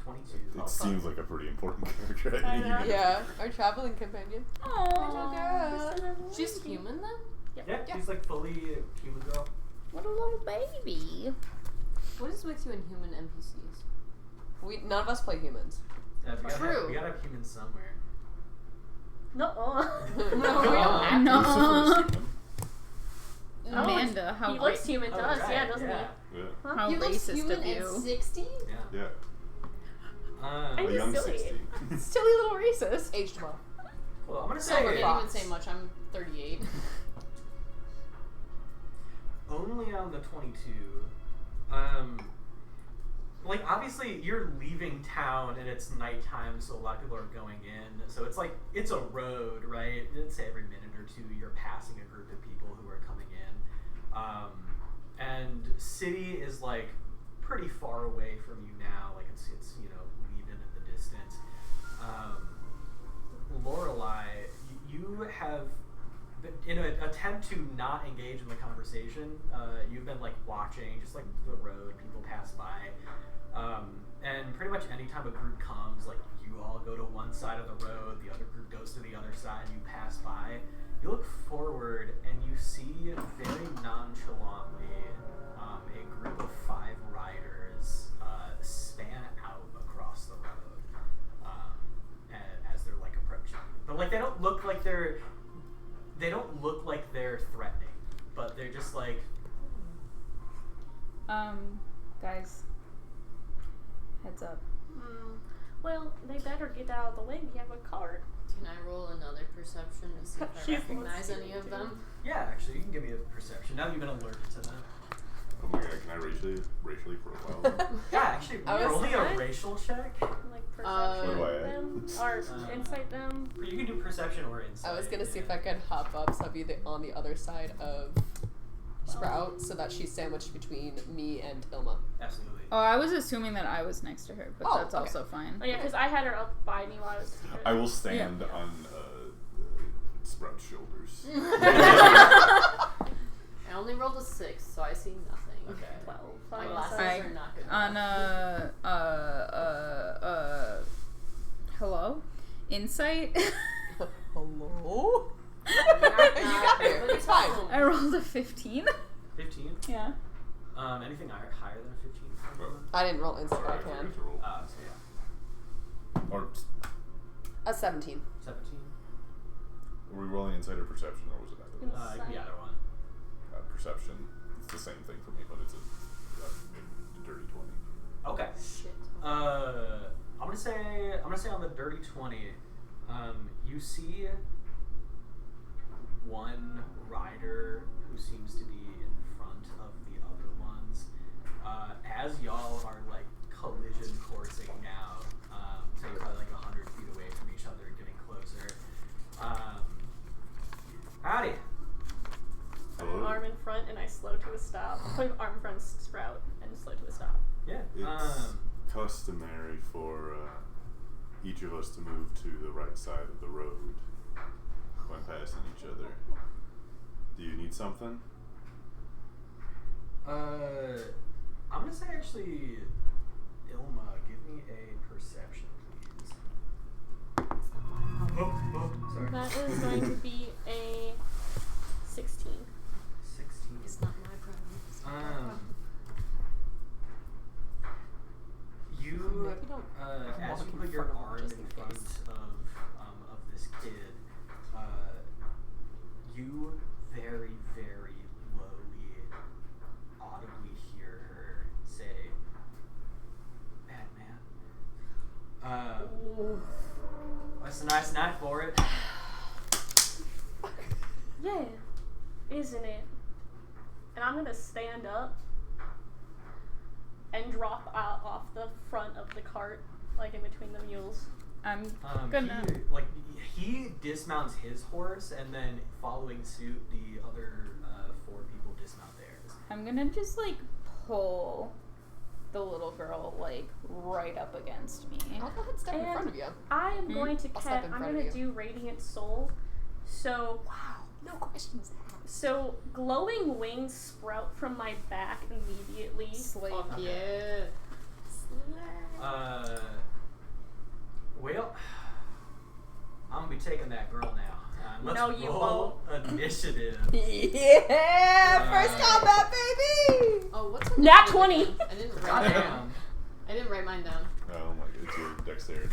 22. It seems like a pretty important character. I know. Yeah, our traveling companion. Aww. She's human then? Yeah, Yeah. she's like fully human girl. What a little baby. What is with you and human NPCs? None of us play humans. True. We gotta have humans somewhere. No. No, we don't have No. Lucifer's human. Amanda, how he looks human to Oh, us, right, yeah, doesn't yeah. Yeah. Huh? How He looks racist human of you. at 16? Yeah. Yeah. I A He's young silly. 60. Silly little racist. Aged well. Well, I'm gonna So I say can't even say much. I'm 38. only on the 22. Like obviously you're leaving town and it's nighttime, so a lot of people are going in. So it's like it's a road, right? Let's say every minute or two you're passing a group of people who are coming in, and city is like pretty far away from you now. Like it's you know leaving in the distance. Lorelei, you have, in an attempt to not engage in the conversation, you've been like watching just like the road, people pass by, and pretty much anytime a group comes, like you all go to one side of the road, the other group goes to the other side, and you pass by. You look forward and you see very nonchalantly a group of 5 riders span out across the road as they're like approaching you. But like they don't look like they're threatening, but they're just like Guys. Heads up. Well, they better get out of the way. We have a cart. Can I roll another perception to see if I She's recognize listening any of to them? yeah, actually you can give me a perception. Now that you've been alerted to them. Oh my god, can I racially profile them? Yeah, actually I was- rolling a I- racial check. Like perception What do I them add? or insight them. You can do perception or insight. I was gonna see if I could hop up so I'd be on the other side of Sprout so that she's sandwiched between me and Ilma. Absolutely. Oh, I was assuming that I was next to her, but Oh, that's okay. also fine. Oh yeah, because I had her up by me while I was. I will stand on Sprout's shoulders. I only rolled a 6, so I see nothing. Okay. 12. My so- glasses I- are not good On enough. hello? Insight? Hello? Not You got there. but It's fine. I rolled a 15. 15. Yeah. Anything higher than a 15? I didn't roll instant, I I forgot can. to roll. So yeah, Or A 17. 17. were we rolling insight or perception, or was it either one? Insight. It could be either one. Perception. It's the same thing for me, but it's a dirty 20. Okay. Shit. I'm gonna say on the dirty 20, you see one rider who seems to be in front of the other ones. As y'all are like collision coursing now, so you're probably like 100 feet away from each other, getting closer. Howdy. Hello? Arm in front and I slow to a stop. Put arm in front of Sprout and slow to a stop. Yeah. It's customary for each of us to move to the right side of the road when passing each other. Do you need something? I'm gonna say actually, Ilma, give me a perception, please. Oh, sorry. That is going to be a 16. 16. It's not my problem. It's not my problem. You, Maybe don't as you walk in put your front of him, arm just in in front case. of this kid, you very, very lowly, audibly hear her say, "Batman, it's a nice night for it." Yeah, isn't it? And I'm gonna stand up and drop out off the front of the cart, like in between the mules. I'm gonna. He dismounts his horse, and then following suit, the other 4 people dismount theirs. I'm gonna just like pull the little girl like right up against me. I'll go ahead and step in And- front of you. I am going to I'll step in I'm front gonna of you. do Radiant Soul. So Wow, no questions asked. so glowing wings sprout from my back immediately. Slave. Fuck Okay. yeah. Well, I'm gonna be taking that girl now. Let's No, you roll initiative. Yeah! First combat, baby! Oh, what's her Nat name 20. again? I didn't write Goddamn. down. I didn't write mine down. Oh my god, it's your dexterity.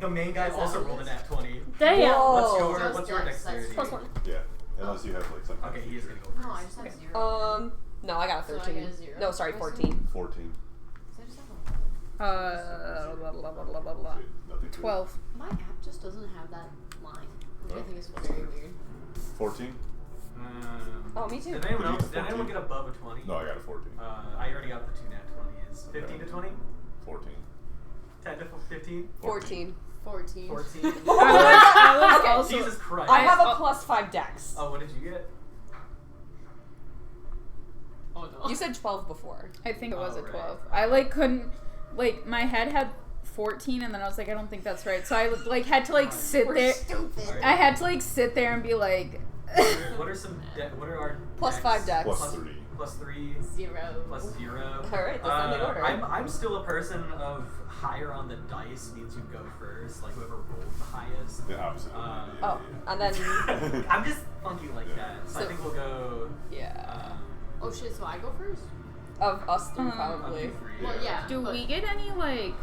The main guy Is that also what rolled it a is? nat 20. Damn. Whoa. What's So your it's what's your dex, that's dexterity? +1. Yeah. Unless you have like something. Okay, he is gonna go first. No, I just had 0. No, I got a So I 13. get a 0. No, sorry, I 14. 14. I just have a 11. Blah, blah, blah, blah, blah. Shit, nothing to it. 12. My app just doesn't have that line, which I think is very weird. 14? Oh, me too. Did anyone Did you else? get Did anyone 14? get above a 20? No, I got a 14. I already got the 2 nat 20s. 15 to 20? 14. 10 to 15? 14. 14. 14. I was Okay. also, Jesus Christ. I have a plus 5 dex. Oh, what did you get? Oh no. You said 12 before. I think it was Oh, a right. 12. I like couldn't, like my head had 14 and then I was like, I don't think that's right. So I like had to like sit there. stupid. I had to like sit there and be like, What are some? What are our Plus dex? 5 dex. Plus 3. Plus 3. 0. Plus 0. Alright, that's not the order. I'm still a person of higher on the dice means you go first. Like whoever rolled the highest. The opposite. Oh, and then, I'm just funky like Yeah. that. So I So- think we'll go. yeah. Oh shit, so I go first? Of us three, Um, probably. Of you three, Well, yeah. do but we get any like,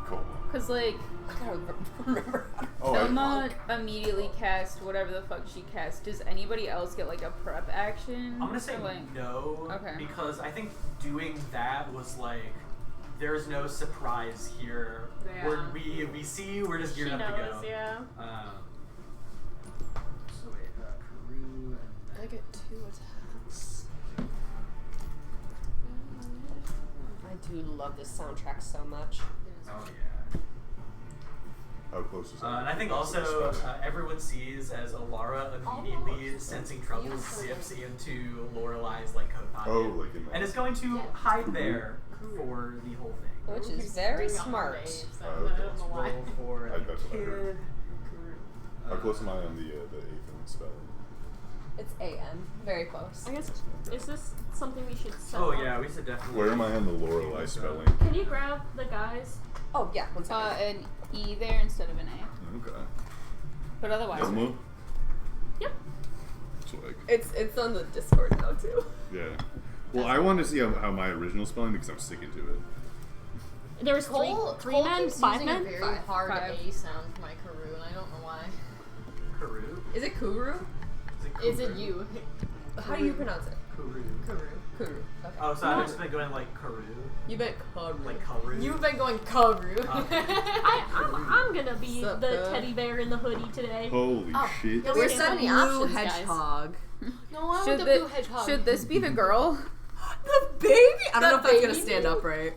Cool. cause like I gotta remember how to. Oh, Velma immediately cast whatever the fuck she cast. Does anybody else get like a prep action? I'm gonna say Or, like, no. Okay. Because I think doing that was like, there's no surprise here. Yeah. We see we're just She geared up to knows, go. yeah. So wait, Karoo and I get 2 attacks. I do love this soundtrack so much. oh yeah. How close is that? And I think also everyone sees as Alara immediately sensing trouble zips into Lorelai's like coat pocket, Oh, like in that. and is going to hide there for the whole thing. Which is very smart. Oh, okay. I don't know why. Roll for I- that's what I heard. kid. How close am I on the Aethan spelling? It's AM. Very close. I guess, is this something we should set Oh up? yeah, we should definitely. Where am I on the Lorelei spelling? Can you grab the guys? Oh, yeah, one second. an E there instead of an A. Okay. But otherwise, Elmo? Yep. Swag. It's on the Discord now, too. Yeah. Well, I wanted to see how my original spelling because I'm sticking to it. There was Cole, three Cole men, keeps 5 using men? a very Five. hard 5. A sound for my Karoo, and I don't know why. Karoo? Is it Kuru? Is it Karoo? you? How do you pronounce it? Karoo. Karoo. Kuru. Okay. Oh, so I've just been going like Karoo, You bet Kuru. like Karoo. You've been going Karoo. I'm gonna be Sup, the bud? teddy bear in the hoodie today. Holy Oh, shit. yeah, We're We're setting getting blue options, guys. hedgehog. No, I should, want the blue hedgehog. should this be the girl? The baby? I don't The know if that's gonna baby? stand up right.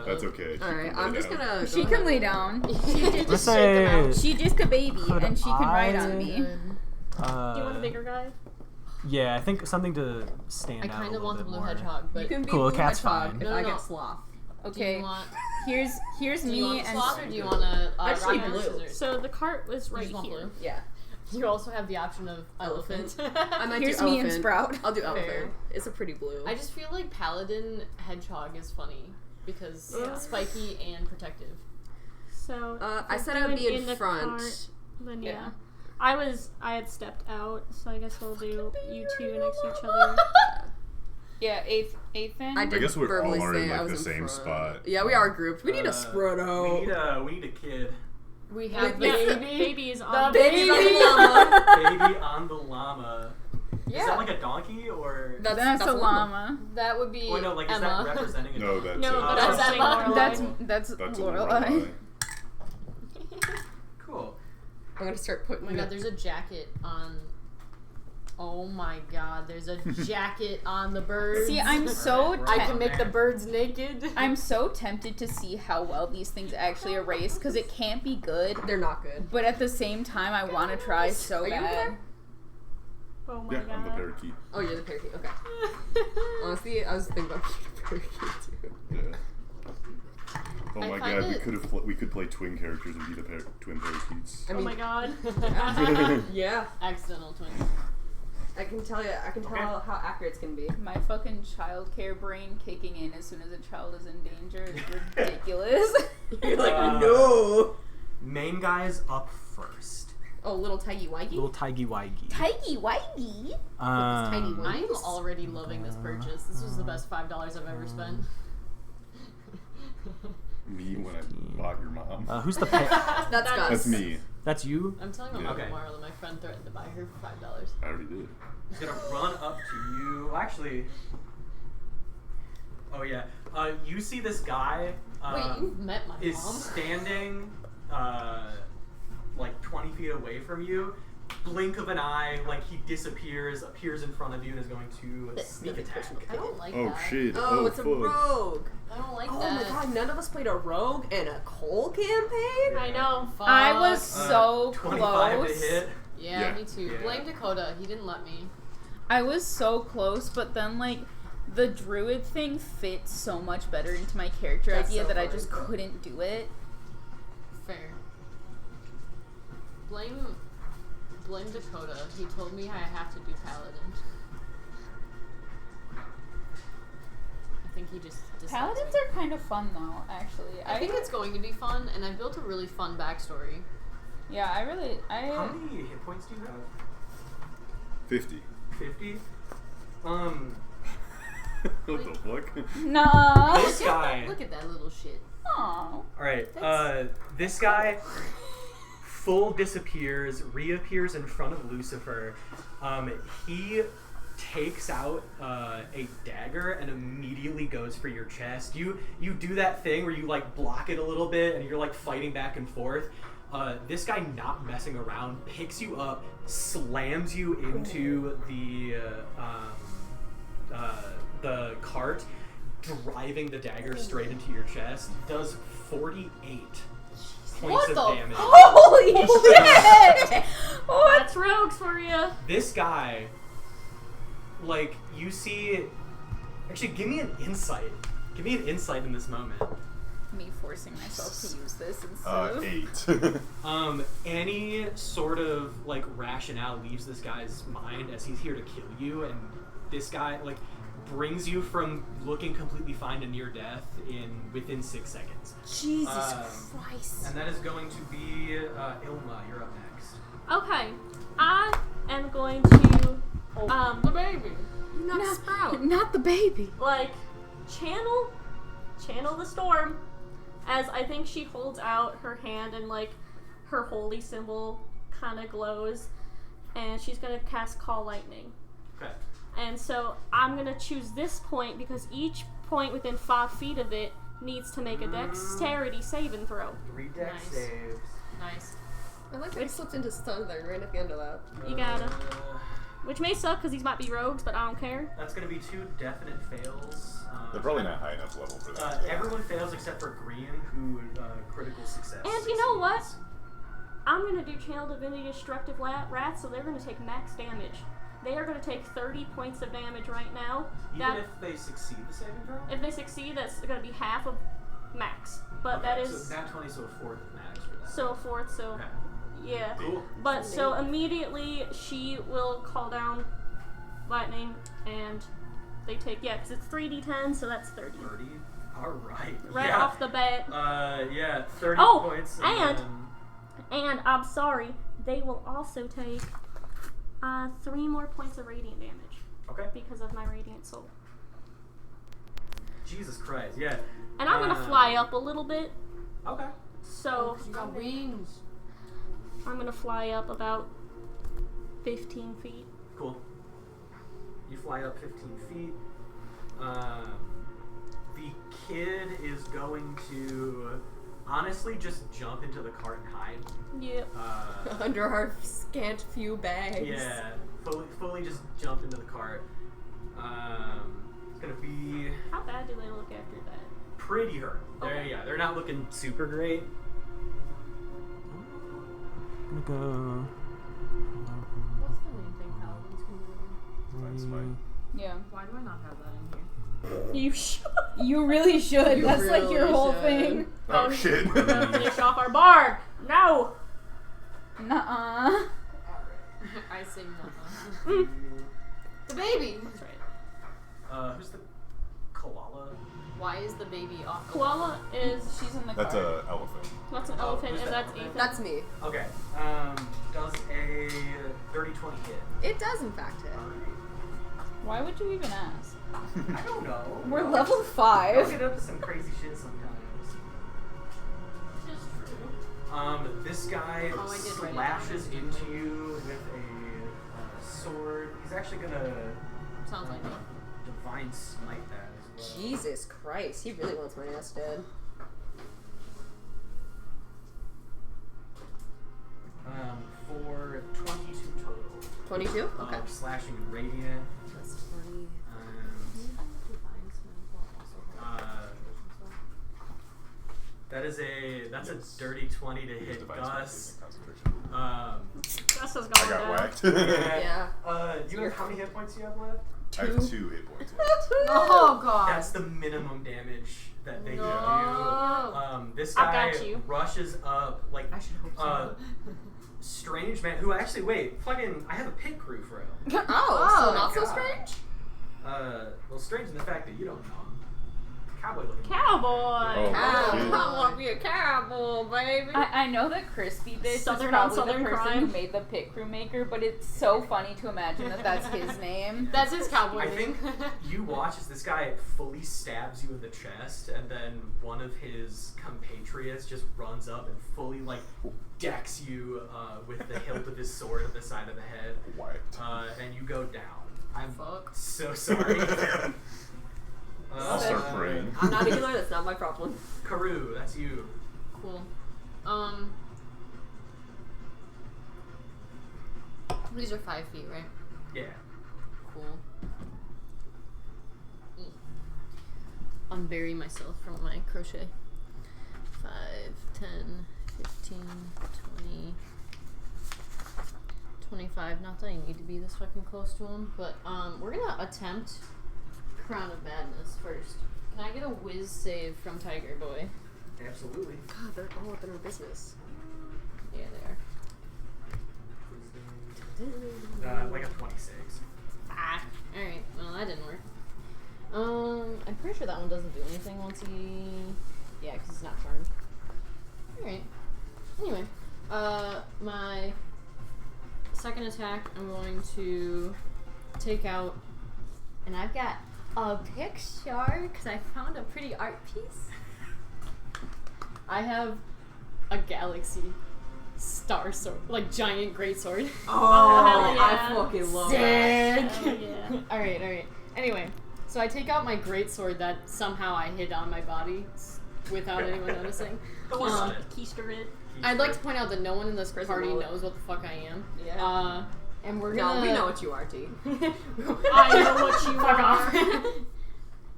That's okay. Alright, I'm just gonna. She go can ahead. lay down. Let's say. She just a baby and she can ride I- on me. Do you want a bigger guy? Yeah, I think something to stand I kind of want the blue hedgehog, but You can be Cool, blue cat's hedgehog fine. if No, I no. get sloth. do Okay, you want, here's do you me want and sloth or do you want to Actually, rock, paper, blue. scissors? So the cart was You right just want here. blue? Yeah. You also have the option of elephant. I might here's do me elephant. and Sprout. I'll do Fair. elephant. It's a pretty blue. I just feel like paladin hedgehog is funny because Yeah. spiky and protective. So I if said we're I would be doing in the front. cart, then yeah. Yeah. I had stepped out, so I guess we'll do you two next to each other. Yeah, Ethan. I I did guess we verbally all are say in I like was the in same front. spot. Yeah, we are grouped. We need a spread out. We need a kid. We have Yeah, the the baby. baby is on. The baby's on the llama. Baby on the llama. Yeah. Is that like a donkey or? That's a llama. That would be Oh no, like is Emma. that representing a No, donkey? that's No, Oh, that's that's Emma. Emma. That's that's a Lorelai. Lorelei. Cool. I'm gonna start Oh putting. my god, there's a jacket on. Oh my god, there's a jacket on the birds. See, I'm so Alright, I we're can on make the there. birds naked. I'm so tempted to see how well these things actually erase because it can't be good. They're not good. But at the same time, I want to try so Are you over bad. there? Oh my Yeah, god. I'm the parakeet. Oh, you're the parakeet. Okay. Honestly, I was thinking about being a parakeet too. Yeah. Oh I my find god, it- we could play twin characters and be the twin parakeets. I Oh mean, my god. yeah. Accidental twin. I can tell how accurate it's gonna be. My fucking childcare brain kicking in as soon as a child is in danger is ridiculous. You're like, Uh, no. Main guy's up first. Oh, little tiggy wiggy. Little Tiggy Wiggy. Tiggy whitey. tiny one. I'm already loving this purchase. This was the best $5 I've ever spent. Me when I bought your mom. Who's the pet? That's Gus. That's me. That's you? I'm telling my Yeah. mom Okay. tomorrow that my friend threatened to buy her for $5. I already did. He's gonna run up to you. Well, actually. Oh yeah. You see this guy. Wait, you've met my Is mom? standing, like 20 feet away from you. Blink of an eye, like he disappears, appears in front of you, and is going to sneak attack. I don't like Oh that. shit. Oh, it's a fuck. rogue. I don't like Oh that. my god, none of us played a rogue in a Cole campaign? I know. Fuck. I was so 25 close. to hit. Yeah, Yeah. me too. Yeah. Blame Dakota. He didn't let me. I was so close, but then like the druid thing fit so much better into my character That's idea so that I funny. just couldn't do it. Fair. Blame Dakota. He told me I have to do paladin. I think he just dislikes Paladins me. are kind of fun though, actually. I think it's going to be fun, and I've built a really fun backstory. Yeah, How I many hit points do you have? 50. 50? What the fuck? Nah. This guy. Look at that little shit. Aw. Alright, this guy full disappears, reappears in front of Lucifer. He takes out a dagger and immediately goes for your chest. You do that thing where you like block it a little bit and you're like fighting back and forth. This guy, not messing around, picks you up, slams you into the cart, driving the dagger straight into your chest. Does 48 points What of the damage. Holy shit! What? That's rogues for you. This guy, like, you see. Actually, give me an insight. Give me an insight in this moment. Me forcing myself to use this instead of 8. Any sort of like rationale leaves this guy's mind as he's here to kill you, and this guy like brings you from looking completely fine to near death within 6 seconds. Jesus Christ. And that is going to be Ilma. You're up next. Okay. I am going to The baby. Not a sprout. not the baby. like channel the storm as I think she holds out her hand and like her holy symbol kind of glows, and she's gonna cast Call Lightning. Okay. And so I'm gonna choose this point because each point within 5 feet of it needs to make a dexterity saving throw. 3 dex Nice. saves. Nice. I like that he slipped into stun there right at the end of that. You gotta. Which may suck because these might be rogues, but I don't care. That's going to be 2 definite fails. They're probably not high enough level for that. Everyone fails except for Green, who critical success. And you know what? succeeds. I'm gonna do Channel Divinity Destructive Wrath, so they're gonna take max damage. They are gonna take 30 points of damage right now. Even if they succeed the saving throw? If they succeed, that's gonna be half of max. But that Okay, is so nat 20, so a fourth of max for that. so forth. So Okay. yeah. Cool. But so immediately she will call down lightning, and they take because it's 3d10, so that's 30 30. All right. right yeah. off the bat. Yeah, 30 Oh, points. and- then- And I'm sorry, they will also take 3 more points of radiant damage Okay. because of my radiant soul. Jesus Christ. Yeah. And I'm gonna fly up a little bit, Okay. so You got wings. I'm gonna fly up about 15 feet. Cool. You fly up 15 feet. The kid is going to honestly just jump into the cart and hide. Yep. Under our scant few bags. Yeah, fully just jump into the cart. It's gonna be How bad do they look after that? pretty hurt. Okay. They're not looking super great. I'm gonna go. What's the main thing paladins can do again? Fine, smite. Yeah. Why do I not have that in here? You should. You really should. You That's like your really whole should. thing. Oh shit. We're gonna finish off our bard. No. Nuh-uh. I say no. The baby. That's right. Who's the koala? Why is the baby off? Koala is She's in the That's car. a elephant. that's an Oh, elephant, who's and that? that's Ethan. That's me. Okay. Does a dirty 20 hit? It does, in fact, hit. Why would you even ask? I don't know. We're I'll level I'll 5. get up to some crazy shit sometimes. Just true. This guy Oh, I did write it slashes down. into you with a sword. He's actually gonna Sounds like it. divine smite that as well. Jesus Christ, he really wants my ass dead. For 22 total. 22? Okay. Slashing and radiant. That's funny. That's a dirty 20 to hit Divine Gus. Smite, concentration. Gus is I going got down. whacked. Yeah. You have how many hit points do you have left? I have 2 hit points left. Oh god. That's the minimum damage that they No. give you. This I guy got you. rushes up like I should hope so. strange man who actually fucking I have a pit crew for him. Oh, so not so God. strange? Well, strange in the fact that you don't know him. Cowboy looking. Cowboy. Oh, shit. I want to be a cowboy, baby. I know that Crispy Bitch Southern is on probably Southern the person crime. who made the pit crew maker, but it's so funny to imagine that that's his name. That's his cowboy I name. think you watch as this guy fully stabs you in the chest, and then one of his compatriots just runs up and fully decks you with the hilt of his sword at the side of the head, Whacked. and you go down. I'm Fuck. so sorry. I'll start praying. I'm not a healer, that's not my problem. Karu, that's you. Cool. These are 5 feet, right? Yeah. Cool. Unbury myself from my crochet. 5, 10, 15, 20, 25. Not that I need to be this fucking close to him, but we're gonna attempt Crown of Madness first. Can I get a whiz save from Tiger Boy? Absolutely. God, they're all up in our business. Yeah, they are. Like a 26. Ah, alright. Well, that didn't work. I'm pretty sure that one doesn't do anything once he... Yeah, because it's not charmed. Alright. Anyway. My second attack, I'm going to take out... And I've got a picture, because I found a pretty art piece. I have a galaxy star sword, giant great sword. Oh, hell yeah. I fucking love that. Sick! Hell yeah. Alright. Anyway, so I take out my great sword that somehow I hid on my body without anyone noticing. Don't worry about it. Keister it. I'd like to point out that no one in this Prison party wallet. knows what the fuck I am. Yeah. And we're No, gonna... we know what you are, T. I know what you Fuck are. off.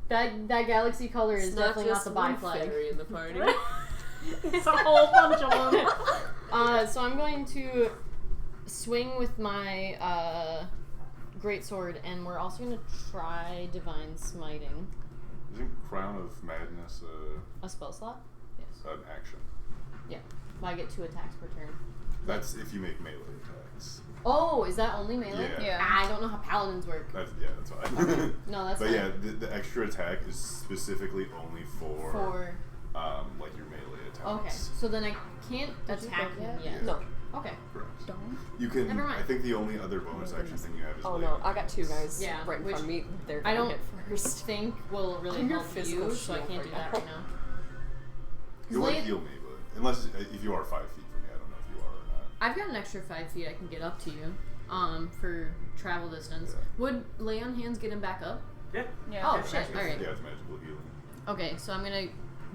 that galaxy color is It's not definitely not just the one bi-flag. fairy in the party. It's a whole bunch of them. So I'm going to swing with my great sword, and we're also going to try divine smiting. Isn't Crown of Madness A spell slot? Yes. an action? Yeah. I get 2 attacks per turn. That's if you make melee attacks. Oh, is that only melee? Yeah. Yeah. I don't know how paladins work. That's fine. No, that's But fine. yeah, the extra attack is specifically only for your melee attacks. Okay, so then I can't Did you attack go him yet? yet. No. Okay. Correct. Don't. You can. Never mind. I think the only other bonus action thing you have is. Oh lay no, on I got 2 guys Yeah, right in which front of me. They're I gonna don't hit first. think will really I'm your help physical you, so I shield can't do right that now. right now. You want Lay- to heal me, but unless if you are 5 feet from me, I don't know if you are or not. I've got an extra 5 feet I can get up to you, for travel distance. Yeah. Would lay on hands get him back up? Yeah. Yeah. Oh Yeah, shit! magical. All right. Yeah, it's magical healing. Okay, so I'm gonna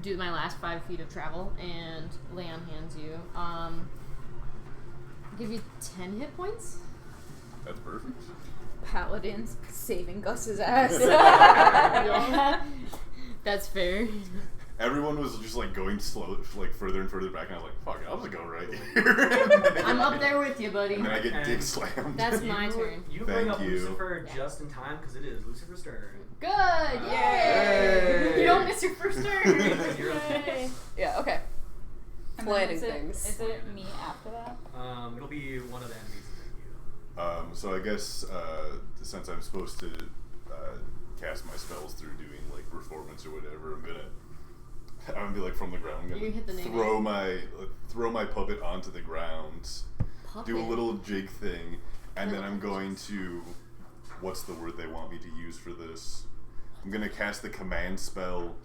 do my last 5 feet of travel and lay on hands you. Give you 10 hit points. That's perfect. Paladins saving Gus's ass. Yeah, that's fair. Everyone was just going slow, further and further back, and I was like, "Fuck it, I'll just go right here." I'm up there with you, buddy. And then I get dick slammed. That's my turn. You bring Thank up you. Lucifer just in time because it is Lucifer's turn. Good! Yay! Yay! You don't miss your first turn! You're up. Yeah, okay. And then Planning is it- things. Is it me after that? It'll be one of the enemies than you. So I guess since I'm supposed to cast my spells through doing performance or whatever, I'm gonna be from the ground. I'm You hit the gonna name. throw my puppet onto the ground, do a Puppet. little jig thing, and then Little I'm going to what's the word they want me to use for this? I'm gonna cast the command spell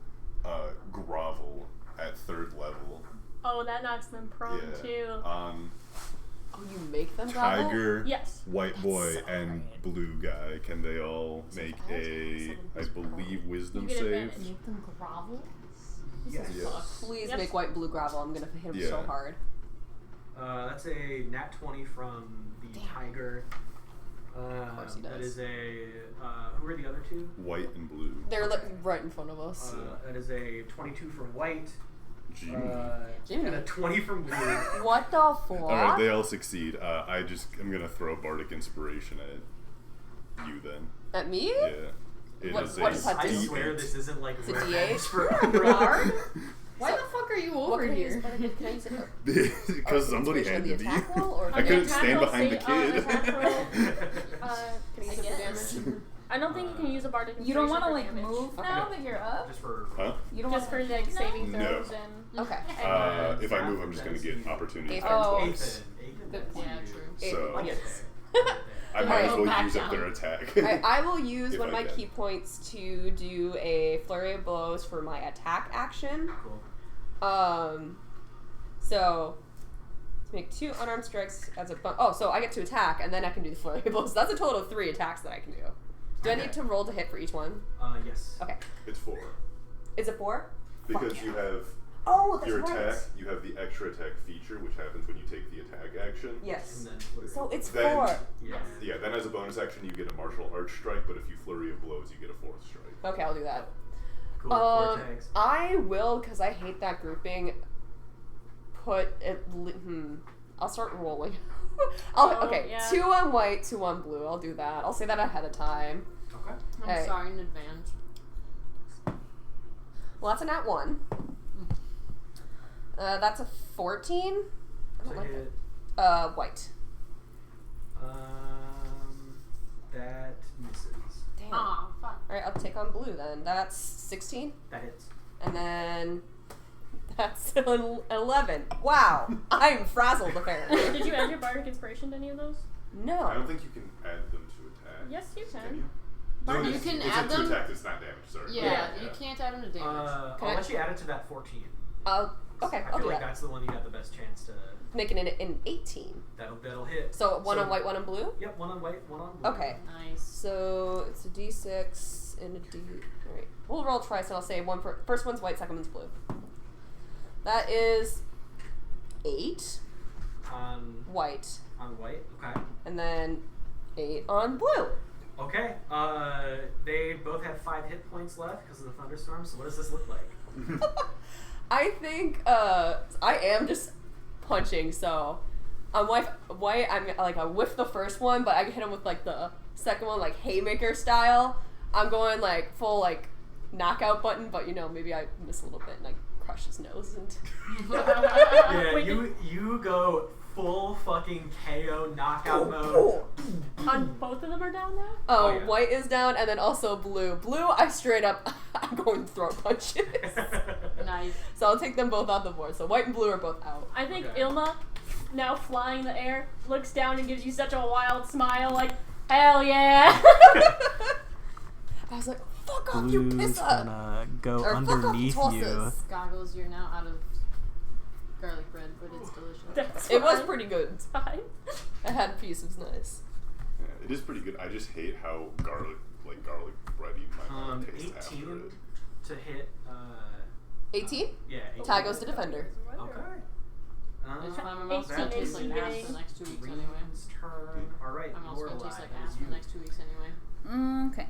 Grovel at 3rd level. Oh, that knocks them prone Yeah. too. On Oh, you make them grovel? Tiger, Yes. White Boy, so and great. Blue Guy, can they all make a, I believe, wisdom You get save? advantage. Make them grovel? Yes. Yes. Please Yes. make white blue gravel. I'm gonna hit him so Yeah. hard. That's a nat 20 from the Damn. tiger. course he That does. is a. Who are the other two? White and blue. They're like right in front of us. That is a 22 from white. Jimmy. Jimmy. And a 20 from blue. What the fuck? Alright, they all succeed. I'm gonna throw Bardic Inspiration at you then. At me? Yeah. It What- is what a does that I do? swear this isn't like It's a revenge D8? for Bard? Why the fuck are you What over can I use? here? Can I use it? Because somebody inspiration on the handed you. attack roll, or I On the couldn't attack stand roll, behind the say, kid. attack roll. Can I use it for guess. damage? I don't think you can use a bardic You don't want to like move now that you're up? Just for. Huh? You don't Just want for like saving No. throws and Okay. If I move, I'm just gonna get opportunity. Eighth Oh. Ethan. Good that's point. Yeah, you. true. So Oh, yes. I might as Alright, well back use up down. their attack. Alright, I will use If one of I my can. key points to do a flurry of blows for my attack action. Cool. So to make 2 unarmed strikes as a so I get to attack and then I can do the flurry of blows. That's a total of 3 attacks that I can do. Do I Okay. need to roll to hit for each one? Yes. Okay. It's 4. Is it 4? Because Fuck you yeah. have Oh, that's your right. attack, you have the extra attack feature, which happens when you take the attack action. Yes. And then So it's Then- 4. Yes. Yeah, then as a bonus action, you get a martial arch strike, but if you flurry of blows, you get a 4th strike. Okay, I'll do that. Cool. 4 attacks. I will, because I hate that grouping, put it. I'll start rolling. Okay, yeah. 2 on white, 2 on blue. I'll do that. I'll say that ahead of time. Okay. I'm Hey. sorry in advance. Well, that's a nat 1. That's a 14. I So don't like hit. that. White. That misses. Damn. Aw, fuck. Alright, I'll take on blue then. That's 16. That hits. And then that's an 11. Wow. I'm frazzled, apparently. Did you add your bardic inspiration to any of those? I No. don't think you can add them to attack. Yes, you Can can. you? Bardic- No, you it's- can it's add to them. attack, it's not damage, sorry. Yeah, you can't add them to damage. I'll Can I- let you add it to that 14. Okay, I I'll feel do like that. that's the one you got the best chance to. Making it an 18. That'll hit. So 1 So- on white, 1 on blue? Yep, 1 on white, 1 on blue. Okay. Nice. So it's a d6 and a d. Alright. We'll roll twice and I'll say one for. First one's white, second one's blue. That is 8 On white, white. Okay. and then 8 on blue. Okay. They both have 5 hit points left because of the thunderstorm. So what does this look like? I think I am just punching, so on white, I'm like I whiff the first one, but I hit him with like the second one, like haymaker style. I'm going like full like knockout button, but you know maybe I miss a little bit and I crush his nose and Yeah, Wait, you go full fucking KO knockout mode. On both of them are down now? Oh, yeah. white is down, and then also blue. Blue, I straight up, I'm going throat punches. Nice. So I'll take them both off the board. So white and blue are both out. I think Okay. Ilma, now flying in the air, looks down and gives you such a wild smile, like, hell yeah! I was like, fuck off, you pisser! gonna go Or fuck off, you tosses. Goggles, you're now out of garlic bread, but it's delicious. That's It was fine. pretty good. It's fine. I had a piece, it was nice. Yeah, it is pretty good. I just hate how garlic bready my mouth tastes after 18 it. to hit. 18? Yeah. 18. Tie goes to defender. Okay. It's fine. My Eighteen mouth's gonna taste like is ass getting- for the next 2 weeks anyway. Green's turn. All right. My mouth's gonna Lorelai, taste like that ass is for you. the next 2 weeks anyway. Okay.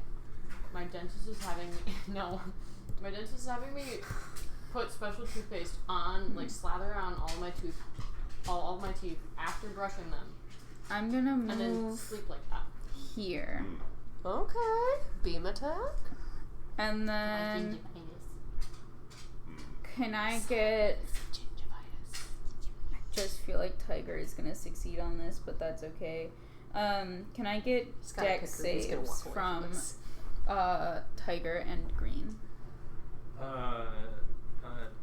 My dentist is having me. No. My dentist is having me put special toothpaste on, like slather on all my teeth after brushing them, I'm gonna and then move sleep like that. here. Okay. Beam attack. And My then gingivitis. can I get... I just feel like Tiger is gonna succeed on this, but that's okay. Can I get Just gotta dex pick who he's gonna saves walk away from this. Tiger and Green?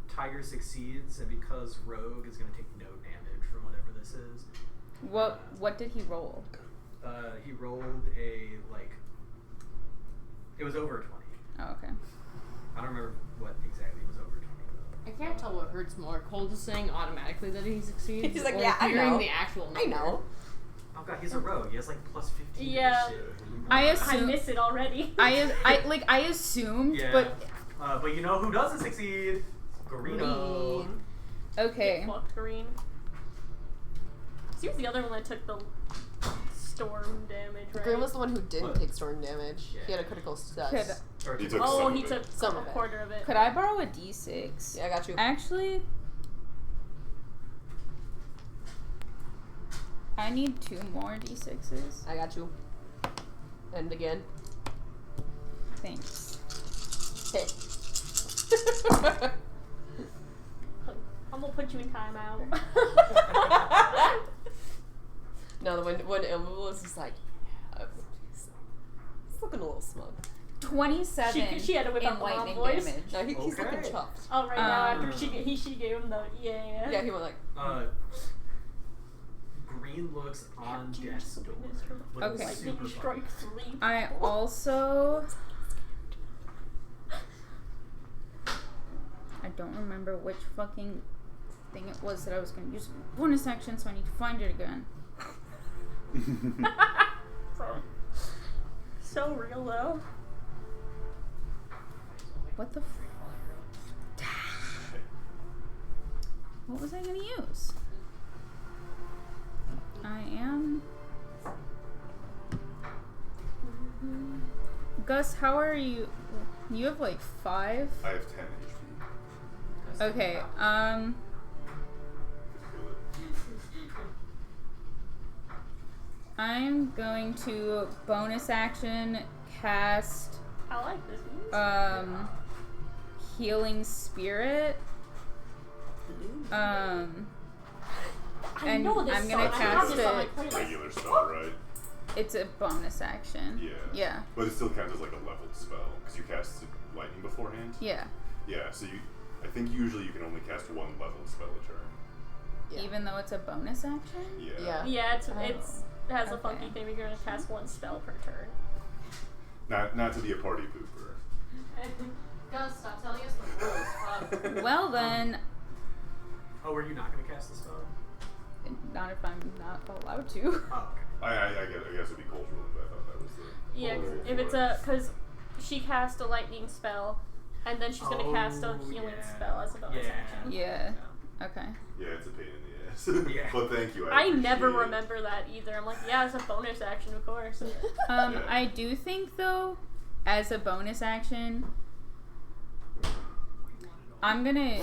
Tiger succeeds, and because Rogue is going to take no damage from whatever this is, What did he roll? he rolled a, like, it was over a 20. Oh, okay. I don't remember what exactly was over 20, though. I can't tell what hurts more? Cole just saying automatically that he succeeds? He's like, or yeah, I hearing know. the actual number? I know. Oh god, he's a rogue. He has like plus 15. Yeah. To shit. I I assume miss it already. I assumed, Yeah. but you know who doesn't succeed? Garino. Green. okay. Get fucked, Green. He was the other one that took the storm damage, right? Green was the one who didn't What? take storm damage. Yeah. He had a critical success. Could Or He two. took Oh, some he of took it. Some a of it. quarter of it. could I borrow a d6? Yeah, I got you. Actually, I need 2 more d6s. I got you. And again. Thanks. Hey. I'm gonna put you in timeout. No, when Ilma was just like, he's looking a little smug. 27 She had to whip in out the mom lightning voice. damage. No, he's looking Okay. chuffed. Oh, right now Um, after she gave him the yeah. Yeah, he went like, Green looks on death's door. Okay. Looking super Lightning strike 3. I also I don't remember which fucking thing it was that I was going to use bonus action, so I need to find it again. So real though. What the what was I going to use? I am Gus, how are you? You have like 5? I have 10 HP. Okay, Feel it. I'm going to bonus action cast I like this. Healing Spirit. I and know this I'm gonna song. I have cast this on my it. playlist. Regular spell, right? It's a bonus action. Yeah. Yeah. But it still counts as like a leveled spell because you cast lightning beforehand. Yeah. Yeah. So I think usually you can only cast 1 leveled spell a turn. yeah. Even though it's a bonus action? Yeah. Yeah. Yeah, it has a Okay. funky thing. You're gonna cast 1 spell per turn. Not to be a party pooper. Gus, stop telling us the rules. Fuck. Well then, Oh, were you not going to cast the spell? not if I'm not allowed to. Oh, okay. I guess it'd be cultural, but I thought that was the. Yeah, rule if for it's it. because she cast a lightning spell, and then she's gonna cast a Oh, healing yeah. spell as a bonus Yeah. action. Yeah. Okay. Yeah, it's a pain in the ass. Yeah. But thank you. I never appreciate it. remember that either. I'm like, yeah, it's a bonus action, of course. Yeah. I do think though, as a bonus action, I'm gonna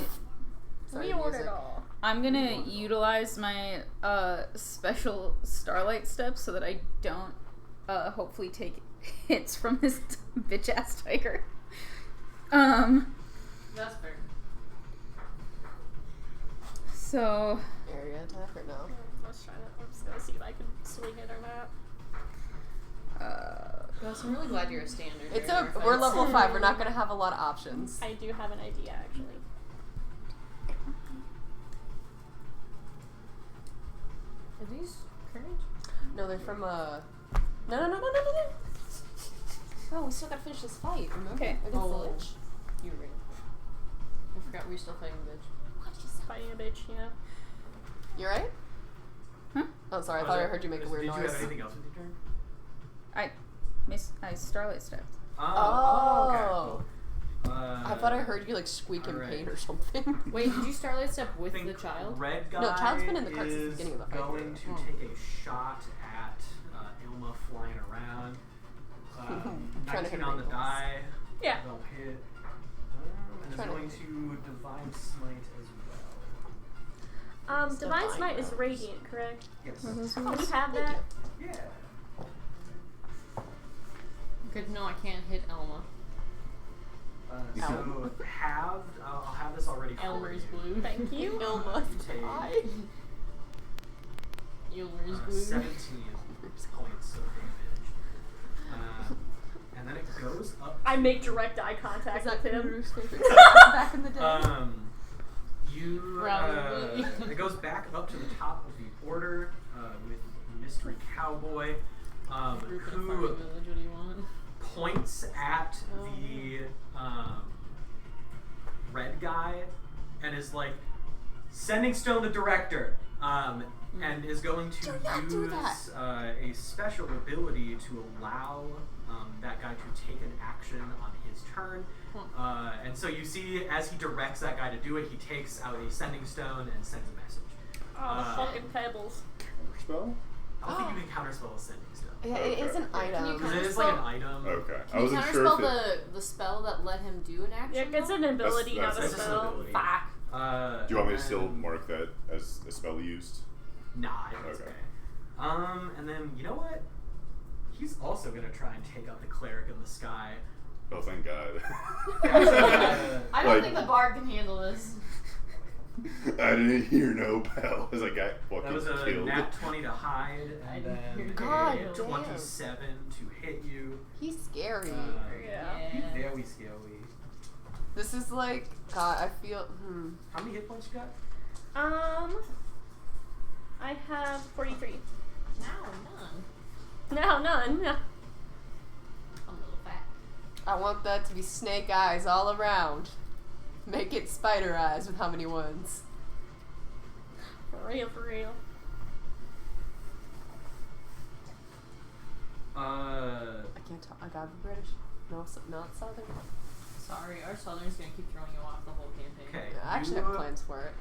Sorry, Reorder music. it all. I'm gonna utilize my special Starlight Step so that I don't hopefully take hits from this bitch ass tiger. That's fair. So Area attack or no? Let's try it. I'm just gonna see if I can swing it or not. Gus, I'm really glad you're a standard. It's during our we're fights. level 5. We're not gonna have a lot of options. I do have an idea actually. Are these courage? No, they're from No. Oh, we still gotta finish this fight. Remember? Okay. Against the Oh. Lich. You were right. I forgot we're still fighting bitch. Fighting a bitch, yeah. You right? Huh? Oh, sorry. I Was thought I it- heard you make a weird Did noise. you have anything else with your turn? I Starlight Stepped. Oh. Okay. I thought I heard you like squeak in alright. pain or something. Wait, did you Starlight Step with I think the child? Red guy No, child's been in the cart since the is beginning of the fight. going to Oh. take a shot at Ilma flying around. Trying to 19 hit on the wrinkles. die. Yeah. Don't hit. And is Trying to going hit to Divine Smite as well. It's Divine divine Smite is powers. radiant, correct? Yes. Oh, we have Thank that? you. Yeah. Good to know I can't hit Elma. So I'll have this already for Elmer's you. blue. Thank you. Ilma. You take Hi. Elmer's blue. 17 points of damage. And then it goes up. I make direct eye contact Is that with him. Guru's favorite back in the day? Probably. It goes back up to the top of the order with Mystery Cowboy, Group in a farming who village, what do you want? points at Oh. the red guy and is like, sending stone the director, and is going to use a special ability to allow that guy to take an action on his turn. And so you see, as he directs that guy to do it, he takes out a sending stone and sends a message. Oh, the fucking pebbles. Spell? I don't think you can counterspell a sending stone. Yeah, it is an Okay. item. Because it is like an item. Okay. I Can you wasn't sure counterspell if the spell that let him do an action? Yeah, it's an ability, That's- not a That's just an spell. ability. Fuck. Do you want me to and still then- mark that as a spell used? Nah, I think it's Okay. okay. And then, you know what? He's also going to try and take out the cleric in the sky. Oh, thank God. I don't Like- think the bard can handle this. I didn't hear no bell as I got fucking That was a killed. nat 20 to hide, I and didn't hear then the God a damn. 27 to hit you. He's scary. Yeah. He's very scary. This is like, God, I feel, How many hit points you got? I have 43. Now none. No, none. Yeah. I'm a little fat. I want that to be snake eyes all around. Make it spider eyes with how many ones? For real, for real. I can't talk. I gotta be British. No, not Southern. Sorry, our Southern's gonna keep throwing you off the whole campaign. Okay. Yeah, I actually have plans for it.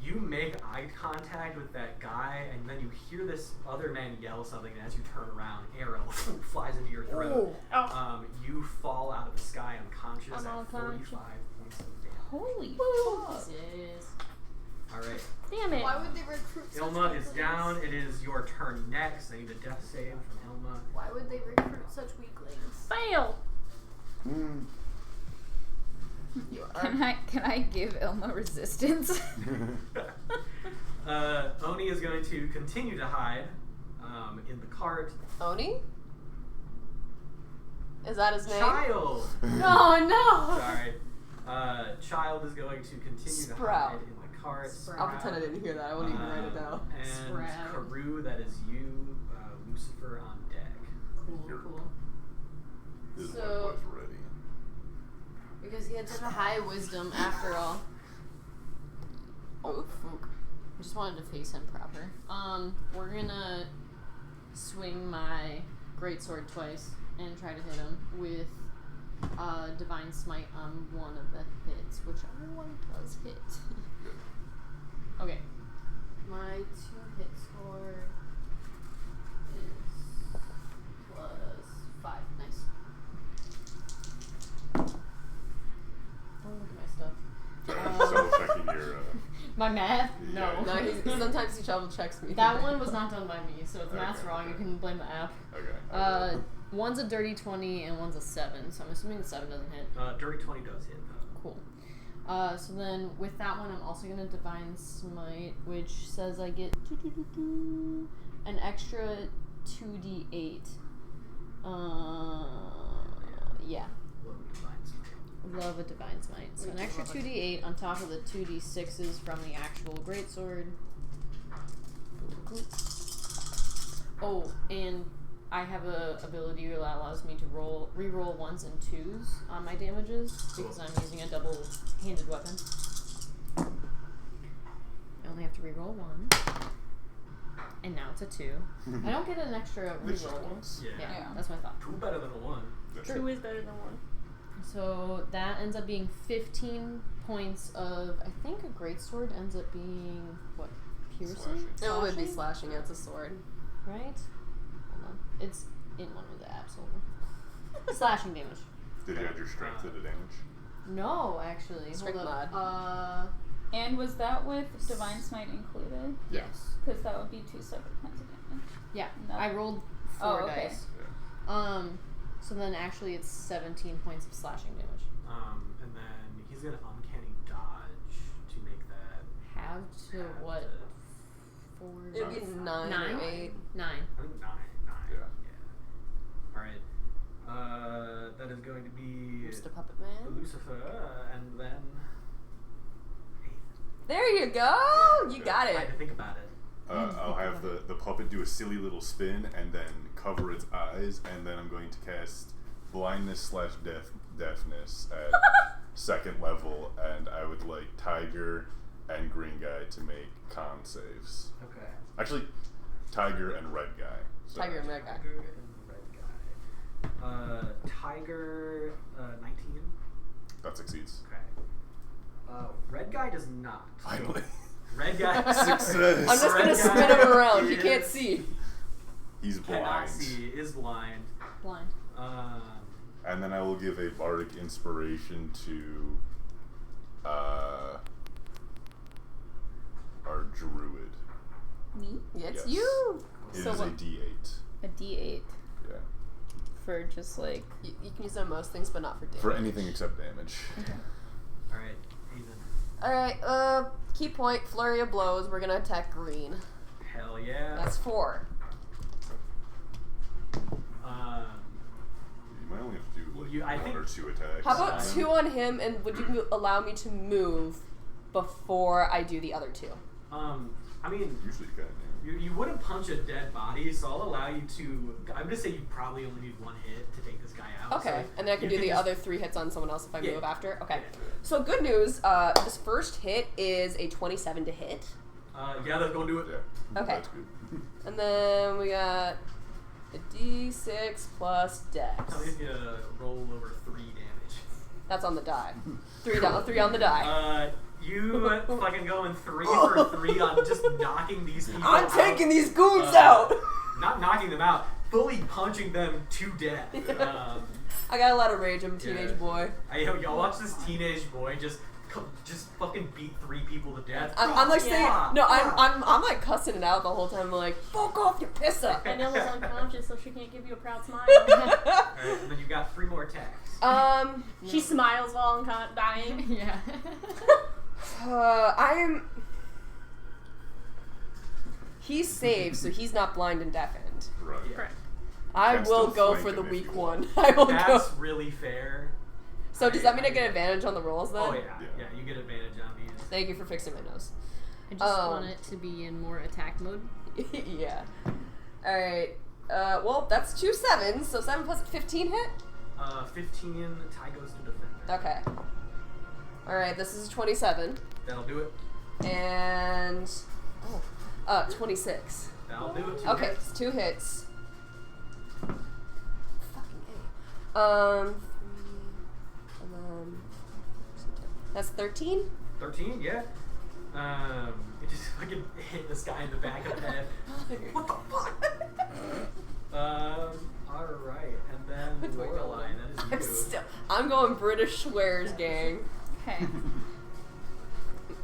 You make eye contact with that guy, and then you hear this other man yell something, and as you turn around, arrow flies into your throat. Oh. You fall out of the sky unconscious I'm at 45 unconscious. points of damage. Holy fuck. Jesus. Alright. Damn it. Why would they recruit such Ilma is weaklings? down. It is your turn next. I need a death save from Ilma. Why would they recruit such weaklings? Fail. You Can I give Ilma resistance? Oni is going to continue to hide in the cart. Oni? Is that his name? Child! No, no! Sorry. Child is going to continue to Sprout. hide in the cart. I'll pretend I didn't hear that. I won't even write it down. And Sprout. Karu, that is you. Lucifer on deck. Cool, cool. This is So- my boy's ready. Because he had such a high wisdom after all. Oof. I just wanted to face him proper. We're gonna swing my greatsword twice and try to hit him with Divine Smite on one of the hits, whichever one does hit. Okay. My 2-hit score is +5. Nice. Don't look at my stuff. Double checking your. My math? Yeah. No. No, sometimes he double checks me. That one was not done by me, so if the math's Okay, wrong, you okay. can blame the app. Okay. One's a dirty 20 and one's a 7, so I'm assuming the 7 doesn't hit. Dirty 20 does hit, though. Cool. So then with that one, I'm also gonna Divine Smite, which says I get an extra 2d8. Yeah. Low Divine Smite. Love a Divine Smite. So an extra 2d8 on top of the 2d6s from the actual greatsword. Oh, and I have a ability that allows me to re-roll 1s and 2s on my damages because I'm using a double-handed weapon. I only have to re-roll 1, and now it's a 2. I don't get an extra It's just re-roll. once. Yeah. Yeah, that's what I thought. 2 better than a 1. Two is better than one. So that ends up being 15 points of, I think a greatsword ends up being, what, piercing? It would be slashing. It's a sword. Right? Hold on. It's in one of the apps. Hold on. Slashing damage. Did you add your strength to the damage? No, actually. Strength Hold up. mod. And was that with Divine Smite included? Yes. Because that would be 2 separate kinds of damage. Yeah. No. I rolled 4 Oh, okay. dice. So then actually it's 17 points of slashing damage. And then he's going to uncanny dodge to make that. Have to have what? to- 4. It would be 9 9? or 8. 9. I think 9. Yeah. Alright. That is going to be Mr. Puppet Man. Lucifer, and then. There you go. You got I had it. to think about it. I'll have the puppet do a silly little spin and then cover its eyes, and then I'm going to cast blindness / deafness at second level, and I would like Tiger and Green Guy to make con saves. Okay. Actually, Tiger and Red Guy. Sorry. Tiger and Red Guy. Tiger and Red Guy. Tiger, 19. That succeeds. Okay. Red Guy does not. Finally. Red Guy. Success. I'm just Red gonna guy spin him around. He is- can't see. He's Cannot blind. see. Is blind. Blind. And then I will give a bardic inspiration to our druid. Me? It's Yes. you. It is So a what- D8. A D8 Yeah. for just like. You can use it on most things, but not for damage. For anything except damage. All right. Ethan. Alright, key point, flurry of blows. We're gonna attack green. Hell yeah. That's 4. You might only have to do like I one think- or two attacks. How about Uh, 2 on him, and would you allow me to move before I do the other 2? I mean, Usually you can. you wouldn't punch a dead body, so I'll allow you to. I'm gonna say you probably only need 1 hit to take this guy out. Okay, so and then I can you do the just- other 3 hits on someone else if I Yeah. move after? Okay. Yeah. So good news, this first hit is a 27 to hit. Yeah, that's gonna do it. Yeah. Okay. That's good. And then we got a d6 plus dex. Tell me if you roll over 3 damage. That's on the die. 3 on the die. You fucking going 3 for 3 on just knocking these people I'm out. taking these goons Uh, out! Not knocking them out, fully punching them to death. I got a lot of rage, I'm a teenage Yeah. boy. Y'all watch this teenage boy just fucking beat 3 people to death. I'm like saying, Yeah. no, I'm like cussing it out the whole time. I'm like, fuck off, you pisser. And Illa's unconscious, so she can't give you a proud smile. Alright, and then you've got 3 more attacks. She smiles while dying. Yeah. He's saved, so he's not blind and deafened. Right. Yeah. Correct. I Can will still go flank for the him if weak you one. want. I will That's go. really fair. So does that mean I get advantage on the rolls then? Oh yeah, Yeah. yeah, you get advantage on these. Thank you for fixing my nose. I just want it to be in more attack mode. Yeah. Alright. Well, that's 2 7s, so 7 plus 15 hit? 15, Ty goes to defender. Okay. Alright, this is a 27. That'll do it. And. 26. That'll do it. 2 Okay, hits. it's 2 hits. Fucking A. 3, and then. That's 13? 13, yeah. It just fucking hit this guy in the back of the head. What the fuck? Alright, and then Lorelei, that is you. I'm going British swears, gang. Okay.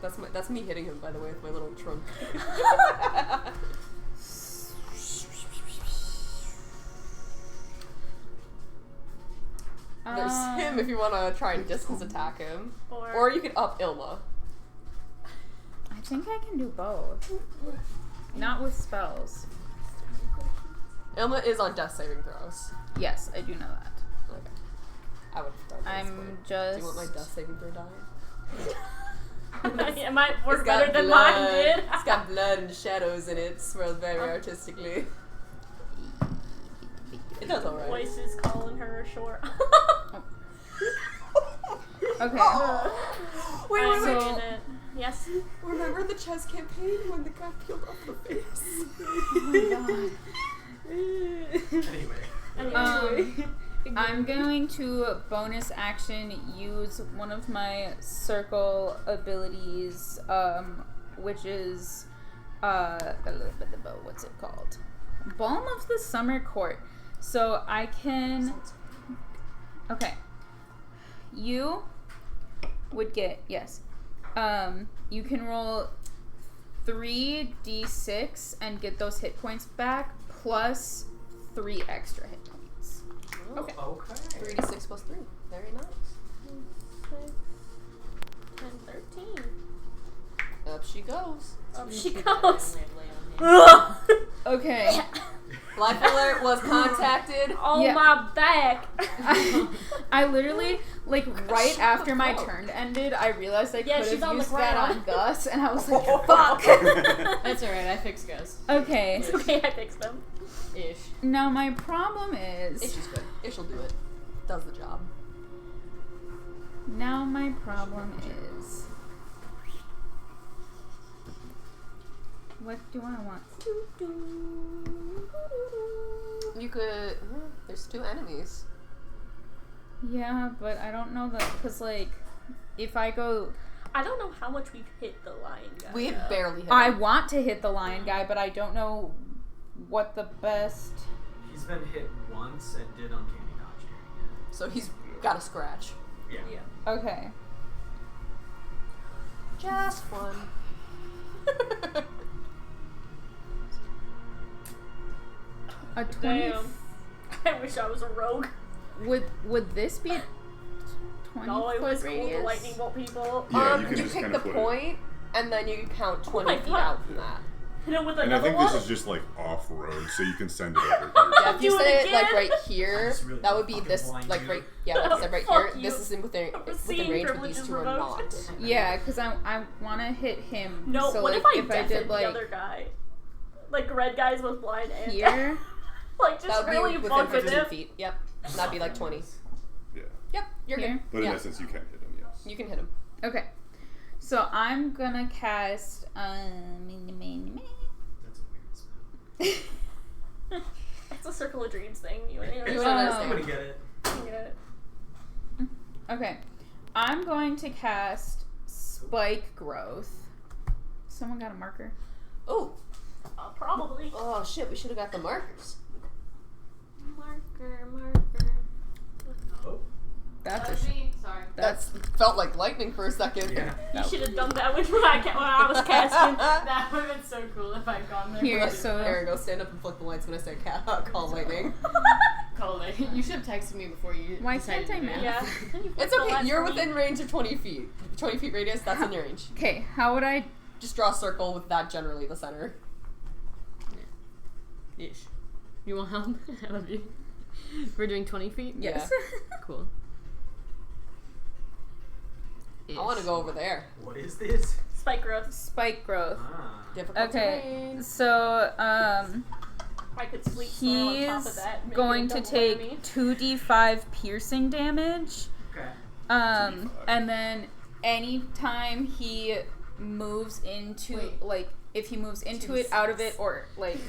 That's me hitting him, by the way, with my little trunk. There's him if you want to try and distance attack him. Or you can up Ilma. I think I can do both. Not with spells. Ilma is on death saving throws. Yes, I do know that. Okay. I would start this way. I'm just. Do you want my death saving throw die? It might work It's got better than mine blood. did. It's got blood and shadows in it, swirled very artistically. It does alright. Voices calling her short. Okay. Wait, I'm wait, wait. making it. Yes. Remember the chess campaign when the guy peeled off the face? Anyway. I'm going to bonus action use one of my circle abilities, which is what's it called? Balm of the Summer Court. So I can. Okay. You would get you can roll 3d6 and get those hit points back plus 3 extra hit points. Okay. 3d6 plus 3. Very nice. 6, 10, 13. Up she goes. Up she goes. Okay. Life alert was contacted. On Yeah. my back. I literally, like, right after my turn ended, I realized I Yeah, could she's have on the used that ground. on Gus, and I was like, fuck! That's alright, I fixed Gus. Okay. It's okay, I fixed them. Ish. Now my problem is... Ish's good. Ish'll do it. Does the job. Now my problem is, what do I want? You could. There's 2 enemies. Yeah, but I don't know that, because, like, if I go... I don't know how much we've hit the lion guy. We yet. barely hit I him. want to hit the lion guy, but I don't know what the best... He's been hit once and did uncanny dodge during it. So he's got a scratch. Yeah. Yeah. Okay. Just one. A 20... Damn. I wish I was a rogue. Would this be a 20 No, it was foot cool to radius? lightning bolt people. Yeah, you can you just pick kinda the put it- point, and then you count 20 my feet God. out from that. Hit him with And I another think one. this is just like off road, so you can send it over here. Yeah, if you Do it set it like again. right I here, just really that would be fucking this, blind like you. right, yeah, like I said, right Fuck here. you. This is within Seeing range, but privileges these 2 are revoked. not. Yeah, because I want to hit him. No, so what like, if I if I deafened did the like other guy? Like red guys with blind and here, like That just would really be within fucking 15 him. feet. Yep, that'd be like 20. Yeah. Yep, you're here. good. But in Yeah, essence, you can hit him, yes. you can hit him. Okay, so I'm gonna cast That's a weird spell. It's a circle of dreams thing. You You understand? would understand. I'm gonna get it. You get it. Okay, I'm going to cast Spike Growth. Someone got a marker? Oh, Probably. oh shit! We should have got the markers. Marker. Oh. That's That's a me. Sorry. that's Felt like lightning for a second. Yeah. You should have done that when I was casting. That would have been so cool if I'd gone there. Here, first. so- There we go. Stand up and flick the lights when I say call lightning. Call it. You should have texted me before you. Why decided can't I to do math? it. Yeah. Can you It's flip the okay. lights You're for me? within range of 20 feet. 20 feet radius. That's in your range. okay. How would I? Just draw a circle with that generally the center. Ish. You want help? I love you. We're doing 20 feet? Yes. Cool. I want to go over there. What is this? Spike growth. Spike Growth. Ah. Difficult Okay, terrain. so I could sleep storm on top of he's that. make it going a to double take enemy. 2d5 piercing damage. Okay. 2d5. And then anytime he moves into Wait. like if he moves into it, out of it, or like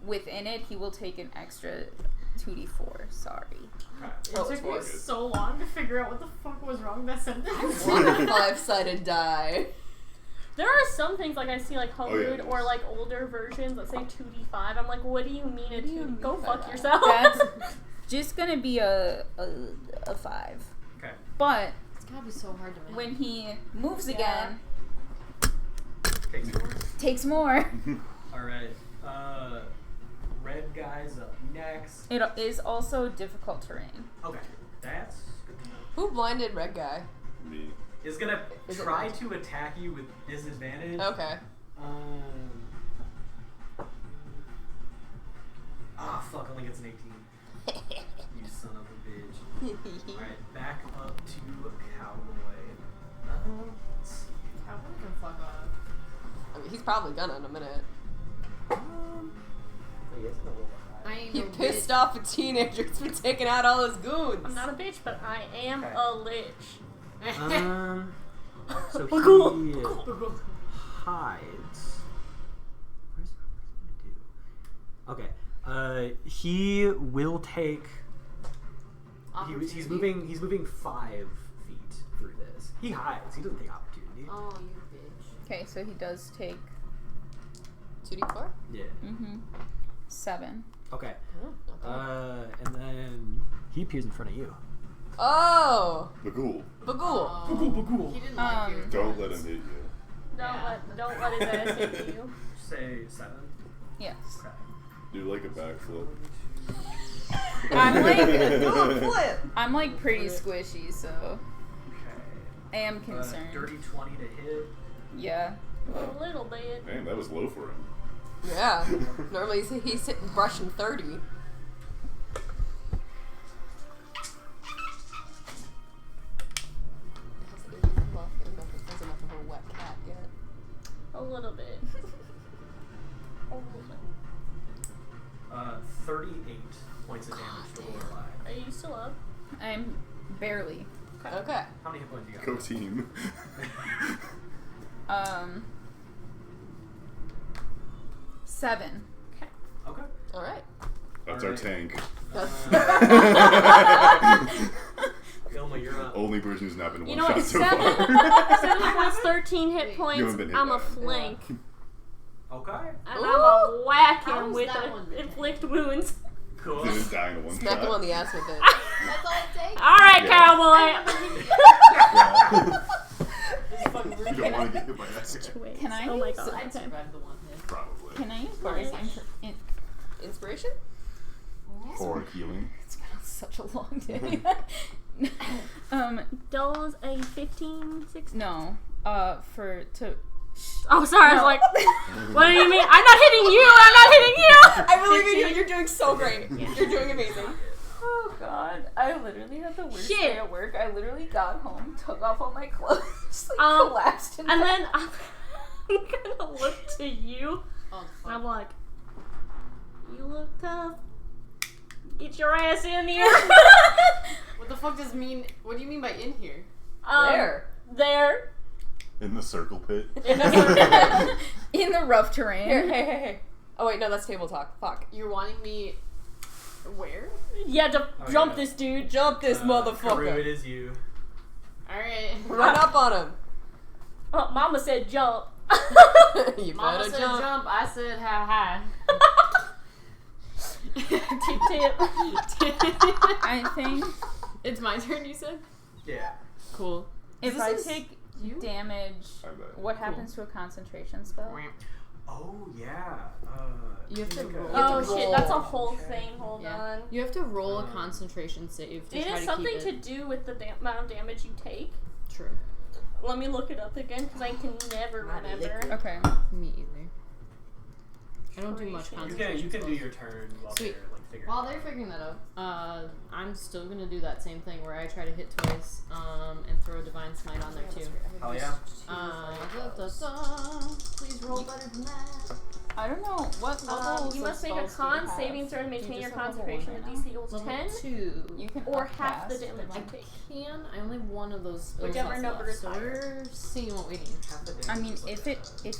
within it, he will take an extra 2d4. Sorry. Okay. It Oh, took me it's so long to figure out what the fuck was wrong with that sentence. One 5-sided die. There are some things like I see like yeah, homebrew there's- or like older versions that say 2d5. I'm like, what do you mean a do you 2? mean Go by fuck that? yourself. That's just gonna be a 5. Okay. But It's gotta be so hard to make. when he moves Yeah. again, Takes more. takes more. Alright. Red guy's up next. It is also difficult terrain. Okay. That's good to know. Who blinded red guy? Me. Is gonna Is it try red? to attack you with disadvantage. Okay. Ah, fuck, only gets an 18. You son of a bitch. Alright, back up to Cowboy. Let's see. Cowboy can fuck off. I mean, he's probably gonna in a minute. Oh, yeah, it's gonna roll a I ain't He no pissed bitch. off a teenager. He's been taking out all his goons. I'm not a bitch, but I am Okay. a lich. five. So Cool. he hides. Where's what is he gonna do? Okay. He will take. He's moving 5 feet through this. He hides. He doesn't take opportunity. Oh, you bitch. Okay, so he does take 2d4? Yeah. 7. Okay. Oh, not bad. And then he appears in front of you. Oh! The ghoul. Bagul. Oh, he didn't like your Don't let friends. him hit you. Don't let his ass hit you. Say 7. Yes. Okay. Do like a backflip. I'm like Flip! I'm like pretty squishy, so Okay. I am concerned. Dirty 20 to hit. Yeah. A little bit. Man, that was low for him. Yeah. Normally he's sitting brushing 30. Has enough of a wet cat yet. A little bit. 38 points of damage to Lorelei. Are you still up? I'm barely. Okay. Okay. How many hit points you got? Go team. 7. Okay. All right. That's All our right. tank. Filma, you're up. Only person who's not been You one know shot what? so 7 far. 7 plus 13 hit Wait. points. You haven't been hit I'm by a it. flank. Okay. And I'm Ooh. a whack How him is with that one a been inflict wounds. Cool. Didn't die in a one Smack shot. him on the ass with it. That's all it takes. Alright, Yeah. cowboy. Yeah. You don't want to get hit by that. Can I Oh my use- god. I'd Okay. survive the one hit. Probably. Can I use Bardic Inspiration? Or healing. It's been such a long day. Does a 15, 16? No. To. Oh, sorry. I was No. like, what do you mean? I'm not hitting you. I'm not hitting you. I believe in you. You're doing so great. You're doing amazing. Oh god, I literally had the worst Shit. day at work. I literally got home, took off all my clothes, just like collapsed in And bed. then I'm gonna look to you. Oh, And I'm fuck. like, you look tough. Get your ass in here. What the fuck does mean? What do you mean by in here? Where? There. In the circle pit. in the rough terrain. Here, hey. Oh wait, no, that's table talk. Fuck. You're wanting me. Where? You had to Oh, jump yeah. this dude. Jump this Karoo, it motherfucker. is you. Alright. Run up on him. Oh, Mama said jump. You Mama better said jump. jump. I said hi Tip tip. I think It's my turn, you said? Yeah. Cool. if This I is take you? damage, I bet. what happens to a concentration spell? Oh yeah. You have to make a- roll. Oh to shit, roll. that's a whole thing. Hold Yeah. on. You have to roll a concentration save to It try has to something keep to it. do with the amount of damage you take. True. Let me look it up again because I can never remember. Okay. Me either. I don't do much Pretty You concentration can do spells. your turn while Sweet. they're like figuring. While it they're out. figuring that out, I'm still gonna do that same thing where I try to hit twice, and throw a divine smite on there too. Oh yeah. Please roll better than that. I don't know what level. You must make a con saving throw to maintain your concentration. The DC equals Level 10 2. You can or half the upcast damage the you take. I only have one of those. Whichever slots number left, is so higher. we're seeing what we need. Half the damage I mean, is if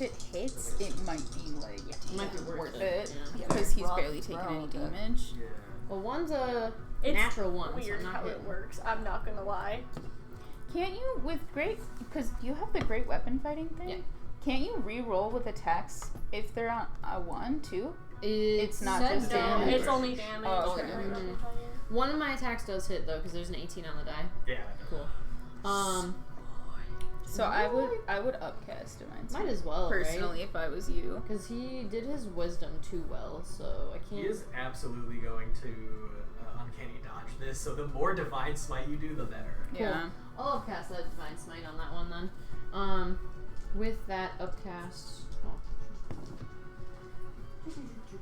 it hits, it might be like Might be worth worth it yeah. because he's Rough barely taking any round, but- damage. Yeah. Well, one's a It's natural one. Weird so I'm not how it hitting. works. I'm not gonna lie. Can't you with great because you have the great weapon fighting thing? Yeah. Can't you re-roll with attacks if they're on a 1 too? It's not said just No, damage. it's only damage. Oh, okay. Mhm. One of my attacks does hit though, because there's an 18 on the die. Yeah. Cool. So I would upcast divine Might Smite as well, personally if I was you. Because he did his wisdom too well, so I He can't. is absolutely going to uncanny dodge this. So the more divine smite you do, the better. Yeah. I'll upcast that divine smite on that one then. With that upcast.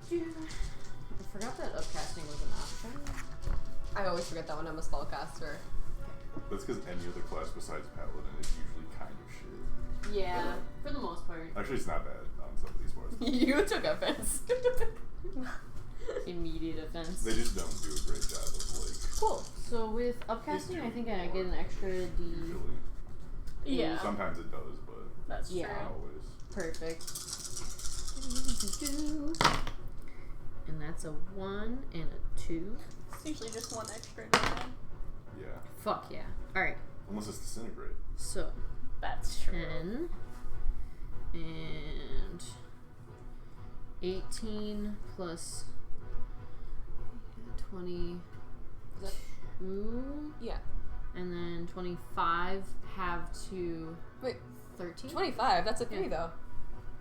I forgot that upcasting was an option. I always forget that when I'm a spellcaster. That's because any other class besides Paladin is usually kind of shit. Yeah, for the most part. Actually, it's not bad on some of these boards. You took offense. Immediate offense. They just don't do a great job of like. Cool. So with upcasting, I think I get an extra D. Usually. Yeah, Sometimes it does, but that's Yeah. true. not always. Perfect. And that's a 1 and a 2. It's usually just one extra die. Yeah. Fuck yeah. Alright, Unless it's disintegrate. so That's true. 10 and 18 plus 22. Yeah. And then 25 have to Wait, 13? 25. That's a 3 Yeah. though.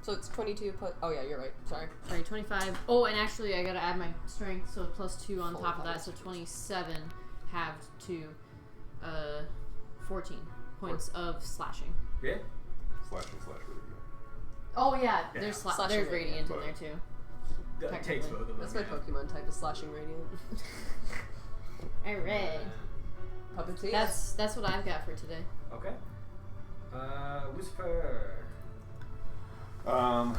So it's 22 plus. Oh yeah, you're right. Sorry. Sorry, 25. Oh, and actually I gotta add my strength, so plus 2 on Full top of that, bonus. so 27 have to 14 points of slashing. Yeah. Slashing slash radiant. Oh yeah, Yeah. there's Slashing there's radiant. radiant in there too. That takes both of them. That's my yeah. Pokemon type is slashing radiant. Alright. Puppeteer. That's what I've got for today. Okay. Whisper. Um,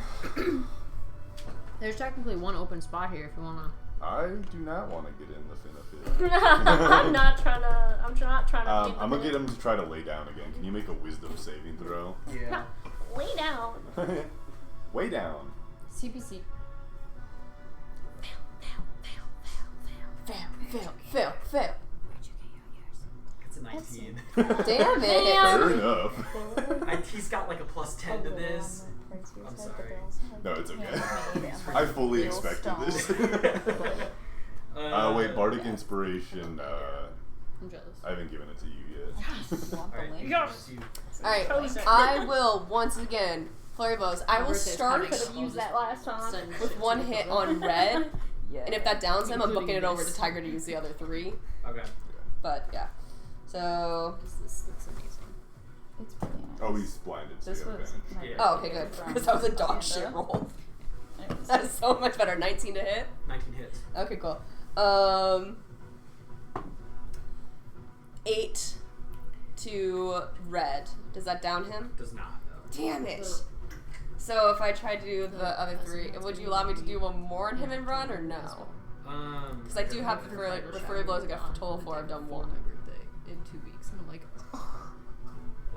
There's technically one open spot here if you wanna. I do not want to get in the Finna Pit. I'm not trying to. I'm not trying to. I'm gonna get him to try to lay down again. Can you make a wisdom saving throw? Yeah. Lay down. Way down. CPC. Fail. It's a 19. Damn it. Fair enough. He's got like a plus 10 to this. I'm sorry. No, it's okay. I fully expected this. Wait, Bardic Inspiration. I'm jealous. I haven't given it to you yet. Alright, Yes. Alright, Totally. I will once again, Flurry Blows. I will birthday's start coming. Could have used that last time. with one hit on red, Yeah. and if that downs him, I'm Including booking it over this. to Tiger to use the other 3. Okay. But yeah. So. This looks amazing. It's pretty nice. Oh, he's blinded, so This you have was advantage. my Yeah. Oh, okay, good. Because that was a dog shit roll. That is so much better. 19 to hit. 19 hits. Okay, cool. 8 to red. Does that down him? Does not, no. Damn it. So if I try to do the other 3, would you allow me to do one more on him and run, or no? Because I do have the Flurry Blows. I got a total 4. I've done 1. My birthday in 2 weeks, and I'm like,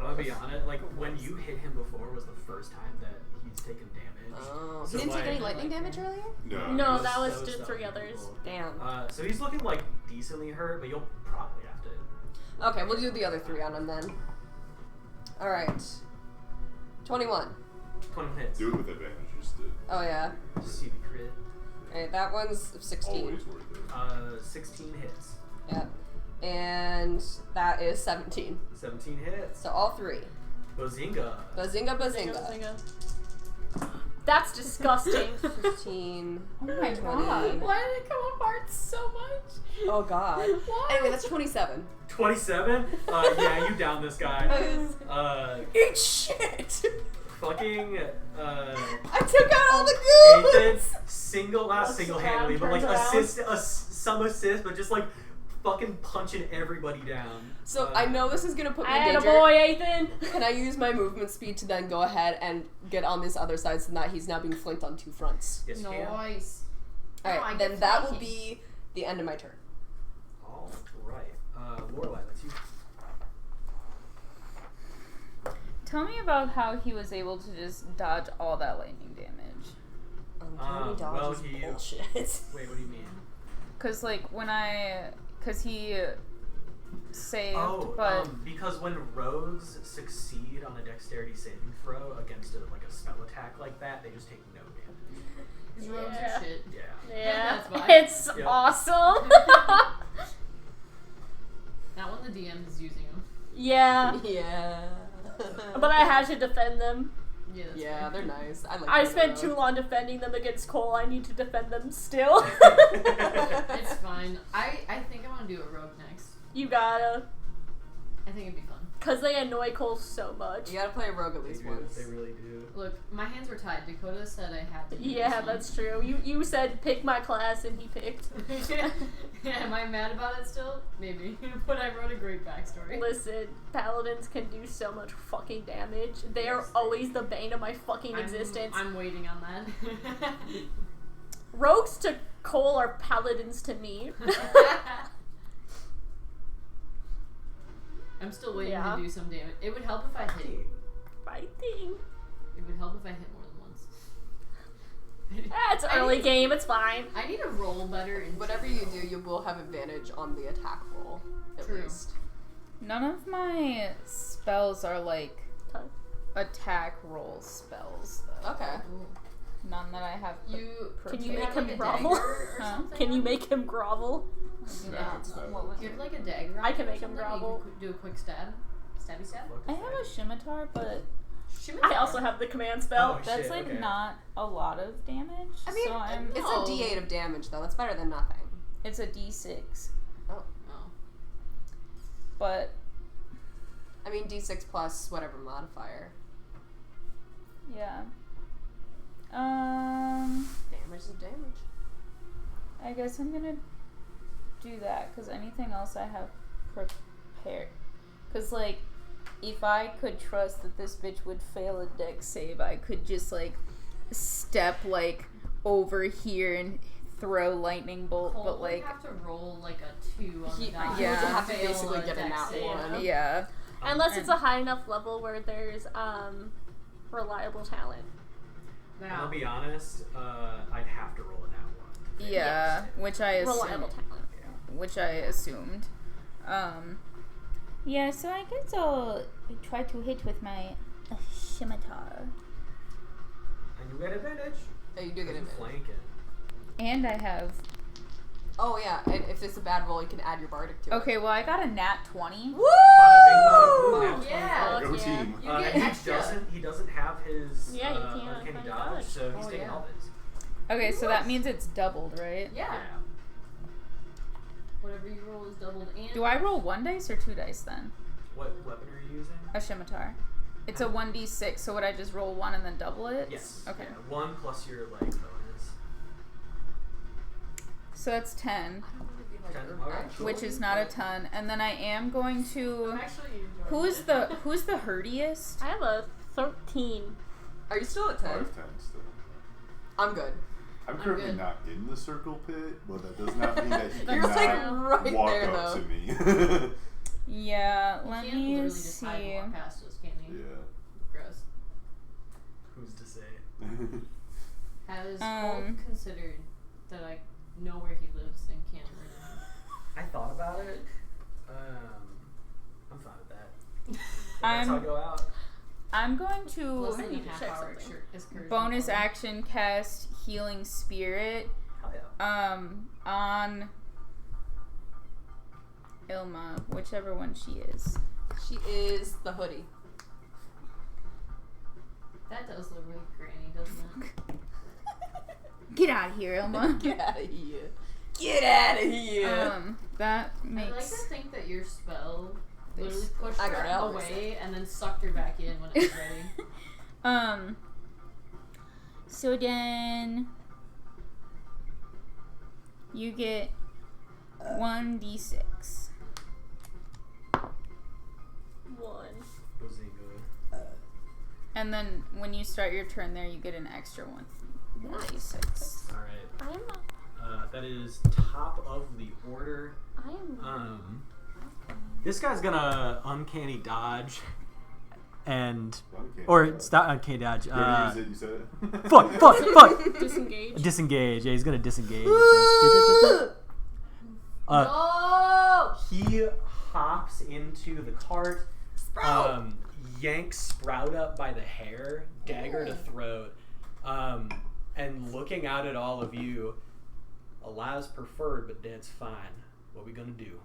I'll be honest, like, when you hit him before was the first time that he's taken damage. Oh. So, He didn't take any like- lightning damage earlier? No, that was that just was 3 the other others. people. Damn. So he's looking, like, decently hurt, but you'll probably have to... Okay, we'll do the other 3 on him then. Alright. 21. 21 hits. Do it with advantage. Just to Oh, yeah. See the crit. Alright, that one's 16. always worth it. 16 hits. Yep. And that is 17. 17 hits. So all 3. Bazinga. Bazinga. That's disgusting. 15. Oh my 20. god. Why did it come apart so much? Oh god. Why? Anyway, that's 27. 27? Yeah, you down this guy. Eat shit! Fucking, I took out all the Ethan, goons! not single-handedly, but like turns some assist, but just like fucking punching everybody down. So I know this is gonna put me in danger. Attaboy, Ethan. Can I use my movement speed to then go ahead and get on this other side so that he's now being flanked on 2 fronts? Yes, you can. nice. Alright, I then get that will flanking. be the end of my turn. Alright. Lorelai, that's you. Tell me about how he was able to just dodge all that lightning damage. Uncanny dodge well, is he- bullshit. Wait, what do you mean? Cause like cause he saved, Oh, but because when rogues succeed on a dexterity saving throw against a spell attack like that, they just take no damage. These rogues Yeah. are shit. Yeah. Yeah, That's fine. it's Yep. awesome. Not when the DM is using them. Yeah, Yeah. but I had to defend them. Yeah, that's Yeah, fair. they're nice. I like I them, spent though. too long defending them against Cole. I need to defend them still. It's fine. I think I want to do a rogue next. You gotta. I think it'd be fun. Because they annoy Cole so much. You gotta play a rogue at They least do. once. They really do. Look, my hands were tied. Dakota said I had to. Do Yeah, this one. that's true. You said pick my class and he picked. Yeah, am I mad about it still? Maybe. But I wrote a great backstory. Listen, paladins can do so much fucking damage. They are always the bane of my fucking existence. I'm waiting on that. Rogues to Cole are paladins to me. I'm still waiting Yeah. to do some damage. It would help if I hit. Fighting. It would help if I hit more than once. It's early game, it's fine. I need to roll better. In Whatever you do, you will have advantage on the attack roll, at True. least. none of my spells are like Ton. attack roll spells though. Okay. None that I have. You Can do you make have, him like, a grovel? dagger or Huh? something? Can you make him grovel? Do No, not it's know. not. What was Do you it? have like a dagger? I on can you or make him something? You grovel. could do a quick stab. Stabby stab. I have a scimitar, but I also have the command spell. Oh, that's shit, like okay. not a lot of damage. I mean, so I'm. it's No. a D8 of damage, though. That's better than nothing. It's a D6, Oh. but I mean, D6 plus whatever modifier. yeah. Damage is damage. I guess I'm gonna do that because anything else I have prepared. Because like, if I could trust that this bitch would fail a dex save, I could just like step like over here and throw lightning bolt, Cole but would like have to roll like a 2 on He the die. would Yeah. have to Fail basically get a dex nat save. one. yeah. Unless it's a high enough level where there's reliable talent. I'll Now, be honest, I'd have to roll a nat 1. Yeah, which I Reliable assumed. talent. Which I assumed. Yeah, so I guess I'll try to hit with my scimitar. And you get advantage. Yeah, you do get You advantage. flank it. And I have. Oh yeah, and if it's a bad roll, you can add your bardic to it. Okay, well I got a nat 20. Woo! Bada bing, bada boom, nat 20. yeah. Go yeah. team. You And get he extra. doesn't have his Yeah, you can't uncanny uncanny dodge, dodge. so he's Oh, taking yeah. all this. Okay, so that means it's doubled, right? Yeah. Whatever you roll is doubled. And Do I roll 1 dice or 2 dice then? What weapon are you using? A scimitar. It's a 1d6, so would I just roll 1 and then double it? Yes. Okay. Yeah, 1 plus your bonus. So that's 10, 10, okay. which is not a ton. And then I am going to. I'm actually enjoying Who's the herdiest? I have a 13. Are you still at 10? 5 10 still. I'm good. I'm currently good. not in the circle pit, but that does not mean that you You're like cannot right walk there up though. to me. Yeah, You let can't me literally just hide see. and walk past us, can you? Yeah. Gross. Who's to say? Has Um, Cole considered that I know where he lives and can't murder him? I thought about it. I'm fine with that. If that's I'm- how I go out. I'm going Less to than need a to half check hour something. excursion. bonus action cast Healing Spirit Hell yeah. on Ilma, whichever one she is. She is the hoodie. That does look really granny, doesn't it? Get out of here, Ilma. Get out of here. Get out of here. That I like to makes think that your spell literally pushed I got her it out. away and then sucked her back in when it was ready. So then you get 1d6. 1. Bazinga. And then when you start your turn there, you get an extra 1d6. All right. I am not. That is top of the order. I am. This guy's gonna uncanny dodge, and Okay. or it's not uncanny dodge. You already used it, you said it. Fuck. Disengage. Disengage. Yeah, he's gonna disengage. No! He hops into the cart, yanks Sprout up by the hair, dagger to throat, and looking out at all of you, Allows preferred, but Dead's fine. What we gonna do?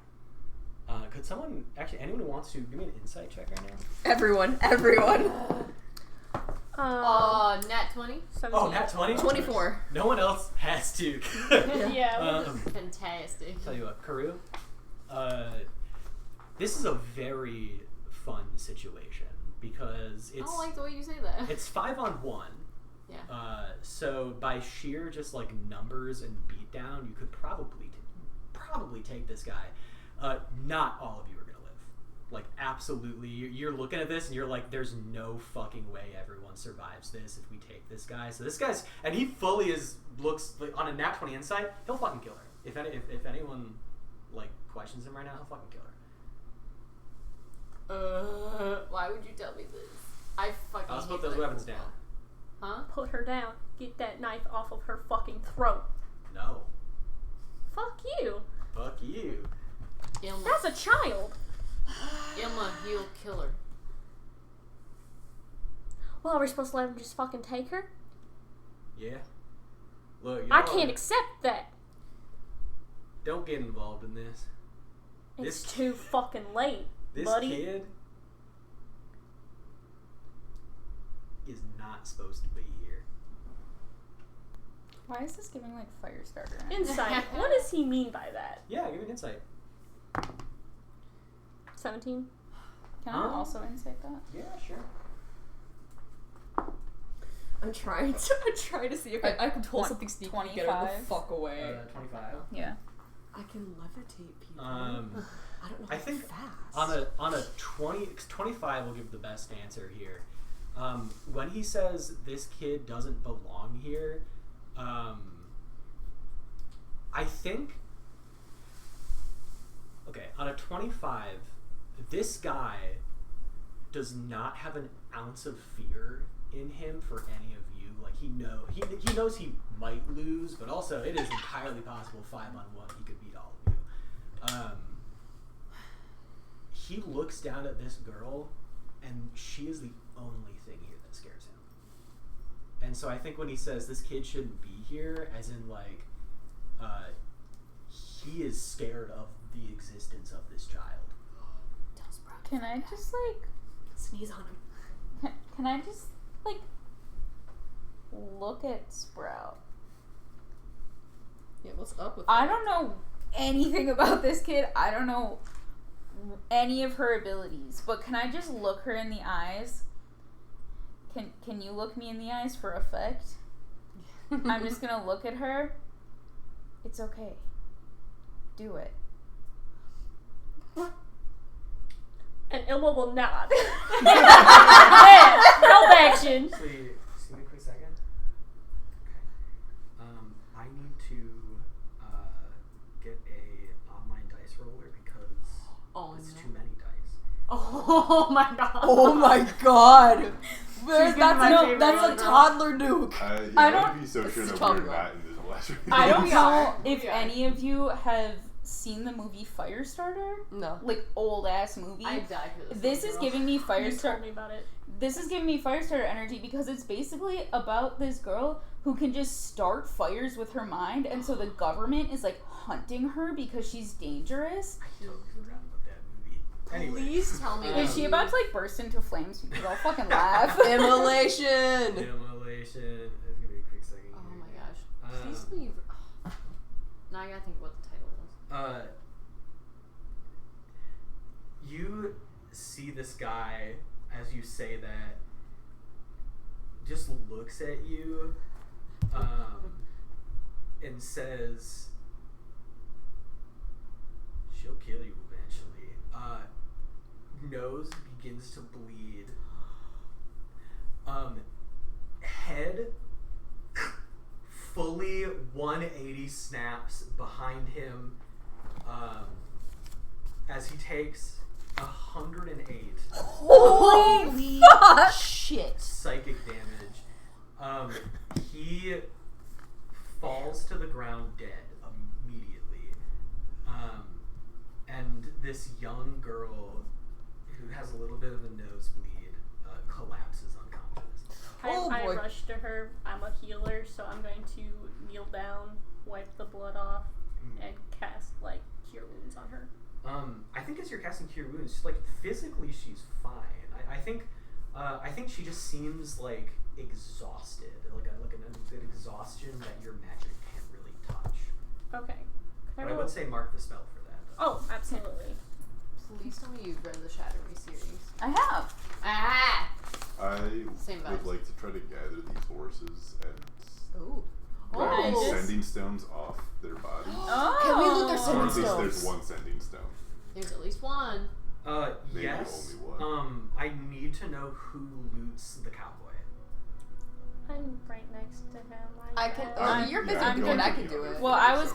Could someone, actually, anyone who wants to, give me an insight check right now? Everyone. Nat 20? 17. Oh, nat 20? 24. No one else has to. Yeah. Fantastic. Tell you what, Karu, this is a very fun situation because I it's don't like the way you say that. it's 5-on-1. Yeah. So by sheer just like numbers and beatdown, you could probably take this guy. Not all of you are gonna live. Like absolutely, you're looking at this and you're like, there's no fucking way everyone survives this if we take this guy. So this guy's, and he fully looks like on a nat 20 insight, he'll fucking kill her. If anyone like questions him right now, he'll fucking kill her. Why would you tell me this? I fucking Let's hate put those that weapons football. down. Huh? Put her down. Get that knife off of her fucking throat. No. Fuck you. Fuck you. Ilma. That's a child. Ilma, he'll kill her. Well, are we supposed to let him just fucking take her? Yeah. Look, I y'all can't accept that. don't get involved in this. It's This- too fucking late, This buddy. kid is not supposed to be here. Why is this giving like Firestarter? Insight. What does he mean by that? Yeah, give me an insight. 17? Can I also insight that? Yeah, sure. I'm trying to see if I can pull something sneaky and get her the 25. fuck away. 25. Yeah. I can levitate people. Um, I don't know I how think fast. on a 25 will give the best answer here. When he says this kid doesn't belong here, I think. Okay, out of 25, this guy does not have an ounce of fear in him for any of you. Like he knows he might lose, but also it is entirely possible 5-on-1 he could beat all of you. He looks down at this girl, and she is the only thing here that scares him. And so I think when he says this kid shouldn't be here, as in like, he is scared of the existence of this child. Can I just like Sneeze on him. can I just like look at Sprout? Yeah, what's up with I that? don't know anything about this kid. I don't know any of her abilities, but can I just look her in the eyes? Can you look me in the eyes for effect? I'm just gonna look at her. It's okay. Do it. And Ilma will nod. Help action. So you just give me a quick second. Okay. I need to get a online dice roller because it's too many dice. Oh my god. Oh my god! She's gonna be my favorite That's a girl. toddler nuke! I I don't- would be so sure that Stop we're it. not in this last I don't We know are. if We are. any of you have seen the movie Firestarter, No. like old ass movie. I die for this. This is giving me You told Firestarter. me about it. This is giving me Firestarter energy because it's basically about this girl who can just start fires with her mind, and so the government is like hunting her because she's dangerous. I totally forgot about that movie. Anyway. Please tell me. Is she about to like burst into flames? Because I'll fucking laugh. Immolation! Immolation. It's gonna be a quick second. Oh here. my gosh. Please leave. Now I gotta think what the title was. You see this guy as you say that just looks at you and says she'll kill you eventually. Nose begins to bleed. Head fully 180 snaps behind him as he takes 108 Holy shit! psychic damage. He falls to the ground dead immediately. And this young girl who has a little bit of a nosebleed collapses unconscious. I boy. rush to her. I'm a healer, so I'm going to kneel down, wipe the blood off, and cast like cure wounds on her. I think as you're casting Cure Wounds, like physically she's fine. I think she just seems like exhausted, like an exhaustion that your magic can't really touch. Okay. But I would say mark the spell for that. Oh, absolutely. Please tell me you've read the Shadow Me series. I have. Ah! I Same would vibes. like to try to gather these horses and Ooh. grab I these just- sending stones off their bodies. Oh. Can we loot their Or sending at least stones? there's one sending stone. There's at least one. Maybe Yes. only one. I need to know who loots the cowboy. I'm right next to him. I can. guess. Oh, you're busy I'm doing. gonna- I can do it. Well, I was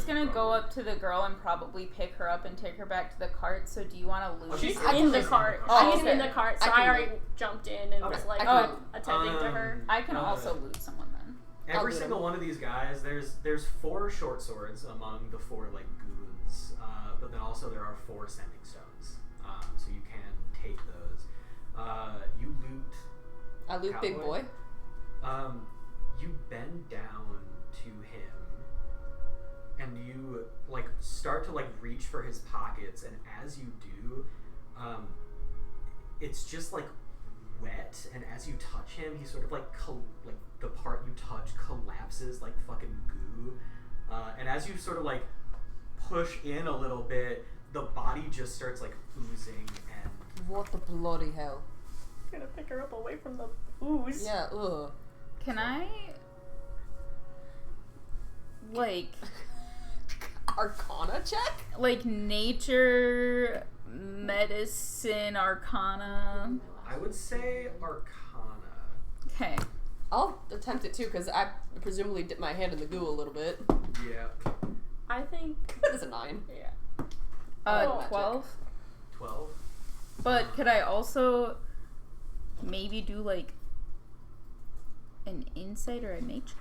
gonna go up to the girl and probably pick her up and take her back to the cart. So do you want to loot? She's I in the can- cart. Oh, She's okay. in the cart, so I can I already loot. jumped in and Okay. was like I can attending to her. I can Uh, also loot someone then. I'll Every loot single him. one of these guys, there's 4 short swords among the 4 like goons, but then also there are 4 sending stones, so you can take those. You loot. I loot big Cowboy? boy. You bend down to him, and you like start to like reach for his pockets, and as you do, it's just like wet, and as you touch him, he sort of like like the part you touch collapses like fucking goo, and as you sort of like push in a little bit, the body just starts like oozing, and What the bloody hell? I'm gonna pick her up away from the ooze. Yeah. Ugh. Can I like Arcana check? nature medicine arcana? I would say Arcana. Okay. I'll attempt it too, because I presumably dip my hand in the goo a little bit. Yeah. I think. That is a 9. Yeah. Oh. 12. 12. But could I also maybe do like an insight or a nature?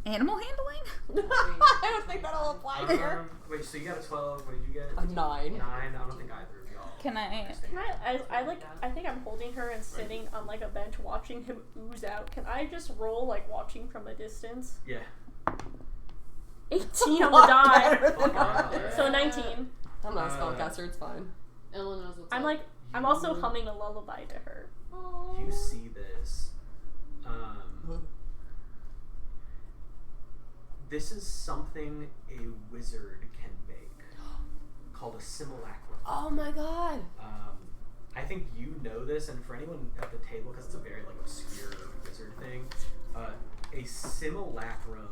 Animal handling? I don't think that'll apply here. Wait, so you got a 12. What did you get? A 9. 9. I don't think either of y'all. Can I? I think I'm holding her and sitting on like a bench watching him ooze out. Can I just roll like watching from a distance? Yeah. 18 on the die. Better than Okay. So 19. I'm not a spellcaster, it's fine. Ella knows what's I'm up. like, I'm also humming a lullaby to her. You see this. This is something a wizard can make called a simulacrum. Oh my god. I think you know this, and for anyone at the table, because it's a very like obscure wizard thing, a simulacrum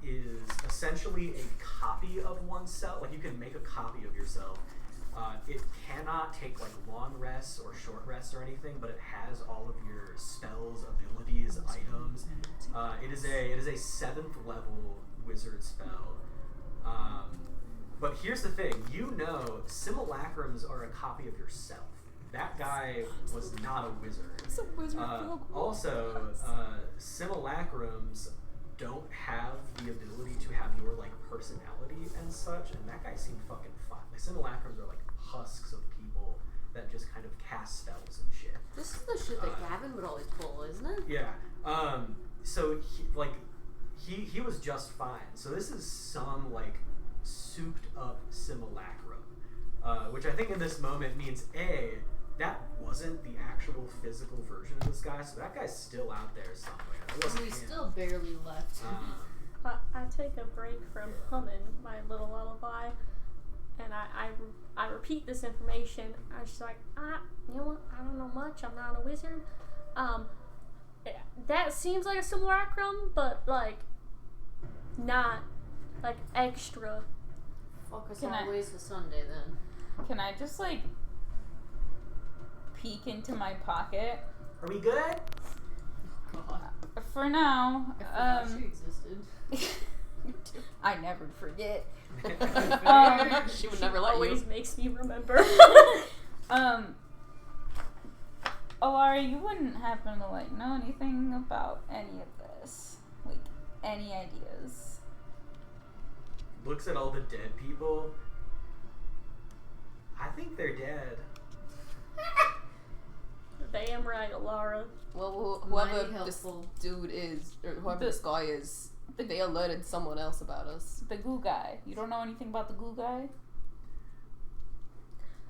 is essentially a copy of oneself. Like you can make a copy of yourself. It cannot take like long rests or short rests or anything, but it has all of your spells, abilities, items. It is a 7th level wizard spell. But here's the thing: you know, simulacrums are a copy of yourself. That guy was not a wizard. It's a wizard. Also, simulacrums don't have the ability to have your like personality and such, and that guy seemed fucking fun. Like simulacrums are like husks of people that just kind of cast spells and shit. This is the shit that Gavin would always pull, isn't it? Yeah. So he was just fine. So this is some like souped up simulacrum, which I think in this moment means that wasn't the actual physical version of this guy. So that guy's still out there somewhere. It wasn't We him. still barely left. I take a break from humming my little lullaby, and I repeat this information. I'm just like, you know what? I don't know much. I'm not a wizard. That seems like a simulacrum, but like not like extra. Focus Can I- always to Sunday then. Can I just like peek into my pocket Are we good? God. for now? I forgot she existed. I never forget. She would never let Always you. makes me remember. Alara, you wouldn't happen to like know anything about any of this? Like any ideas? Looks at all the dead people. I think they're dead. Damn right, Alara. Well, Mighty whoever this helpful. dude is, or whoever this guy is, they alerted someone else about us. The goo guy. You don't know anything about the goo guy?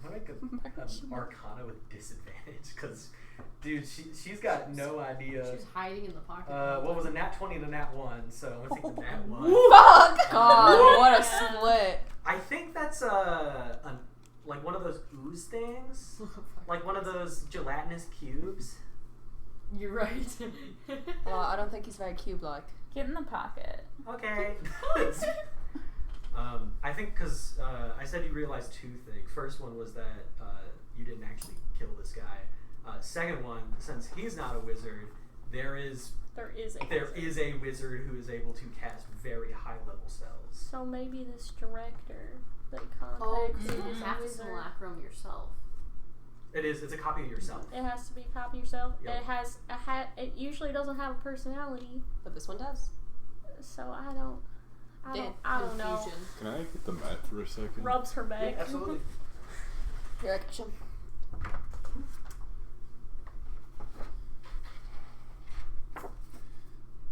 I make an Arcana with disadvantage because, dude, she's got no idea. She was hiding in the pocket. What was a nat 20 and a nat 1? So I'm gonna take the nat 1. Fuck! God, what a split. I think that's like one of those ooze things, like one of those gelatinous cubes. You're right. I don't think he's very cube-like. Get in the pocket. Okay. I think because I said you realized 2 things. First one was that you didn't actually kill this guy. Second one, since he's not a wizard, there is a wizard who is able to cast very high level spells. So maybe this director that Oh, contacts because you is have a to wizard. simulacrum yourself. It's a copy of yourself. It has to be a copy of yourself. Yep. It has it usually doesn't have a personality, But this one does. so I don't know. Confusion. Can I get the mat for a second? Rubs her back. Yeah, absolutely. Here, I catch him.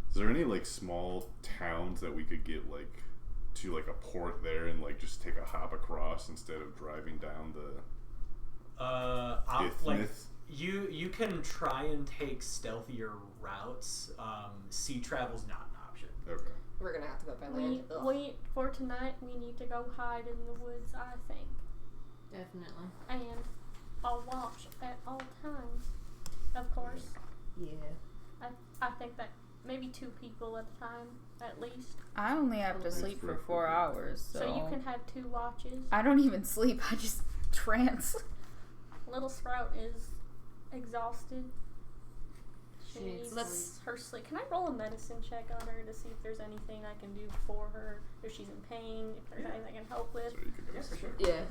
Is there any like small towns that we could get like to like a port there and like just take a hop across instead of driving down the Isthmus? You can try and take stealthier routes. Sea travel's not an option. Okay. We're gonna have to go by land. Ugh. We for tonight we need to go hide in the woods, I think, Definitely. and I'll watch at all times. Of course, Yeah. I think that maybe 2 people at a time at least, I only have to sleep for 4 hours, so, so you can have 2 watches. I don't even sleep. I just trance. Little Sprout is exhausted. She needs needs let's- her sleep. Can I roll a medicine check on her to see if there's anything I can do for her? If she's in pain, if there's anything I can help with? So you can Yeah, for sure. Yeah.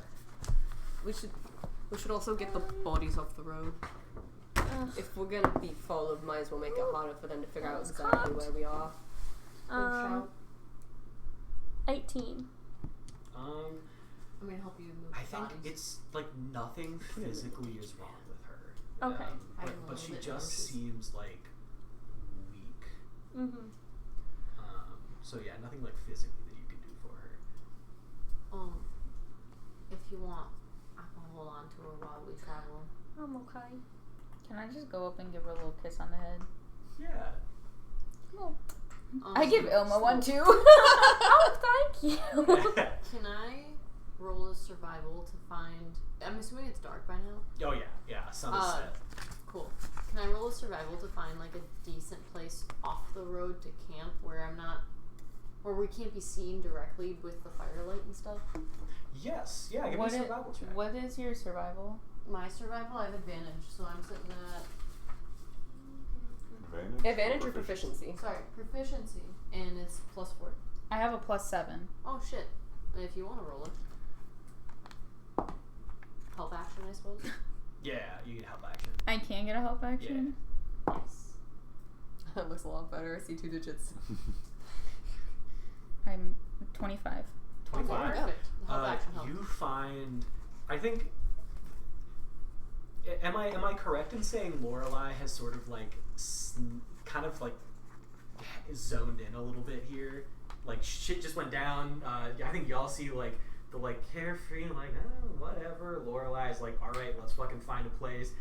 We should also get the bodies off the road. If we're gonna be followed, might as well make it harder for them to figure out exactly where we are. 18. I'm gonna help you move I the think bodies. it's like nothing physically is wrong with her. Okay. Hiding a But little she bit just nervous. seems like weak. Mm-hmm. So yeah, nothing like physically that you can do for her. If you want, I can hold on to her while we travel. I'm okay. Can I just go up and give her a little kiss on the head? Yeah. I give Ilma one too. Oh, thank you. Can I roll a survival to find? I'm assuming it's dark by now. Oh yeah. Sun is set. Cool. Can I roll a survival to find like a decent place off the road to camp where I'm not, where we can't be seen directly with the firelight and stuff? Yes. Yeah. Give me a survival check. What is your survival? My survival, I have advantage, so I'm sitting at Advantage or proficiency? proficiency, and it's +4. I have a +7. Oh shit! If you want to roll it, help action, I suppose. Yeah, you can help action. I can get a help action. Yes. That looks a lot better. I see 2 digits. I'm 25. 25. Perfect. Help action help. You find, I think. Am I correct in saying Lorelei has sort of like kind of like zoned in a little bit here? Like shit just went down. I think y'all see like the like carefree like whatever. Lorelei is like, all right, let's fucking find a place.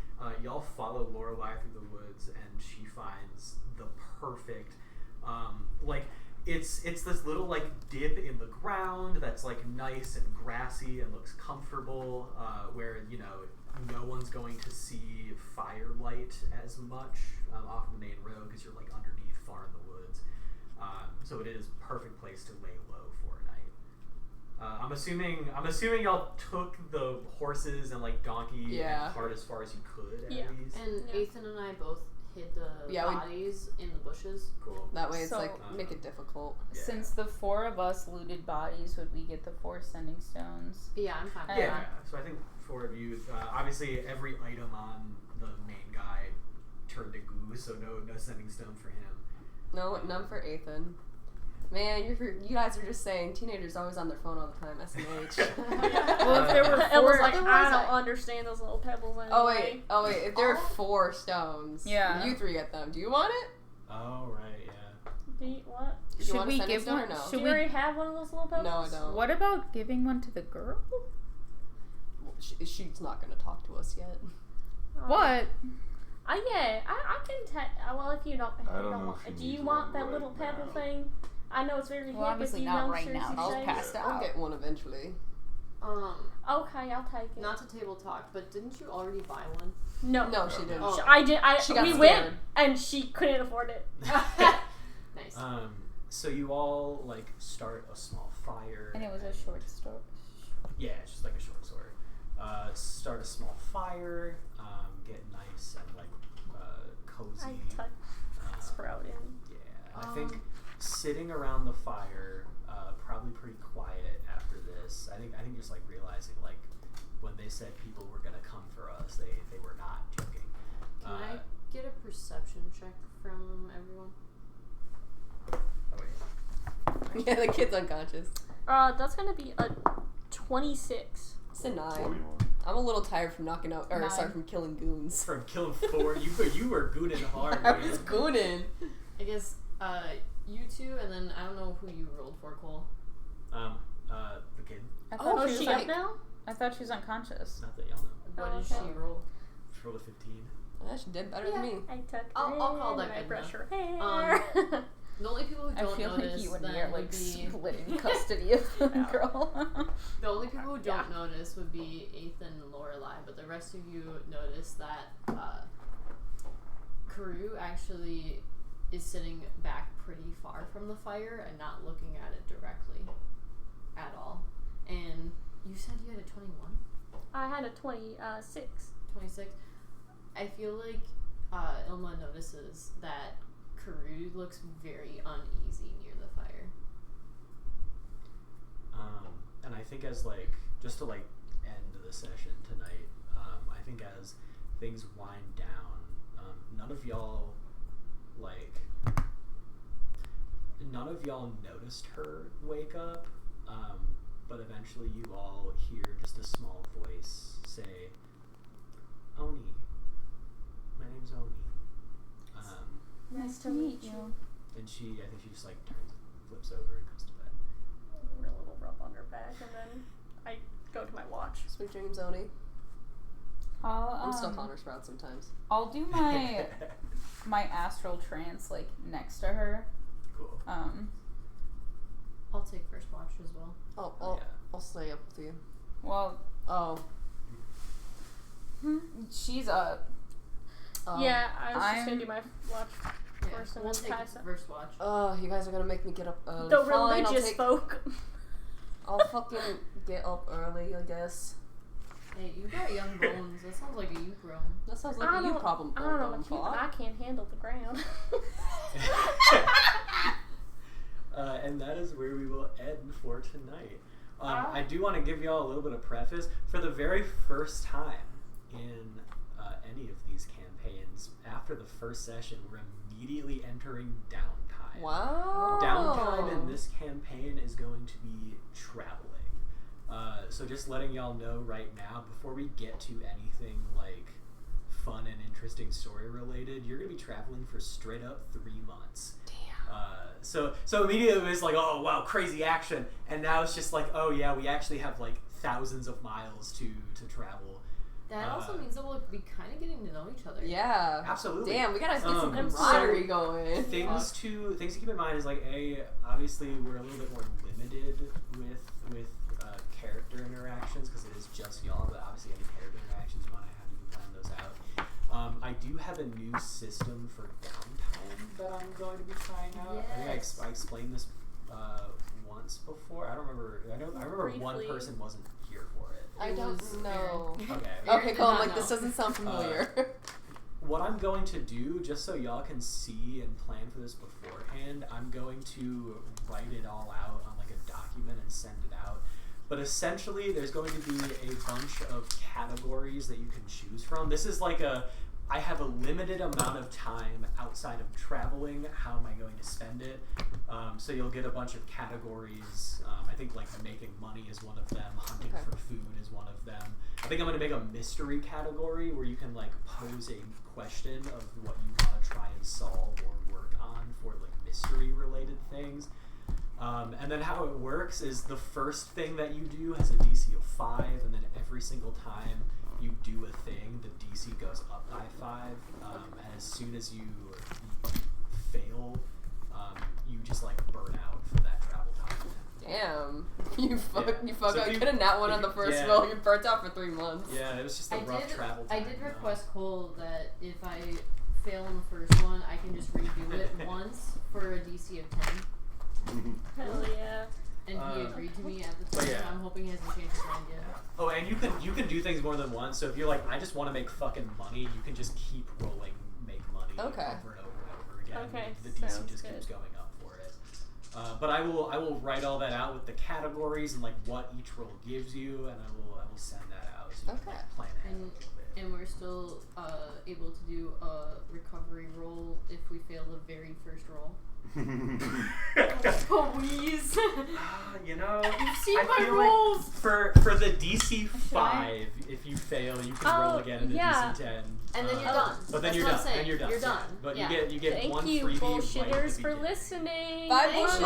Y'all follow Lorelei through the woods and she finds the perfect like it's this little like dip in the ground that's like nice and grassy and looks comfortable where no one's going to see firelight as much off the main road because you're like underneath far in the woods. So it is a perfect place to lay low for a night. I'm assuming y'all took the horses and like donkey and cart as far as you could at least. And Ethan and I both hid the bodies in the bushes. Cool. That way it's So- like make it difficult. Yeah. Since the 4 of us looted bodies, would we get the 4 sending stones? Yeah, I'm fine. with Yeah, that. so I think 4 of you. Obviously, every item on the main guy turned to goo, so no sending stone for him. No, none for Ethan. Man, you guys are just saying teenagers always on their phone all the time. SMH. Well, if there were It was 4, like, I don't understand those little pebbles anyway. Oh wait. If there are 4 stones, Yeah. you 3 get them. Do you want it? Oh right, yeah. Do you, what? Do you should want a we sending give stone one? or no? Do Should you we? already have one of those little pebbles? No, I don't. What about giving one to the girl? She's not gonna talk to us yet. What? Yeah, I can well, if you don't, I don't know if she do you needs want one that right little pebble now. thing? I know it's very Well, hip obviously if you not right youngsters now. and I'll shit. pass I'll out. get one eventually. Okay, I'll take it. Not to table talk, but didn't you already buy one? No, No, she didn't. Oh. I did. She got we scared. went and she couldn't afford it. Nice. So you all like start a small fire. And it was a short story. Yeah, it's just like a short story. Start a small fire. Get nice and like cozy. I touched Sprout in. Yeah, I think sitting around the fire, probably pretty quiet after this. I think just like realizing like when they said people were gonna come for us, they were not joking. Can I get a perception check from everyone? Oh wait. Yeah, the kid's unconscious. That's gonna be a 26. It's a 9. 21. I'm a little tired from knocking out, or 9. sorry, from killing goons. From killing 4, you were gooning hard. I man. was gooning. I guess you two, and then I don't know who you rolled for, Cole. The kid. I Oh, thought Oh, she is was she un- up now? I thought she was unconscious. Not that y'all know. What did okay. she roll? She rolled a 15. Yeah, she did better than me. I took I'll call that and I good brush enough. her hair. The only people who I don't feel notice like you and then me are would like be splitting custody of the girl. the only people who don't notice would be Ethan and Lorelei, but the rest of you notice that Carew actually is sitting back pretty far from the fire and not looking at it directly at all. And you said you had a 21? I had a 26. 26? I feel like Ilma notices that Karud looks very uneasy near the fire. And I think as just to end the session tonight, I think as things wind down, none of y'all noticed her wake up, but eventually you all hear just a small voice say, "Oni, my name's Oni." Nice to meet you. And I think she just turns, flips over and goes to bed. Real little rub on her back, and then I go to my watch. Sweet dreams, Oni. I'm still I'll calling her Sprout sometimes. I'll do my astral trance next to her. Cool. I'll take first watch as well. I'll stay up with you. Well, Oh. she's up. Yeah, I was just gonna I'm- do my watch Yeah, first and we'll then take pass it. first watch. Oh, you guys are gonna make me get up early. The Fine, religious folk. I'll fucking get up early, I guess. Hey, you got young bones. That sounds like a you problem. That sounds like I a you don't- problem. I don't know about you, but I can't handle the ground. And that is where we will end for tonight. I do want to give y'all a little bit of preface. For the very first time in any of these campaigns, after the first session, we're immediately entering downtime. Wow. Downtime in this campaign is going to be traveling. So just letting y'all know right now, before we get to anything fun and interesting story related, you're going to be traveling for straight up 3 months. So immediately it was oh wow, crazy action, and now it's just oh yeah, we actually have thousands of miles to travel. That also means that we'll be kind of getting to know each other. Yeah. Absolutely. Damn, we gotta get some Um, camaraderie so going. Things to keep in mind is obviously we're a little bit more limited with character interactions because it is just y'all, but obviously any character interactions you want to have, you can plan those out. I do have a new system for downtime that I'm going to be trying out. I think I explained this once before. I don't remember. I remember one Briefly. person wasn't here for it. I It don't was know. Okay. Okay, cool. I'm Not this know. doesn't sound familiar. What I'm going to do, just so y'all can see and plan for this beforehand, I'm going to write it all out on a document and send it out. But essentially, there's going to be a bunch of categories that you can choose from. This is I have a limited amount of time outside of traveling. How am I going to spend it? So you'll get a bunch of categories. I think making money is one of them. Hunting Okay. for food is one of them. I think I'm going to make a mystery category where you can pose a question of what you want to try and solve or work on for mystery related things. And then how it works is the first thing that you do has a DC of 5, and then every single time you do a thing, the DC goes up by 5. And as soon as you fail, you just burn out for that travel time. Damn. You fuck So up. if You you- could have not one if on the you- first yeah. roll. You're burnt out for 3 months. Yeah, it was just a rough travel time. I did you know? request Cole that if I fail in the first one, I can just redo it once for a DC of 10. Hell yeah. And he agreed to me at the but time. yeah. I'm hoping he hasn't changed his mind yet. Oh, and you can do things more than once. So if you're I just want to make fucking money, you can just keep rolling, make money Okay. over and over and over again. Okay, The DC sounds just good. keeps going up for it. But I will write all that out with the categories and what each roll gives you, and I will send that out so you Okay. can plan ahead a And- little bit. And we're still able to do a recovery roll if we fail the very first roll. Please. You know, You've seen I my feel rolls. for the DC 5, if you fail, you can roll again in the yeah. DC 10. And then you're Uh, done. But then That's you're what done. I'm saying. Then you're done. You're done. Yeah. But Yeah. you get Thank one you, freebie right at the bullshitters, for beginning. listening. Bye, Thanks, bullshitters.